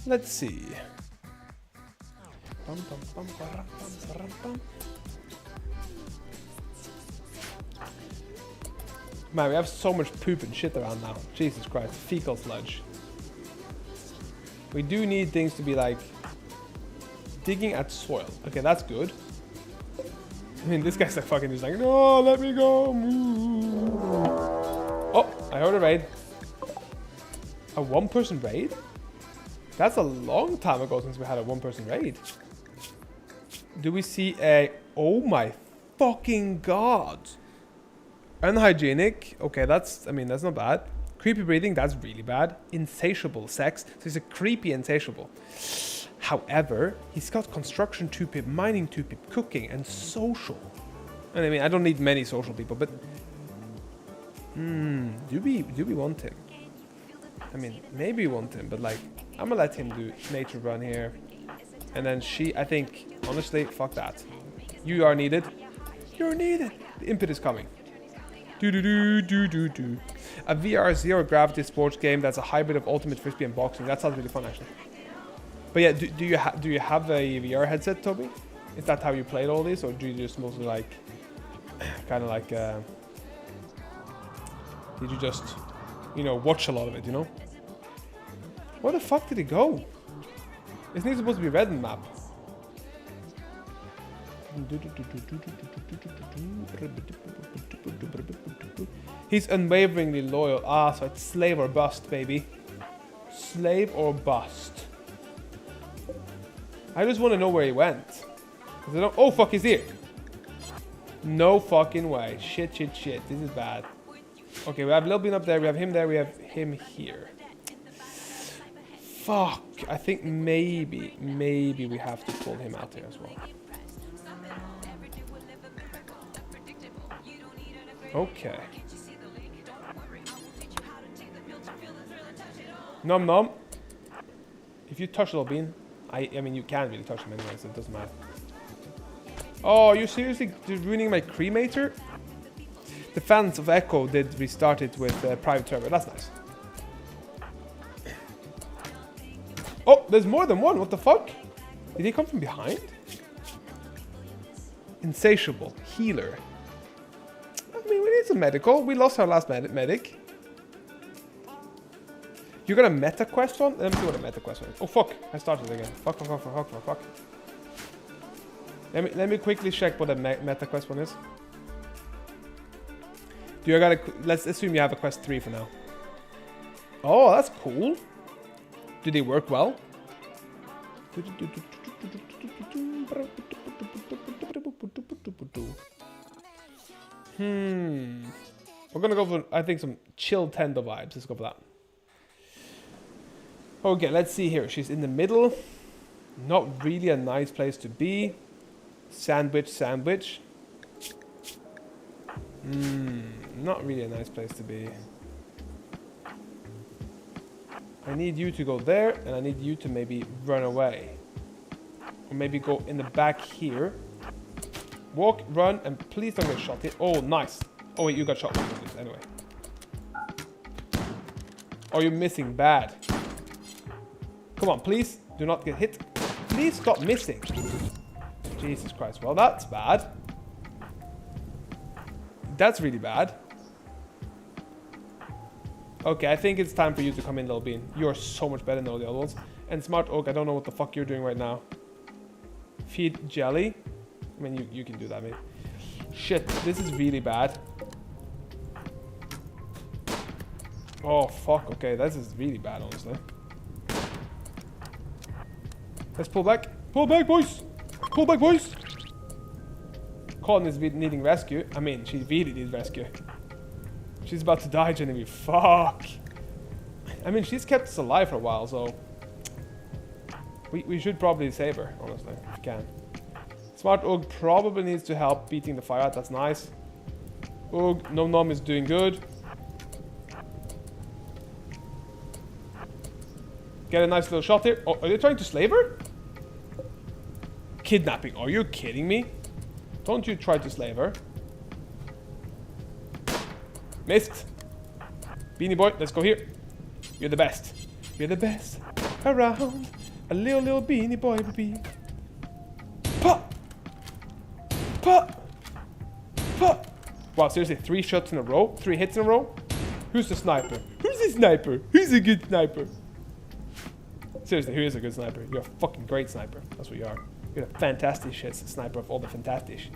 Let's see. Man, we have so much poop and shit around now. Jesus Christ, fecal sludge. We do need things to be like digging at soil. Okay, that's good. I mean, this guy's like fucking just like, no, let me go. Oh, I heard a raid. A 1-person raid? That's a long time ago since we had a 1-person raid. Do we see a... Oh my fucking god. Unhygienic. Okay, that's... I mean, that's not bad. Creepy breathing. That's really bad. Insatiable sex. So he's a creepy insatiable. However, he's got construction 2-pip, mining 2-pip, cooking, and social. And I mean, I don't need many social people, but... do we want him? I mean, maybe we want him, but like... I'm gonna let him do nature run here. And then she, I think, honestly, fuck that. You are needed. You're needed. The input is coming. Do. A VR zero gravity sports game that's a hybrid of ultimate frisbee and boxing. That sounds really fun, actually. But yeah, do you have a VR headset, Toby? Is that how you played all this, or do you just mostly like, kind of like, did you just, you know, watch a lot of it, you know? Where the fuck did he go? Isn't he supposed to be red in the map? He's unwaveringly loyal. Ah, so it's slave or bust, baby. Slave or bust. I just want to know where he went. 'Cause I don't... Oh, fuck, he's here. No fucking way. Shit. This is bad. Okay, we have Lil Bean up there. We have him there. We have him here. Fuck. I think maybe we have to pull him out here as well. Okay. Nom. If you touch Lil Bean, I mean, you can't really touch him anyway, so it doesn't matter. Oh, are you seriously ruining my cremator? The fans of Echo did restart it with private server. That's nice. Oh, there's more than one. What the fuck? Did he come from behind? Insatiable. Healer. I mean, we need some medical. We lost our last medic. You got a meta quest one? Let me see what a meta quest one is. Oh, fuck. I started again. Fuck. Let me quickly check what a meta quest one is. Let's assume you have a quest 3 for now. Oh, that's cool. Do they work well? We're gonna go for, I think, some chill tender vibes. Let's go for that. Okay, let's see here. She's in the middle. Not really a nice place to be. Sandwich. Not really a nice place to be. I need you to go there, and I need you to maybe run away. Or maybe go in the back here. Walk, run, and please don't get shot here. Oh, nice. Oh, wait, you got shot. Anyway. Oh, you're missing bad. Come on, please. Do not get hit. Please stop missing. Jesus Christ. Well, that's bad. That's really bad. Okay, I think it's time for you to come in, Little Bean. You're so much better than all the other ones. And Smart Oak, I don't know what the fuck you're doing right now. Feed Jelly. I mean, you can do that, maybe. Shit, this is really bad. Oh, fuck. Okay, this is really bad, honestly. Let's pull back. Pull back, boys! Pull back, boys! Colin is needing rescue. I mean, she really needs rescue. She's about to die, Genevieve. Fuck! I mean, she's kept us alive for a while, so... We should probably save her, honestly, if we can. Smart Oog probably needs to help beating the fire out. That's nice. Oog, Nom is doing good. Get a nice little shot here. Oh, are they trying to slave her? Kidnapping. Are you kidding me? Don't you try to slave her. Missed. Beanie Boy, let's go here. You're the best. You're the best around. A little beanie boy to be. Pop! Pop! Pop! Wow, seriously, 3 shots in a row? 3 hits in a row? Who's the sniper? Who's the sniper? Who's a good sniper? Seriously, who is a good sniper? You're a fucking great sniper. That's what you are. You're a fantastic shit sniper of all the fantastic.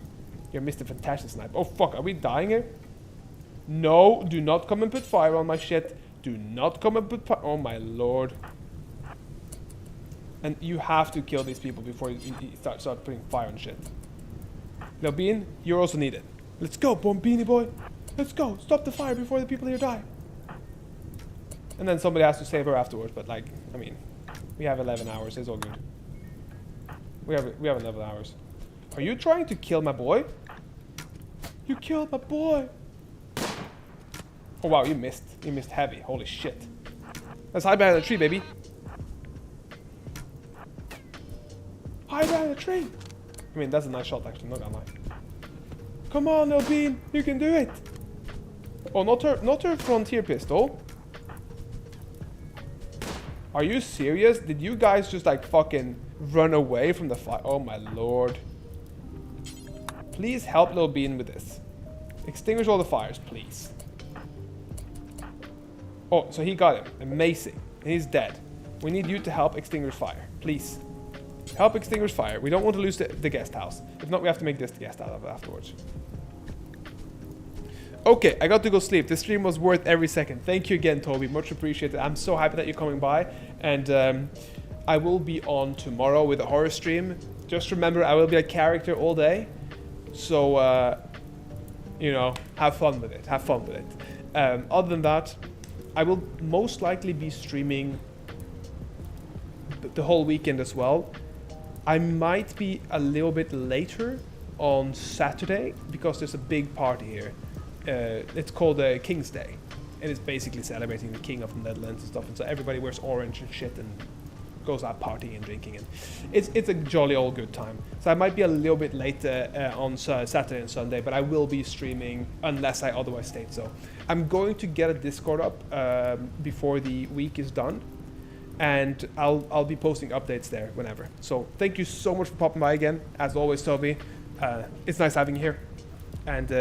You're Mr. Fantastic Sniper. Oh fuck, are we dying here? No, do not come and put fire on my shit. Do not come and put fire. Oh my lord. And you have to kill these people before you start putting fire on shit. Now, Bean, you're also needed. Let's go, Beanie Boy. Let's go. Stop the fire before the people here die. And then somebody has to save her afterwards. But like, I mean, we have 11 hours. It's all good. We have 11 hours. Are you trying to kill my boy? You killed my boy. Oh wow, you missed. You missed heavy. Holy shit. Let's hide behind the tree, baby. Hide behind the tree. I mean, that's a nice shot, actually. Not gonna lie. Come on, little Bean. You can do it. Oh, not her frontier pistol. Are you serious? Did you guys just like fucking run away from the fire? Oh my lord. Please help Little Bean with this. Extinguish all the fires, please. Oh, so he got him. Amazing. He's dead. We need you to help extinguish fire. Please. Help extinguish fire. We don't want to lose the guest house. If not, we have to make this the guest house afterwards. Okay, I got to go sleep. This stream was worth every second. Thank you again, Toby. Much appreciated. I'm so happy that you're coming by. And I will be on tomorrow with a horror stream. Just remember, I will be a character all day. So, you know, have fun with it. Have fun with it. Other than that, I will most likely be streaming the whole weekend as well. I might be a little bit later on Saturday because there's a big party here. It's called King's Day. And it's basically celebrating the King of the Netherlands and stuff. And so everybody wears orange and shit. And goes out partying and drinking, and it's a jolly old good time. So I might be a little bit late on Saturday and Sunday, but I will be streaming unless I otherwise state so. I'm going to get a Discord up before the week is done, and I'll be posting updates there whenever. So thank you so much for popping by again, as always, Toby. It's nice having you here, and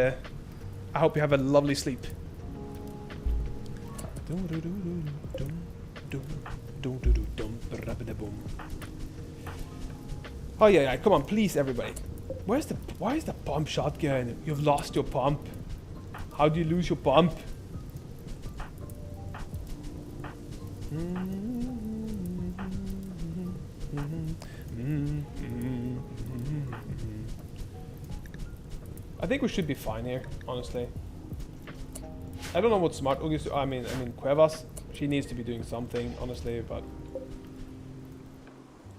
I hope you have a lovely sleep. Oh yeah, come on, please, everybody. Why is the pump shotgun? You've lost your pump. How do you lose your pump? I think we should be fine here, honestly. I don't know what Smart Ug is. I mean, Cuevas. She needs to be doing something, honestly, but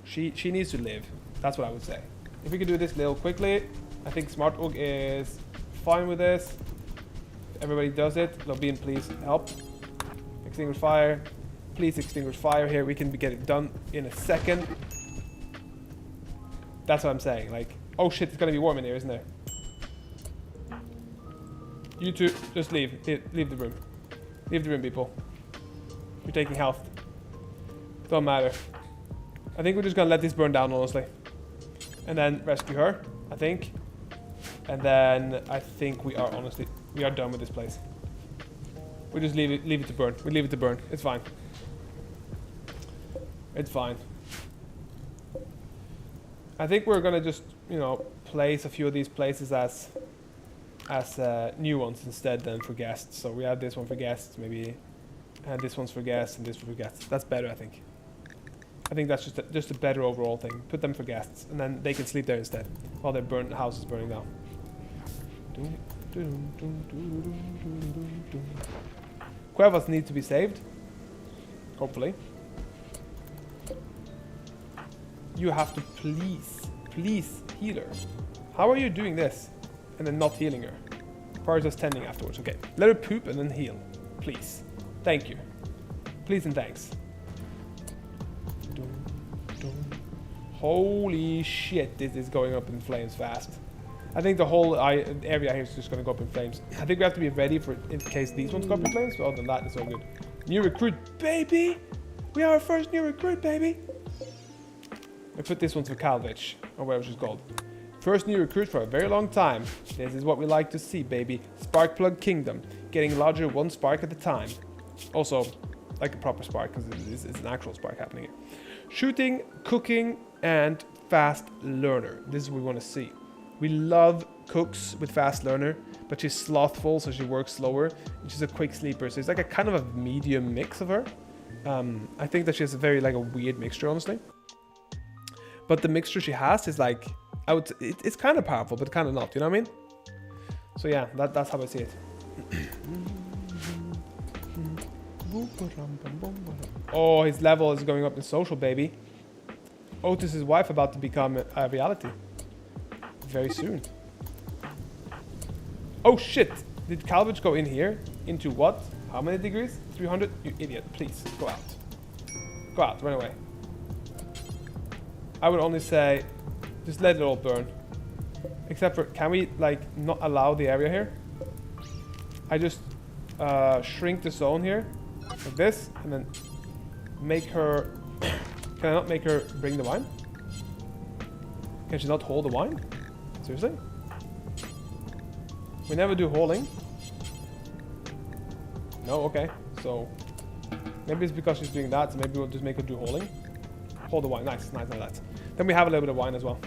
she needs to live. That's what I would say. If we could do this a little quickly, I think Smart Ug is fine with this. Everybody does it. Lobin, please help. Extinguish fire. Please extinguish fire here. We can get it done in a second. That's what I'm saying. Like, oh shit, it's gonna be warm in here, isn't there? You two, just leave. Leave the room. Leave the room, people. You're taking health. Don't matter. I think we're just gonna let this burn down, honestly. And then rescue her, I think. And then I think we are done with this place. We just leave it to burn. We leave it to burn. It's fine. It's fine. I think we're gonna just, you know, place a few of these places as new ones instead than for guests. So we have this one for guests, maybe, and this one's for guests, and this one for guests. That's better, I think. I think that's just a better overall thing. Put them for guests, and then they can sleep there instead while their house is burning down. Cuevas need to be saved, hopefully. You have to please heal her. How are you doing this and then not healing her? Probably just tending afterwards. Okay, let her poop and then heal, please. Thank you. Please and thanks. Holy shit, this is going up in flames fast. I think the whole area here is just going to go up in flames. I think we have to be ready for in case these ones go up in flames. But other than that, it's all good. New recruit, baby! We are our first new recruit, baby! I put this one for Calvich, or whatever she's called. First new recruit for a very long time. This is what we like to see, baby. Sparkplug Kingdom. Getting larger one spark at a time. Also, like a proper spark, because it's an actual spark happening here. Shooting, cooking, and fast learner. This is what we want to see. We love cooks with fast learner, but she's slothful, so she works slower. And she's a quick sleeper, so it's like a kind of a medium mix of her. I think that she has a weird mixture, honestly. But the mixture she has is like, it's kind of powerful, but kind of not, you know what I mean? So yeah, that's how I see it. Oh, his level is going up in social, baby. Otis's wife about to become a reality. Very soon. Oh shit! Did Calvich go in here? Into what? How many degrees? 300? You idiot. Please, go out. Go out, run away. I would only say, just let it all burn. Except for, can we like not allow the area here? I just shrink the zone here, like this, and then make her, can I not make her bring the wine? Can she not hold the wine? Seriously? We never do hauling. No, okay. So maybe it's because she's doing that, so maybe we'll just make her do hauling. Hold the wine. Nice. Then we have a little bit of wine as well.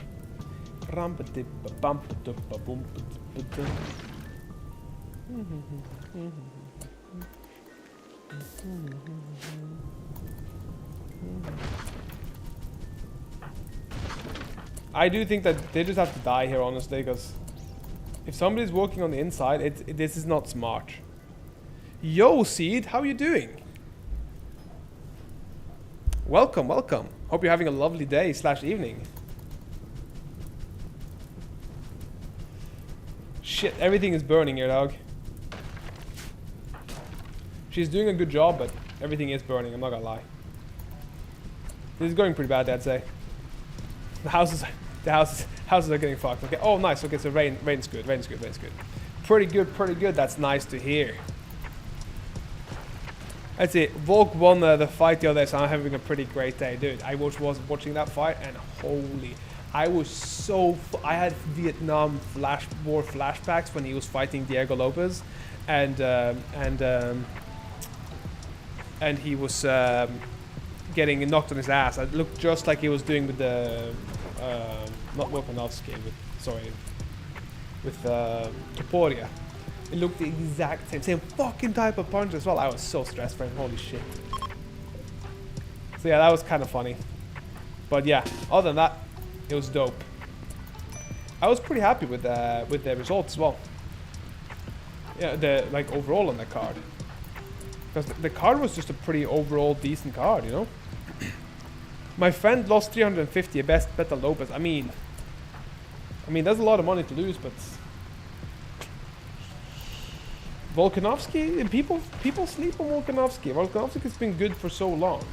I do think that they just have to die here, honestly, because if somebody's walking on the inside, this is not smart. Yo, Seed, how are you doing? Welcome. Hope you're having a lovely day / evening. Shit, everything is burning here, dog. She's doing a good job, but everything is burning, I'm not gonna lie. This is going pretty bad, I'd say. The houses are getting fucked. Okay. Oh, nice. Okay, so rain's good. Rain's good. Pretty good. That's nice to hear. Let's see. Volk won the fight the other day, so I'm having a pretty great day, dude. I was watching that fight, and holy, I was so. I had Vietnam war flashbacks when he was fighting Diego Lopez, and he was getting knocked on his ass. It looked just like he was doing with the not Volkanovski, with Topuria. It looked the exact same fucking type of punch as well. I was so stressed for him. Holy shit. So yeah, that was kind of funny. But yeah, other than that, it was dope. I was pretty happy with the results as well. Yeah, the like overall on the card. Because the card was just a pretty overall decent card, you know. My friend lost 350 at best bet on Lopez. I mean, that's a lot of money to lose, but Volkanovski, and people sleep on Volkanovski. Volkanovski has been good for so long.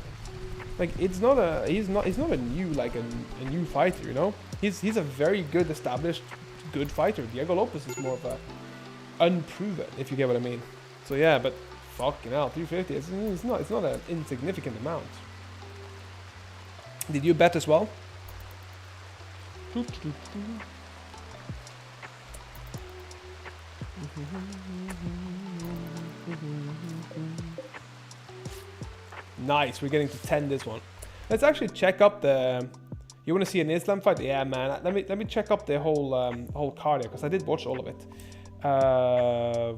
Like he's not a new fighter, you know. He's a very good established good fighter. Diego Lopez is more of a unproven, if you get what I mean. So yeah, but fucking hell, 350. It's not an insignificant amount. Did you bet as well? Nice, we're getting to 10 this one. Let's actually check up the. You want to see an Islam fight? Yeah, man. Let me check up the whole card here, because I did watch all of it.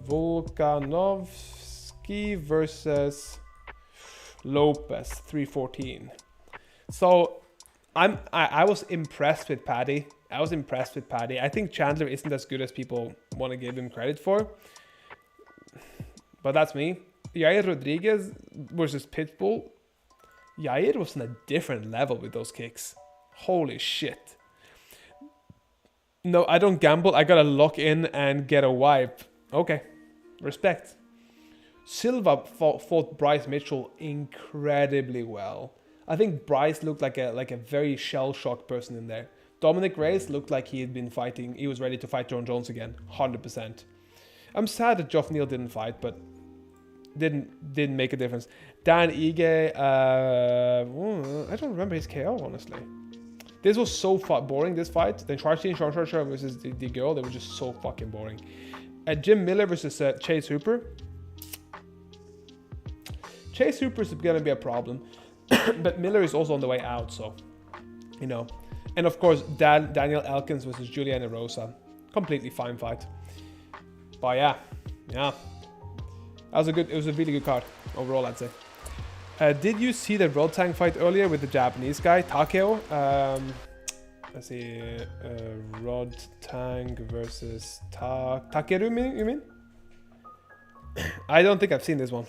Volkanovski versus Lopez, 314. So I was impressed with Paddy. I think Chandler isn't as good as people want to give him credit for. But that's me. Yair Rodriguez versus Pitbull. Yair was on a different level with those kicks. Holy shit. No, I don't gamble. I gotta lock in and get a wipe. Okay. Respect. Silva fought Bryce Mitchell incredibly well. I think Bryce looked like a very shell-shocked person in there. Dominic Reyes looked like he had been fighting. He was ready to fight John Jones again. 100%. I'm sad that Geoff Neal didn't fight, but didn't make a difference. Dan Ige, I don't remember his KO, honestly. This was so boring, this fight. Then Charlie versus the girl, they were just so fucking boring. Jim Miller versus Chase Hooper. Chase Hooper is going to be a problem. But Miller is also on the way out, so, you know. And of course, Daniel Elkins versus Juliana Rosa. Completely fine fight. But yeah. It was a really good card overall, I'd say. Did you see the Road Tank fight earlier with the Japanese guy, Takeo? Let's see, Rod Tank versus Takeru, you mean? I don't think I've seen this one.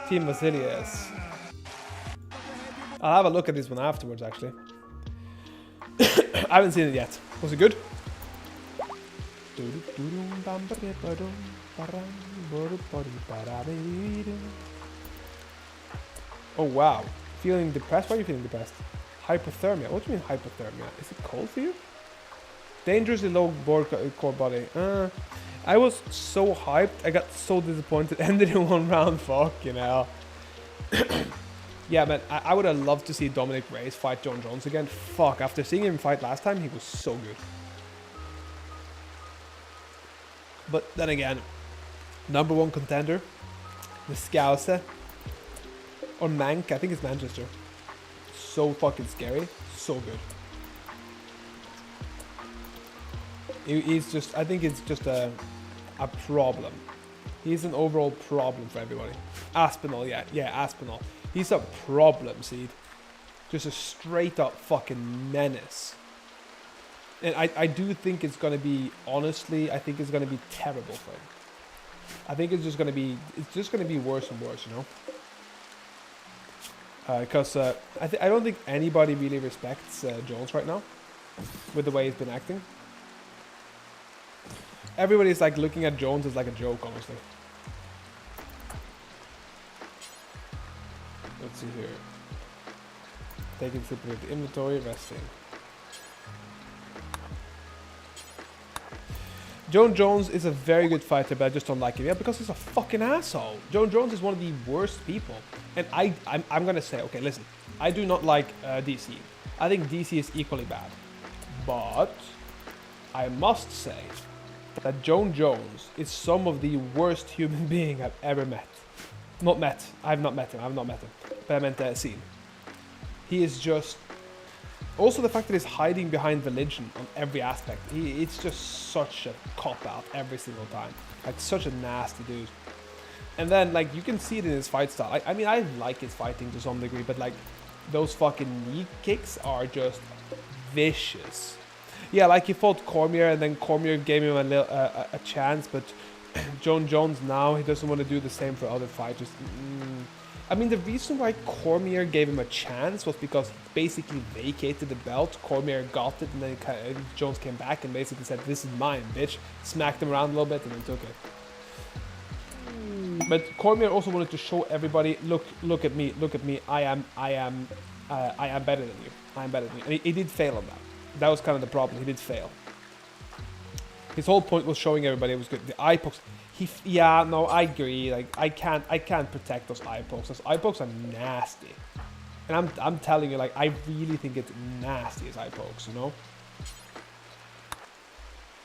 Team Vasilius. I'll have a look at this one afterwards, actually. I haven't seen it yet. Was it good? Oh wow. Feeling depressed? Why are you feeling depressed? Hypothermia. What do you mean hypothermia? Is it cold for you? Dangerously low core body. I was so hyped. I got so disappointed. Ended in one round. Fucking hell. Yeah, man. I would have loved to see Dominic Reyes fight John Jones again. Fuck. After seeing him fight last time, he was so good. But then again, number one contender, the Scouser, or Mank, I think it's Manchester. So fucking scary. So good. He's just, I think it's just a problem. He's an overall problem for everybody. Aspinall, yeah, Aspinall. He's a problem, Seed. Just a straight up fucking menace. And I do think it's going to be, honestly, I think it's going to be terrible for him. I think it's just going to be worse and worse, you know? Because I don't think anybody really respects Jones right now with the way he's been acting. Everybody's like looking at Jones as like a joke, honestly. see here. Taking sleep with the inventory, resting. Joan Jones is a very good fighter, but I just don't like him. Yeah, because he's a fucking asshole. Joan Jones is one of the worst people. And I'm gonna say, okay, listen. I do not like DC. I think DC is equally bad. But I must say that Joan Jones is some of the worst human being I've ever met. Not met. I've not met him. But I meant seen. He is just... Also the fact that he's hiding behind religion on every aspect. It's just such a cop-out every single time. Like, such a nasty dude. And then, like, you can see it in his fight style. I mean, I like his fighting to some degree, but, like, those fucking knee kicks are just vicious. Yeah, like, he fought Cormier, and then Cormier gave him a chance, but Joan Jones now, he doesn't want to do the same for other fighters. I mean, the reason why Cormier gave him a chance was because he basically vacated the belt. Cormier got it, and then Jones came back and basically said, "This is mine, bitch." Smacked him around a little bit, and then took it. But Cormier also wanted to show everybody, look at me, I am better than you. I am better than you. And he did fail on that. That was kind of the problem. He did fail. His whole point was showing everybody it was good. The eye pokes. Yeah, no, I agree. Like, I can't protect those eye pokes. Those eye pokes are nasty. And I'm telling you, like, I really think it's nasty as eye pokes, you know?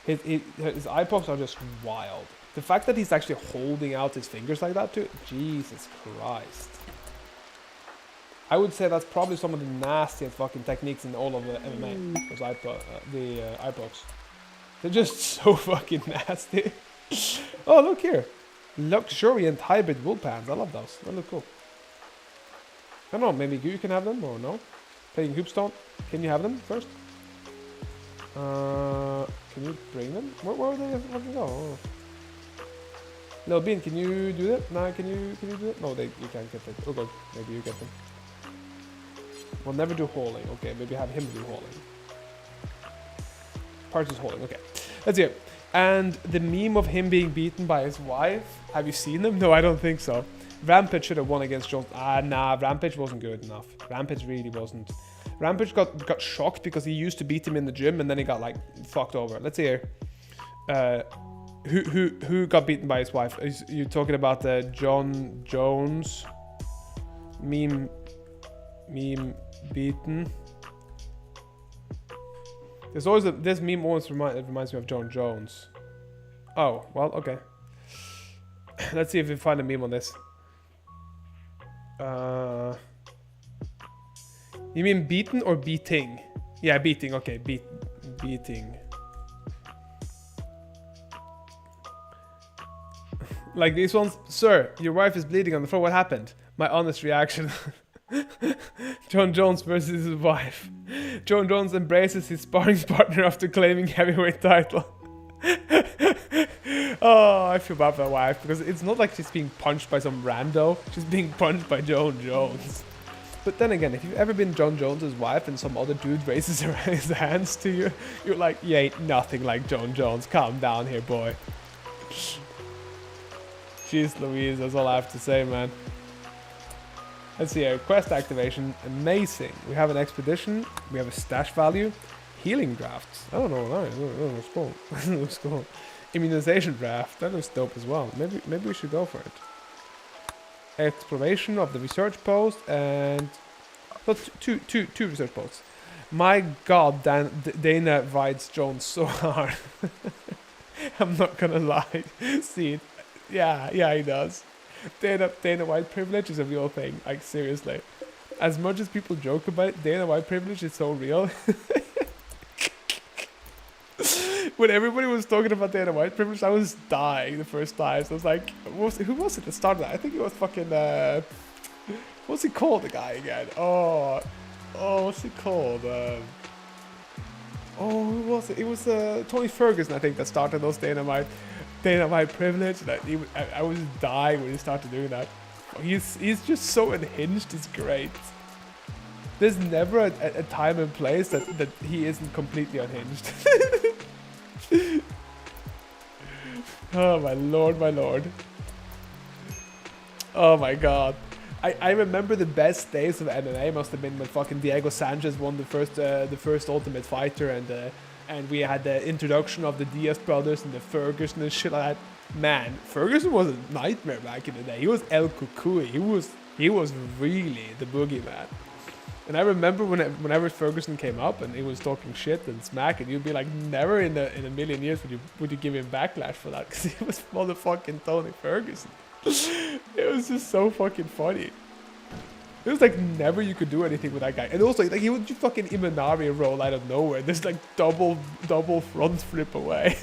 His eye pokes are just wild. The fact that he's actually holding out his fingers like that too, Jesus Christ. I would say that's probably some of the nastiest fucking techniques in all of the MMA. Those eye pokes. They're just so fucking nasty. Oh, look here. Luxuriant hybrid wool pants. I love those. They look cool. I don't know, maybe you can have them or no? Playing Hoopstone. Can you have them first? Can you bring them? Where are they fucking go? Oh. Lil Bean, can you do that? No, can you do that? No, you can't get them. Oh god, maybe you get them. We'll never do hauling. Okay, maybe have him do hauling. Parts is hauling. Okay, let's see it. And the meme of him being beaten by his wife. Have you seen them? No, I don't think so. Rampage should have won against Jones. Nah, Rampage wasn't good enough. Rampage really wasn't. Rampage got shocked because he used to beat him in the gym and then he got like fucked over. Let's see here. Who got beaten by his wife? You talking about John Jones meme beaten? There's always this meme always reminds me of John Jones. Oh, well, okay. Let's see if we find a meme on this. You mean beaten or beating? Yeah, beating. Okay, beating. Like these ones. Sir, your wife is bleeding on the floor. What happened? My honest reaction. John Jones versus his wife. John Jones embraces his sparring partner after claiming heavyweight title. Oh, I feel bad for my wife because it's not like she's being punched by some rando. She's being punched by John Jones. But then again, if you've ever been John Jones' wife and some other dude raises his hands to you, you're like, you ain't nothing like John Jones. Calm down here, boy. Jeez Louise, that's all I have to say, man. Let's see here. Quest activation. Amazing. We have an expedition. We have a stash value. Healing drafts. I don't know what that is. That looks cool. That looks cool. Immunization draft. That looks dope as well. Maybe we should go for it. Exploration of the research post and two research posts. My God, Dana rides Jones so hard. I'm not gonna lie. See it. Yeah, he does. Dana White privilege is a real thing. Like, seriously. As much as people joke about it, Dana White privilege is so real. When everybody was talking about Dana White privilege, I was dying the first time. So I was like, who was it that started that? I think it was fucking, what's he called, the guy again? Oh, what's he called? Who was it? It was Tony Ferguson, I think, that started those Dana White privilege. That I was dying when he started doing that. He's just so unhinged. It's great. There's never a time and place that he isn't completely unhinged. Oh my lord, my lord. Oh my god. I remember the best days of MMA must have been when fucking Diego Sanchez won the first Ultimate Fighter, and we had the introduction of the Diaz brothers and the Ferguson and shit like that. Man, Ferguson was a nightmare back in the day. He was El Cucuy. He was really the boogeyman. And I remember whenever Ferguson came up and he was talking shit and smack, and you'd be like, never in a million years would you give him backlash for that, because he was motherfucking Tony Ferguson. It was just so fucking funny. It was like never you could do anything with that guy. And also, like, he would just fucking Imanari roll out of nowhere. There's like double front flip away.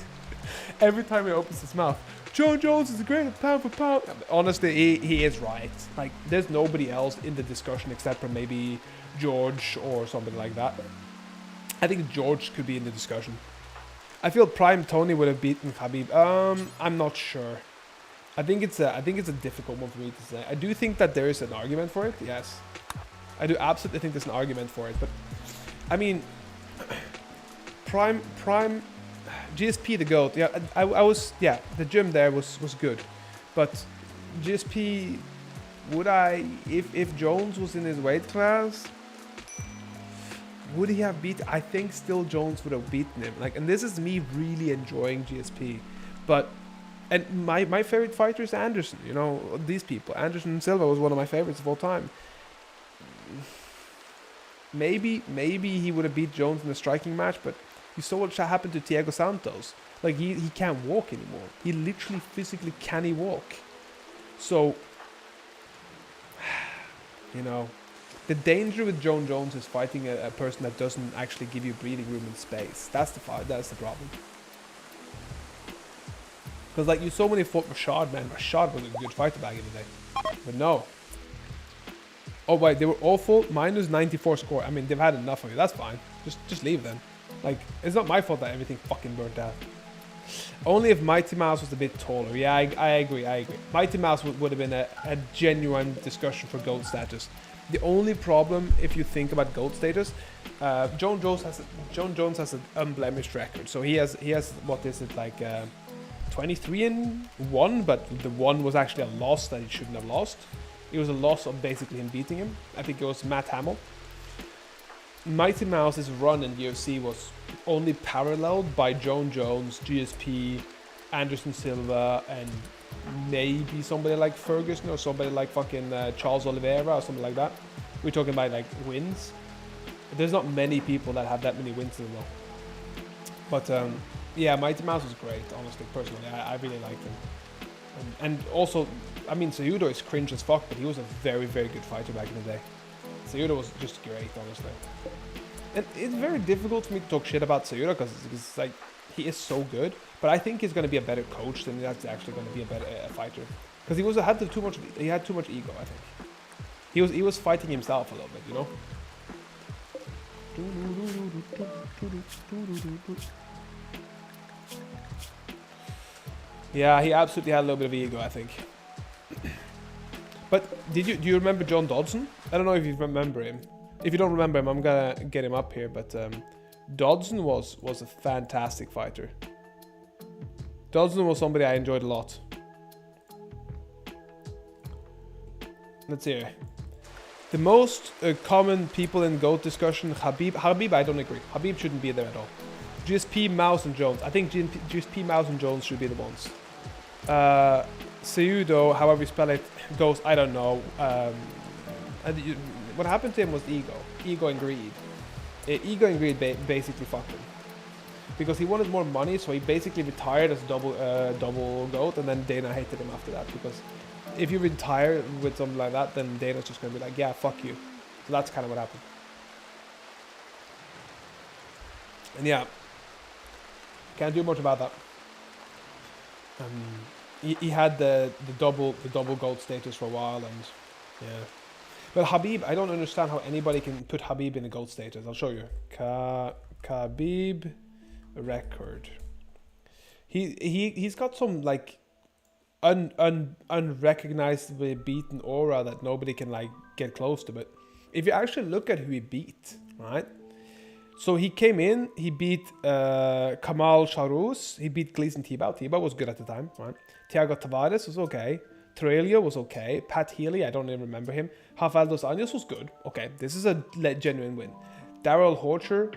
Every time he opens his mouth. John Jones is the greatest pound for pound. Honestly, he is right. Like, there's nobody else in the discussion except for maybe George or something like that. I think George could be in the discussion. I feel Prime Tony would have beaten Khabib. I'm not sure. I think it's a difficult one for me to say. I do think that there is an argument for it. Yes, I do absolutely think there's an argument for it. But I mean, Prime GSP the GOAT. Yeah, I was, yeah, the gym there was good, but GSP, would I, if Jones was in his weight class, would he have beat? I think still Jones would have beaten him. Like, and this is me really enjoying GSP, but. And my favorite fighter is Anderson. You know, these people. Anderson and Silva was one of my favorites of all time. Maybe he would have beat Jones in a striking match, but you saw what happened to Thiago Santos. Like, he can't walk anymore. He literally physically can't walk. So, you know, the danger with John Jones is fighting a person that doesn't actually give you breathing room and space. That's the problem. Because, like, you so many fought Rashad, man. Rashad was a good fighter back in the day. But no. Oh, wait, they were awful. Minus 94 score. I mean, they've had enough of you. That's fine. Just leave then. Like, it's not my fault that everything fucking burnt out. Only if Mighty Mouse was a bit taller. Yeah, I agree. Mighty Mouse would have been a genuine discussion for GOAT status. The only problem, if you think about GOAT status, John Jones has an unblemished record. So he has what is it, like... 23-1, but the one was actually a loss that he shouldn't have lost. It was a loss of basically him beating him. I think it was Matt Hamill. Mighty Mouse's run in UFC was only paralleled by John Jones, GSP, Anderson Silva, and maybe somebody like Ferguson or somebody like fucking Charles Oliveira or something like that. We're talking about like wins. There's not many people that have that many wins in a row. But yeah, Mighty Mouse was great, honestly, personally. I really liked him. And also, I mean, Cejudo is cringe as fuck, but he was a very, very good fighter back in the day. Cejudo was just great, honestly. And it's very difficult for me to talk shit about Cejudo because like, he is so good. But I think he's going to be a better coach than he's actually going to be a better fighter. Because he had too much ego, I think. He was fighting himself a little bit, you know? Yeah, he absolutely had a little bit of ego, I think. But do you remember John Dodson? I don't know if you remember him. If you don't remember him, I'm gonna get him up here. But Dodson was a fantastic fighter. Dodson was somebody I enjoyed a lot. Let's see. The most common people in GOAT discussion, Khabib, I don't agree. Khabib shouldn't be there at all. GSP, Mouse, and Jones. I think GSP, Mouse, and Jones should be the ones. Cejudo, however you spell it, goes, I don't know. What happened to him was ego and greed. Ego and greed basically fucked him. Because he wanted more money, so he basically retired as double GOAT, and then Dana hated him after that. Because if you retire with something like that, then Dana's just going to be like, yeah, fuck you. So that's kind of what happened. And yeah, can't do much about that. He had the double GOAT status for a while, and yeah. But Khabib, I don't understand how anybody can put Khabib in a GOAT status. I'll show you. Khabib record. He's got some like unrecognizably beaten aura that nobody can like get close to. But if you actually look at who he beat, right? So he came in, he beat Kamal Sharous, he beat Gleason Tibau. Tibau was good at the time, right? Thiago Tavares was okay. Trelio was okay. Pat Healy, I don't even remember him. Rafael dos Anjos was good. Okay, this is a genuine win. Daryl Horcher,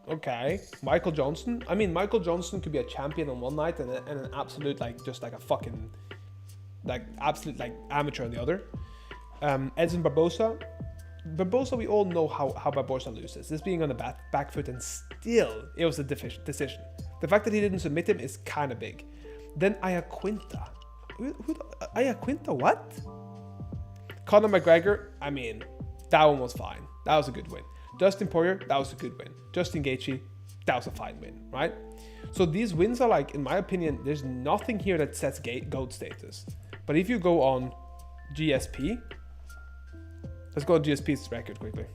okay. Michael Johnson. I mean, Michael Johnson could be a champion on one night and an absolute, like, just like a fucking, like, absolute, like, amateur on the other. Edson Barbosa. Barbosa, we all know how Barbosa loses. This being on the back foot, and still, it was a decision. The fact that he didn't submit him is kind of big. Then Iaquinta. Iaquinta, what? Conor McGregor, I mean, that one was fine. That was a good win. Dustin Poirier, that was a good win. Justin Gaethje, that was a fine win, right? So these wins are like, in my opinion, there's nothing here that sets GOAT status. But if you go on GSP, let's go on GSP's record quickly.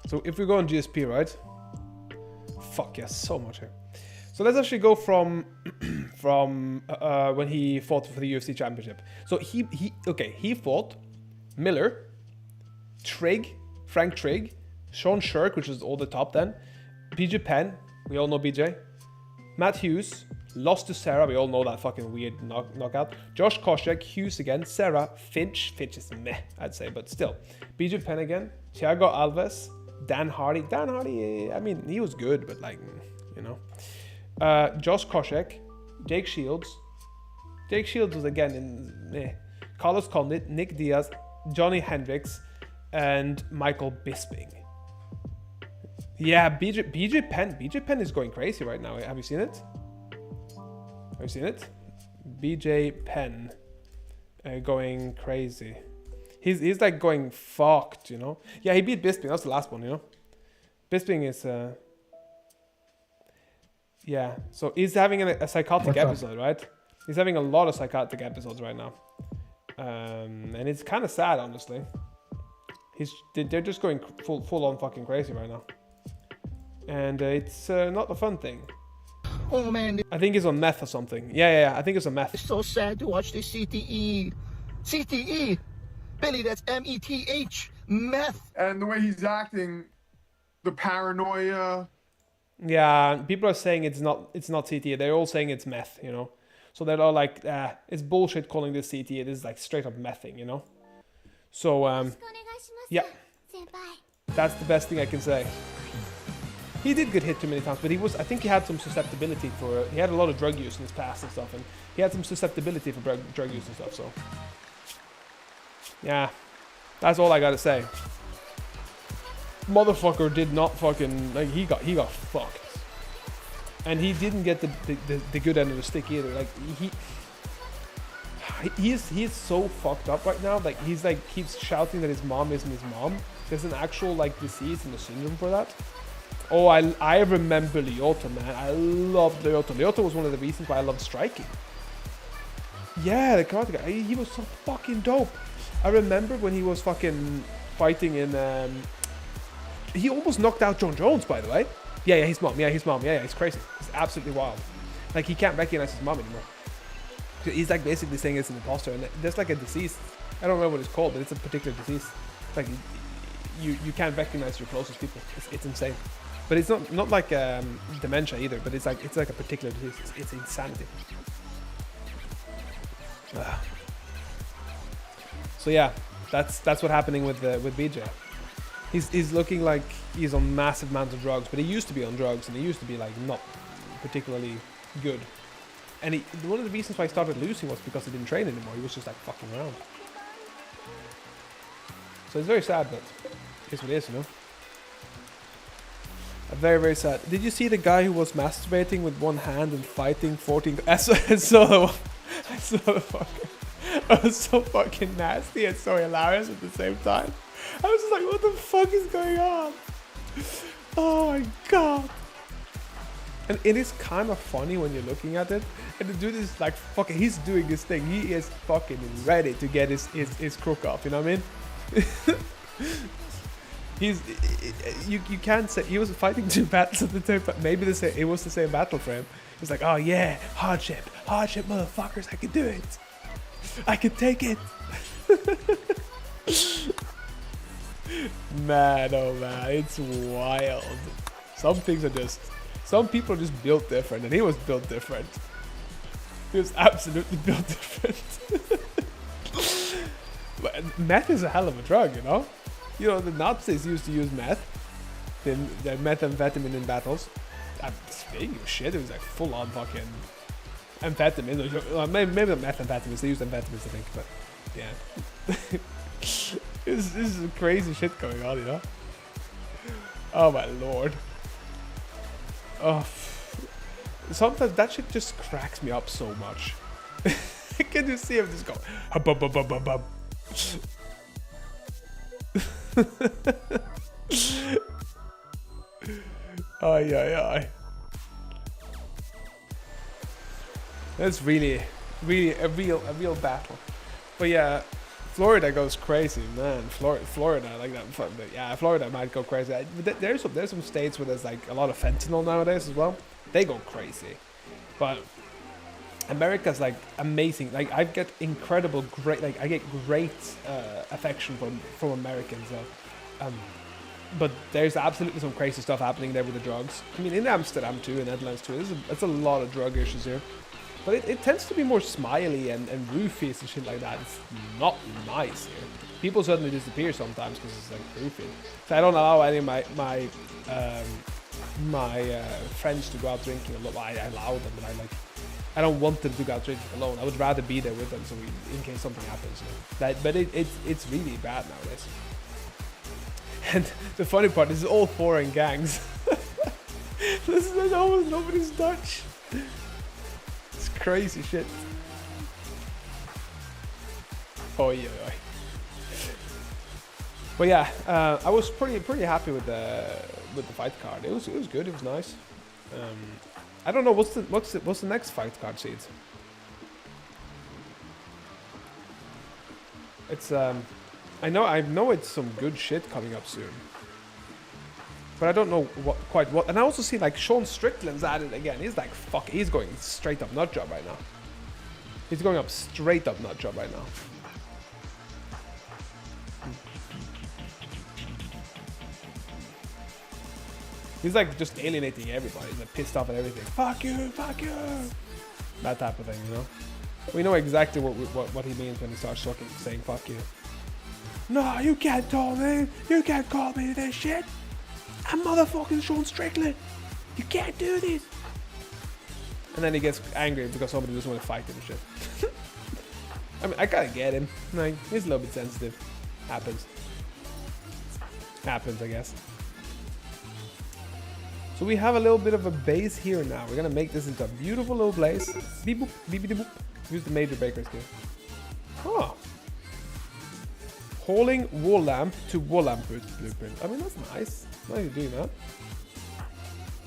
So if we go on GSP, right? Fuck yes, so much here. So let's actually go from when he fought for the UFC Championship. So he fought Miller, Frank Trigg, Sean Shirk, which is all the top then, BJ Penn, we all know BJ, Matt Hughes, lost to Sarah, we all know that fucking weird knockout, Josh Koscheck, Hughes again, Sarah, Finch is meh, I'd say, but still, BJ Penn again, Thiago Alves, Dan Hardy, I mean, he was good, but like, you know, Josh Koscheck, Jake Shields was again in meh, Carlos Condit, Nick Diaz, Johnny Hendricks, and Michael Bisping. Yeah, BJ Penn is going crazy right now. Have you seen it? BJ Penn going crazy. He's like going fucked, you know? Yeah, he beat Bisping. That's the last one, you know? Bisping is... yeah, so he's having a psychotic episode, right? He's having a lot of psychotic episodes right now. And it's kind of sad, honestly. They're just going full on fucking crazy right now. And it's not a fun thing. Oh man, I think he's on meth or something. Yeah, I think it's on meth. it's so sad to watch this CTE. CTE! Billy, that's METH. Meth. And the way he's acting, the paranoia. Yeah, people are saying it's not CTA. They're all saying it's meth, you know. So they're all like, it's bullshit calling this CTA. This is like straight up mething, you know. So yeah, that's the best thing I can say. He did get hit too many times, but I think he had some susceptibility he had a lot of drug use in his past and stuff, and he had some susceptibility for drug use and stuff, so. Yeah, that's all I gotta say. Motherfucker did not fucking, like, he got fucked. And he didn't get the good end of the stick either. Like, he is so fucked up right now. Like, he's like, keeps shouting that his mom isn't his mom. There's an actual, like, disease and a syndrome for that. Oh, I remember Lyoto, man. I loved Lyoto. Lyoto was one of the reasons why I loved striking. Yeah, the karate guy. He was so fucking dope. I remember when he was fucking fighting in... he almost knocked out John Jones, by the way. Yeah, his mom. Yeah, he's crazy. He's absolutely wild. Like, he can't recognize his mom anymore. He's like basically saying it's an imposter, and there's like a disease. I don't remember what it's called, but it's a particular disease. Like, you can't recognize your closest people. It's insane. But it's not like dementia either. But it's like a particular disease. It's insanity. So yeah, that's what's happening with BJ. He's looking like he's on massive amounts of drugs, but he used to be on drugs, and he used to be like not particularly good. And one of the reasons why he started losing was because he didn't train anymore. He was just like fucking around. So it's very sad, but it's what it is, you know. Very, very sad. Did you see the guy who was masturbating with one hand and fighting 14? I saw the fucking. It was so fucking nasty and so hilarious at the same time. I was just like, what the fuck is going on? Oh my god. And it is kind of funny when you're looking at it. And the dude is like fucking, he's doing this thing. He is fucking ready to get his crook off, you know what I mean? You can't say, he was fighting two battles at the same time. Maybe it was the same battle for him. He's like, oh yeah, hardship motherfuckers, I can do it. I can take it. Man, oh man, it's wild. Some people are just built different, and he was built different. He was absolutely built different. But meth is a hell of a drug, you know? You know, the Nazis used to use meth. The methamphetamine in battles. Speaking of shit, it was like full on fucking amphetamine. Maybe not methamphetamines, they used amphetamines, I think, but yeah. This is some crazy shit going on, you know? Oh my lord. Oh. Sometimes that shit just cracks me up so much. Can you see him just go hub hub hub hub hub hub. Ay ay ay. That's really a real battle. But yeah, Florida goes crazy, man. Florida, like that. Yeah, Florida might go crazy. There's some states where there's like a lot of fentanyl nowadays as well. They go crazy, but America's like amazing. Like I get I get great affection from Americans. But there's absolutely some crazy stuff happening there with the drugs. I mean, in Amsterdam too, in Netherlands too, it's a lot of drug issues here. But it tends to be more smiley and roofies and shit like that. It's not nice here. People suddenly disappear sometimes because it's like roofy. So I don't allow any of my friends to go out drinking a lot. I allow them, but I don't want them to go out drinking alone. I would rather be there with them, so in case something happens. You know? But it's really bad nowadays. And the funny part is all foreign gangs. This is like almost nobody's Dutch. It's crazy shit. Oh yeah. But yeah, I was pretty happy with the fight card. It was good. It was nice. I don't know what's the next fight card seed. It's I know it's some good shit coming up soon. But I don't know quite what. And I also see like Sean Strickland's at it again. He's like fuck. He's going straight up nut job right now. He's going up straight up nut job right now. He's like just alienating everybody. He's like pissed off at everything. Fuck you, fuck you. That type of thing, you know. We know exactly what he means when he starts saying fuck you. No, you can't call me. You can't call me this shit. I'm motherfucking Sean Strickland. You can't do this. And then he gets angry because somebody doesn't want to fight him and shit. I mean, I gotta get him. Like, he's a little bit sensitive. Happens, I guess. So we have a little bit of a base here now. We're gonna make this into a beautiful little place. Beep boop, beep beep boop. Use the major baker's key. Huh. Hauling wall lamp to wall lamp blueprint. I mean, that's nice. Nice you're doing that.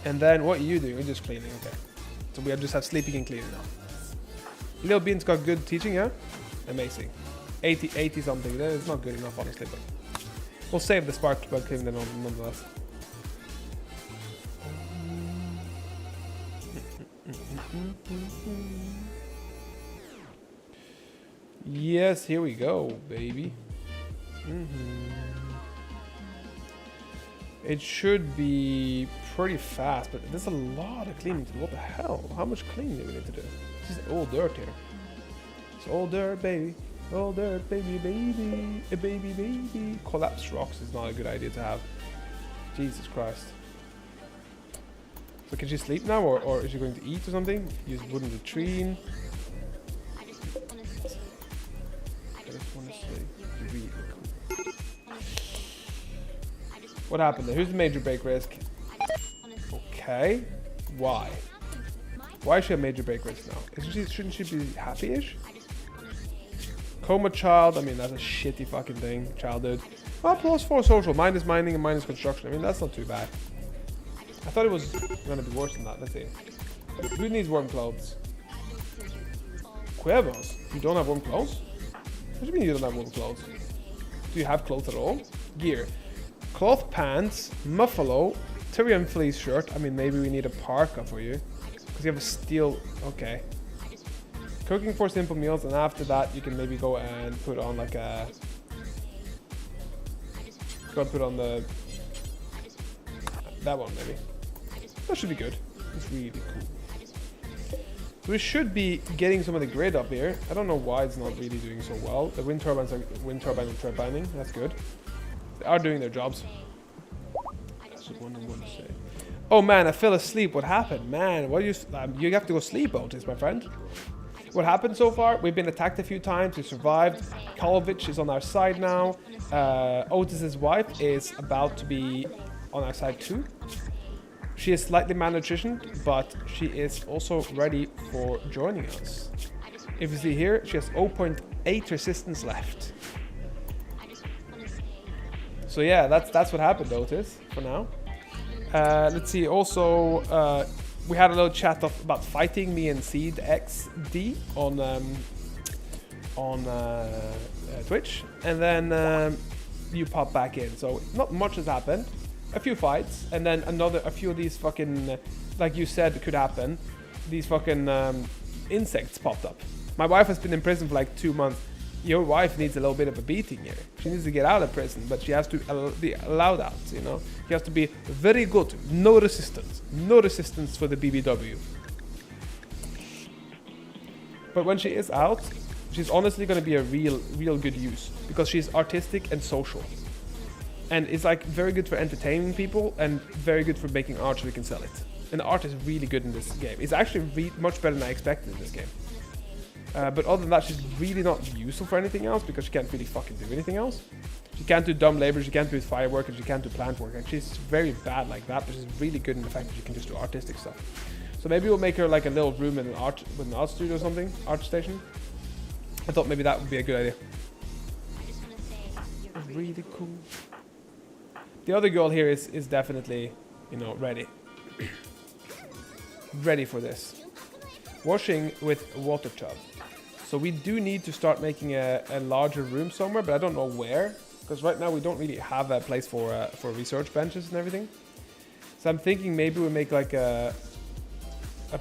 And then what are you doing? You're just cleaning, okay. So we just have sleeping and cleaning now. Little Bean's got good teaching, yeah? Amazing. 80 something. It's not good enough, honestly, but we'll save the spark by cleaning them nonetheless. Yes, here we go, baby. It should be pretty fast, but there's a lot of cleaning to do. What the hell? How much cleaning do we need to do? This is all dirt here. It's all dirt, baby. All dirt, baby, baby. A baby, baby. Collapsed rocks is not a good idea to have. Jesus Christ. So can she sleep now, or is she going to eat or something? Use wooden latrine. I just want to say, really cool. What happened there? Who's the major break risk? Okay. Why? Why is she a major break risk now? Shouldn't she be happy-ish? Coma child. I mean, that's a shitty fucking thing. Childhood. Well, +4 social. Minus mining and minus construction. I mean, that's not too bad. I thought it was going to be worse than that. Let's see. Who needs warm clothes? Cuervos. You don't have warm clothes? What do you mean you don't have warm clothes? Do you have clothes at all? Gear. Cloth pants, muffalo, Tyrian fleece shirt. I mean, maybe we need a parka for you. Because you have a steel... Okay. Cooking for simple meals, and after that you can maybe go and put on like a... Go and put on the... That one maybe. That should be good. It's really cool. So we should be getting some of the grid up here. I don't know why it's not really doing so well. The wind turbines are turbining. That's good. They are doing their jobs. That's just one I'm going to say. Oh man, I fell asleep. What happened? Man, what you have to go sleep, Otis, my friend. What happened so far? We've been attacked a few times. We survived. Kolovich is on our side now. Otis's wife is about to be on our side too. She is slightly malnutritioned, but she is also ready for joining us. If you see here, she has 0.8 resistance left. So yeah, that's what happened, Otis, for now. Let's see, also, we had a little chat about fighting, me and Seed XD on Twitch, and then you pop back in. So not much has happened. A few fights, and then a few of these fucking, like you said could happen, these fucking insects popped up. My wife has been in prison for like 2 months. Your wife needs a little bit of a beating here. She needs to get out of prison, but she has to be allowed out, you know? She has to be very good. No resistance. No resistance for the BBW. But when she is out, she's honestly going to be a real good use, because she's artistic and social. And it's like very good for entertaining people and very good for making art so we can sell it. And the art is really good in this game. It's actually much better than I expected in this game. But other than that, she's really not useful for anything else, because she can't really fucking do anything else. She can't do dumb labor, she can't do firework, and she can't do plant work. And she's very bad like that, but she's really good in the fact that she can just do artistic stuff. So maybe we'll make her like a little room in an art studio or something, art station. I thought maybe that would be a good idea. Really cool. The other girl here is definitely, you know, ready. Ready for this. Washing with water tub. So we do need to start making a larger room somewhere, but I don't know where. Because right now we don't really have a place for research benches and everything. So I'm thinking maybe we make like a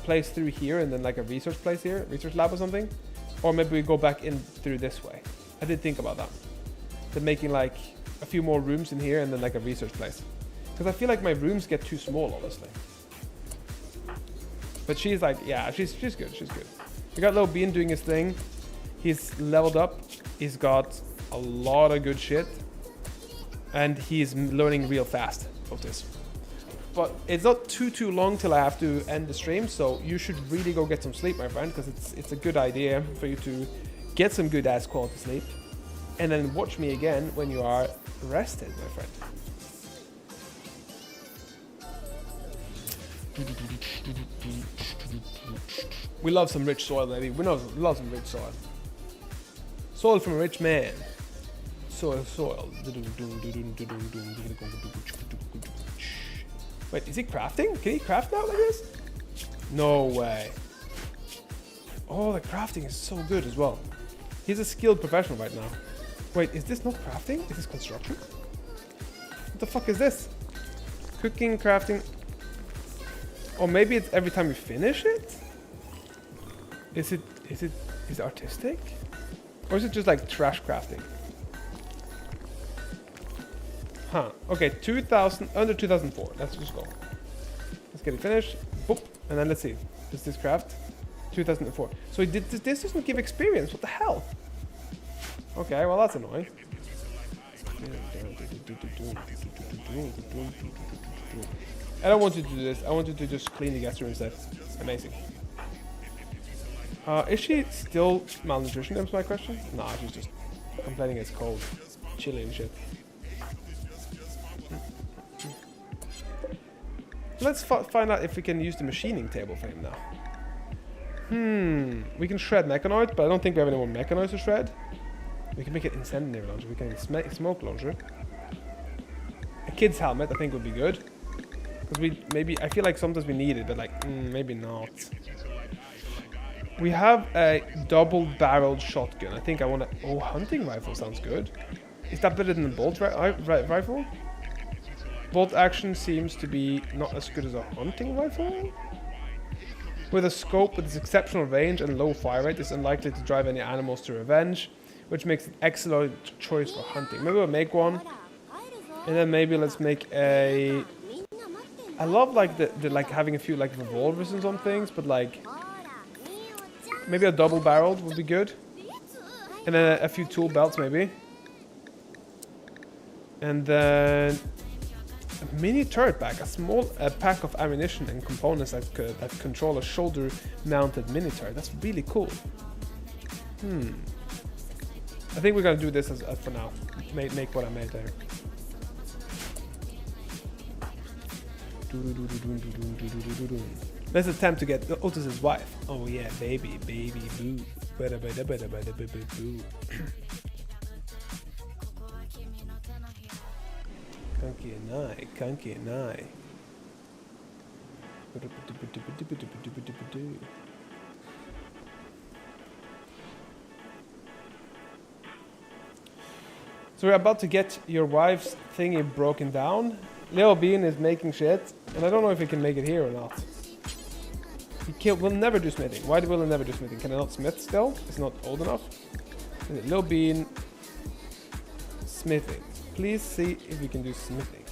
place through here and then like a research place here, research lab or something. Or maybe we go back in through this way. I did think about that. Then making like a few more rooms in here and then like a research place. Because I feel like my rooms get too small, honestly. But she's like, yeah, she's good, she's good. We got little Bean doing his thing. He's leveled up. He's got a lot of good shit. And he's learning real fast of this. But it's not too long till I have to end the stream, so you should really go get some sleep, my friend, because it's a good idea for you to get some good ass quality sleep. And then watch me again when you are rested, my friend. We love some rich soil, baby. We love some rich soil. Soil from a rich man. Soil. Wait, is he crafting? Can he craft now like this? No way. Oh, the crafting is so good as well. He's a skilled professional right now. Wait, is this not crafting? Is this construction? What the fuck is this? Cooking, crafting. Or maybe it's every time we finish it? Is it artistic? Or is it just like trash crafting? Huh. Okay, 2000, under 2004. Let's just go. Let's get it finished. Boop. And then let's see. Does this craft? 2004. So this doesn't give experience. What the hell? Okay, well that's annoying. I don't want you to do this. I want you to just clean the guest room instead. Amazing. Is she still malnutrition? That's my question. Nah, she's just complaining it's cold, chilly and shit. Let's find out if we can use the machining table for him now. We can shred mechanoid, but I don't think we have any more mechanoids to shred. We can make it incendiary launcher. We can smoke launcher. A kid's helmet, I think, would be good. Because I feel like sometimes we need it, but like, maybe not. We have a double-barreled shotgun. I think I want to... Oh, hunting rifle sounds good. Is that better than the bolt rifle? Bolt action seems to be not as good as a hunting rifle. With a scope with its exceptional range and low fire rate, it's unlikely to drive any animals to revenge, which makes it an excellent choice for hunting. Maybe we'll make one, and then maybe let's make a... I love like the like having a few like revolvers and some things, but like Maybe a double barreled would be good. And then a few tool belts maybe. And then a mini turret pack, a small pack of ammunition and components that control a shoulder-mounted mini turret. That's really cool. I think we're gonna do this as for now. Make what I made there. Let's attempt to get Otis's wife. Oh yeah, baby boo. Bada bada bada bada bada boo. Kanki and I. So we're about to get your wife's thingy broken down. Lil Bean is making shit, and I don't know if he can make it here or not. Will never do smithing. Why will he never do smithing? Can I not smith still? It's not old enough. Lil Bean smithing. Please see if we can do smithing.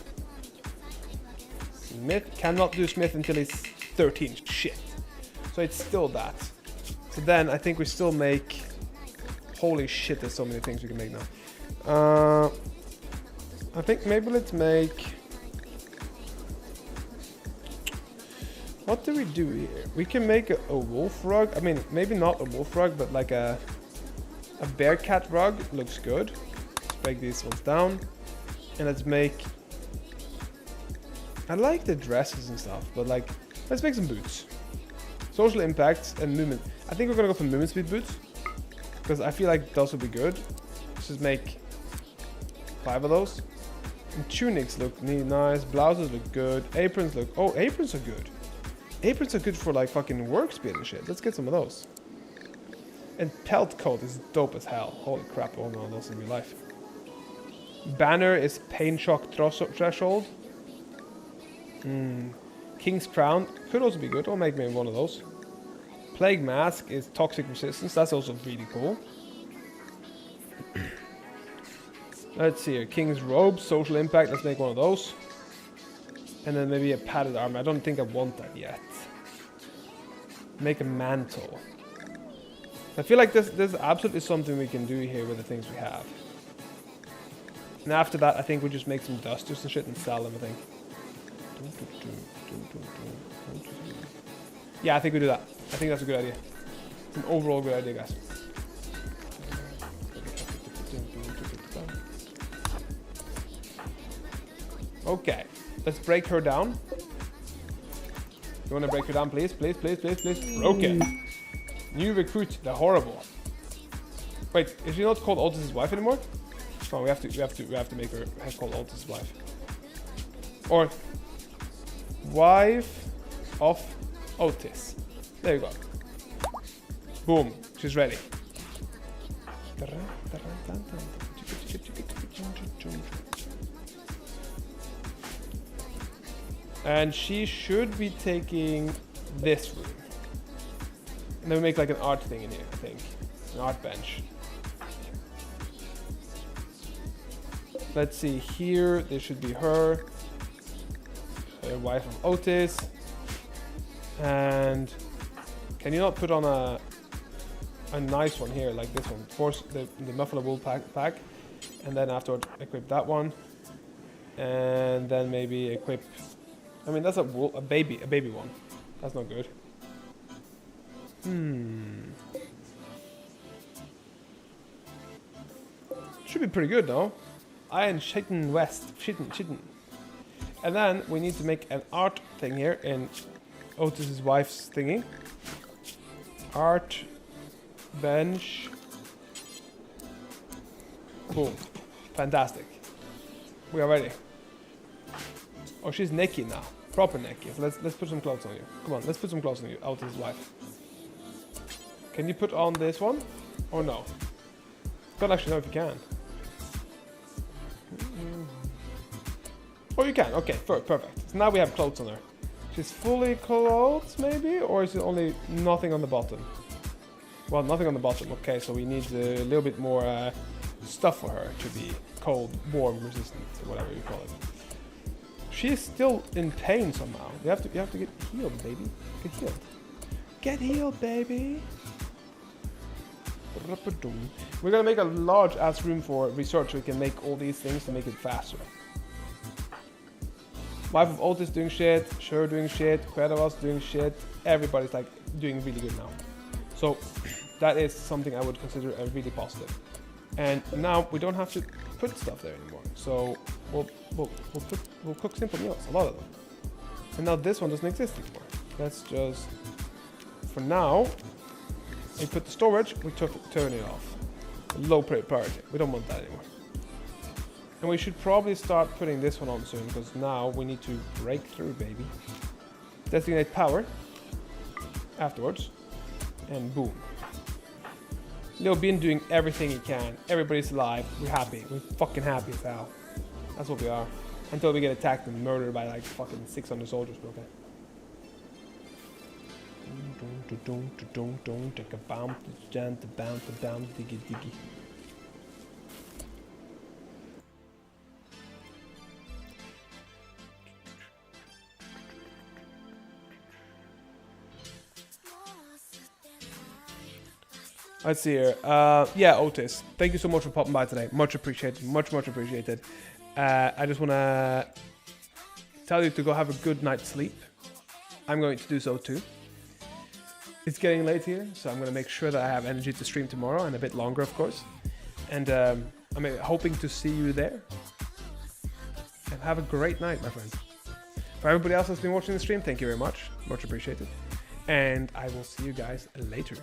Smith cannot do smith until he's 13. Shit. So it's still that. So then I think we still make. Holy shit! There's so many things we can make now. I think maybe let's make. What do we do here? We can make a wolf rug. I mean, maybe not a wolf rug, but like a bear cat rug. Looks good. Let's break these ones down. And let's make. I like the dresses and stuff, but like, let's make some boots. Social impacts and movement. I think we're gonna go for movement speed boots. Because I feel like those would be good. Let's just make 5 of those. And tunics look nice. Blouses look good. Aprons look. Oh, aprons are good. Aprons are good for like fucking work speed and shit. Let's get some of those. And pelt coat is dope as hell. Holy crap, I want one of those in real life. Banner is pain shock threshold. King's crown could also be good. I'll make maybe one of those. Plague mask is toxic resistance. That's also really cool. Let's see here. King's robe, social impact. Let's make one of those. And then maybe a padded armor. I don't think I want that yet. Make a mantle. I feel like there's absolutely something we can do here with the things we have. And after that, I think we just make some dusters and shit and sell them, I think. Yeah, I think we do that. I think that's a good idea. It's an overall good idea, guys. Okay, let's break her down. You want to break her down, please? Please, please, please, please. Broken. New recruit, the horrible. Wait, is she not called Otis's wife anymore? Oh, we have to make her called Otis's wife. Or wife of Otis. There you go. Boom, she's ready. And she should be taking this room. And then we make like an art thing in here, I think. An art bench. Let's see here, this should be her. Wife of Otis. And can you not put on a nice one here, like this one? Force the muffler wool pack. And then afterward equip that one. And then maybe equip, I mean that's a baby one. That's not good. Should be pretty good though. Iron Shitten West. Shitten. And then we need to make an art thing here in Otis's wife's thingy. Art bench. Boom. Fantastic. We are ready. Oh, she's naked now. Proper naked. So let's put some clothes on you. Come on, let's put some clothes on you, Otis's wife. Can you put on this one? Or no? Don't actually know if you can. Oh, you can. Okay, perfect. So now we have clothes on her. She's fully clothed, maybe? Or is it only nothing on the bottom? Well, nothing on the bottom. Okay, so we need a little bit more stuff for her to be cold, warm, resistant, or whatever you call it. She's still in pain somehow. You have to get healed, baby. Get healed. Get healed, baby. We're gonna make a large ass room for research so we can make all these things to make it faster. Wife of Otis doing shit, Sure doing shit, Quedavas doing shit, everybody's like doing really good now. So that is something I would consider a really positive. And now we don't have to put stuff there anymore. So we'll cook simple meals, a lot of them. And now this one doesn't exist anymore. Let's just, for now, we put the storage, we turn it off. Low priority, we don't want that anymore. And we should probably start putting this one on soon, because now we need to break through, baby. Designate power afterwards, and boom. Lil Bin doing everything he can. Everybody's alive. We're happy. We're fucking happy as hell. That's what we are. Until we get attacked and murdered by like fucking 600 soldiers, okay? Take a bomb, jump, diggy diggy. Let's see here. Yeah, Otis, thank you so much for popping by today. Much appreciated. Much appreciated. I just want to tell you to go have a good night's sleep. I'm going to do so too. It's getting late here, so I'm going to make sure that I have energy to stream tomorrow, and a bit longer, of course. And I'm hoping to see you there. And have a great night, my friends. For everybody else that's been watching the stream, thank you very much. Much appreciated. And I will see you guys later.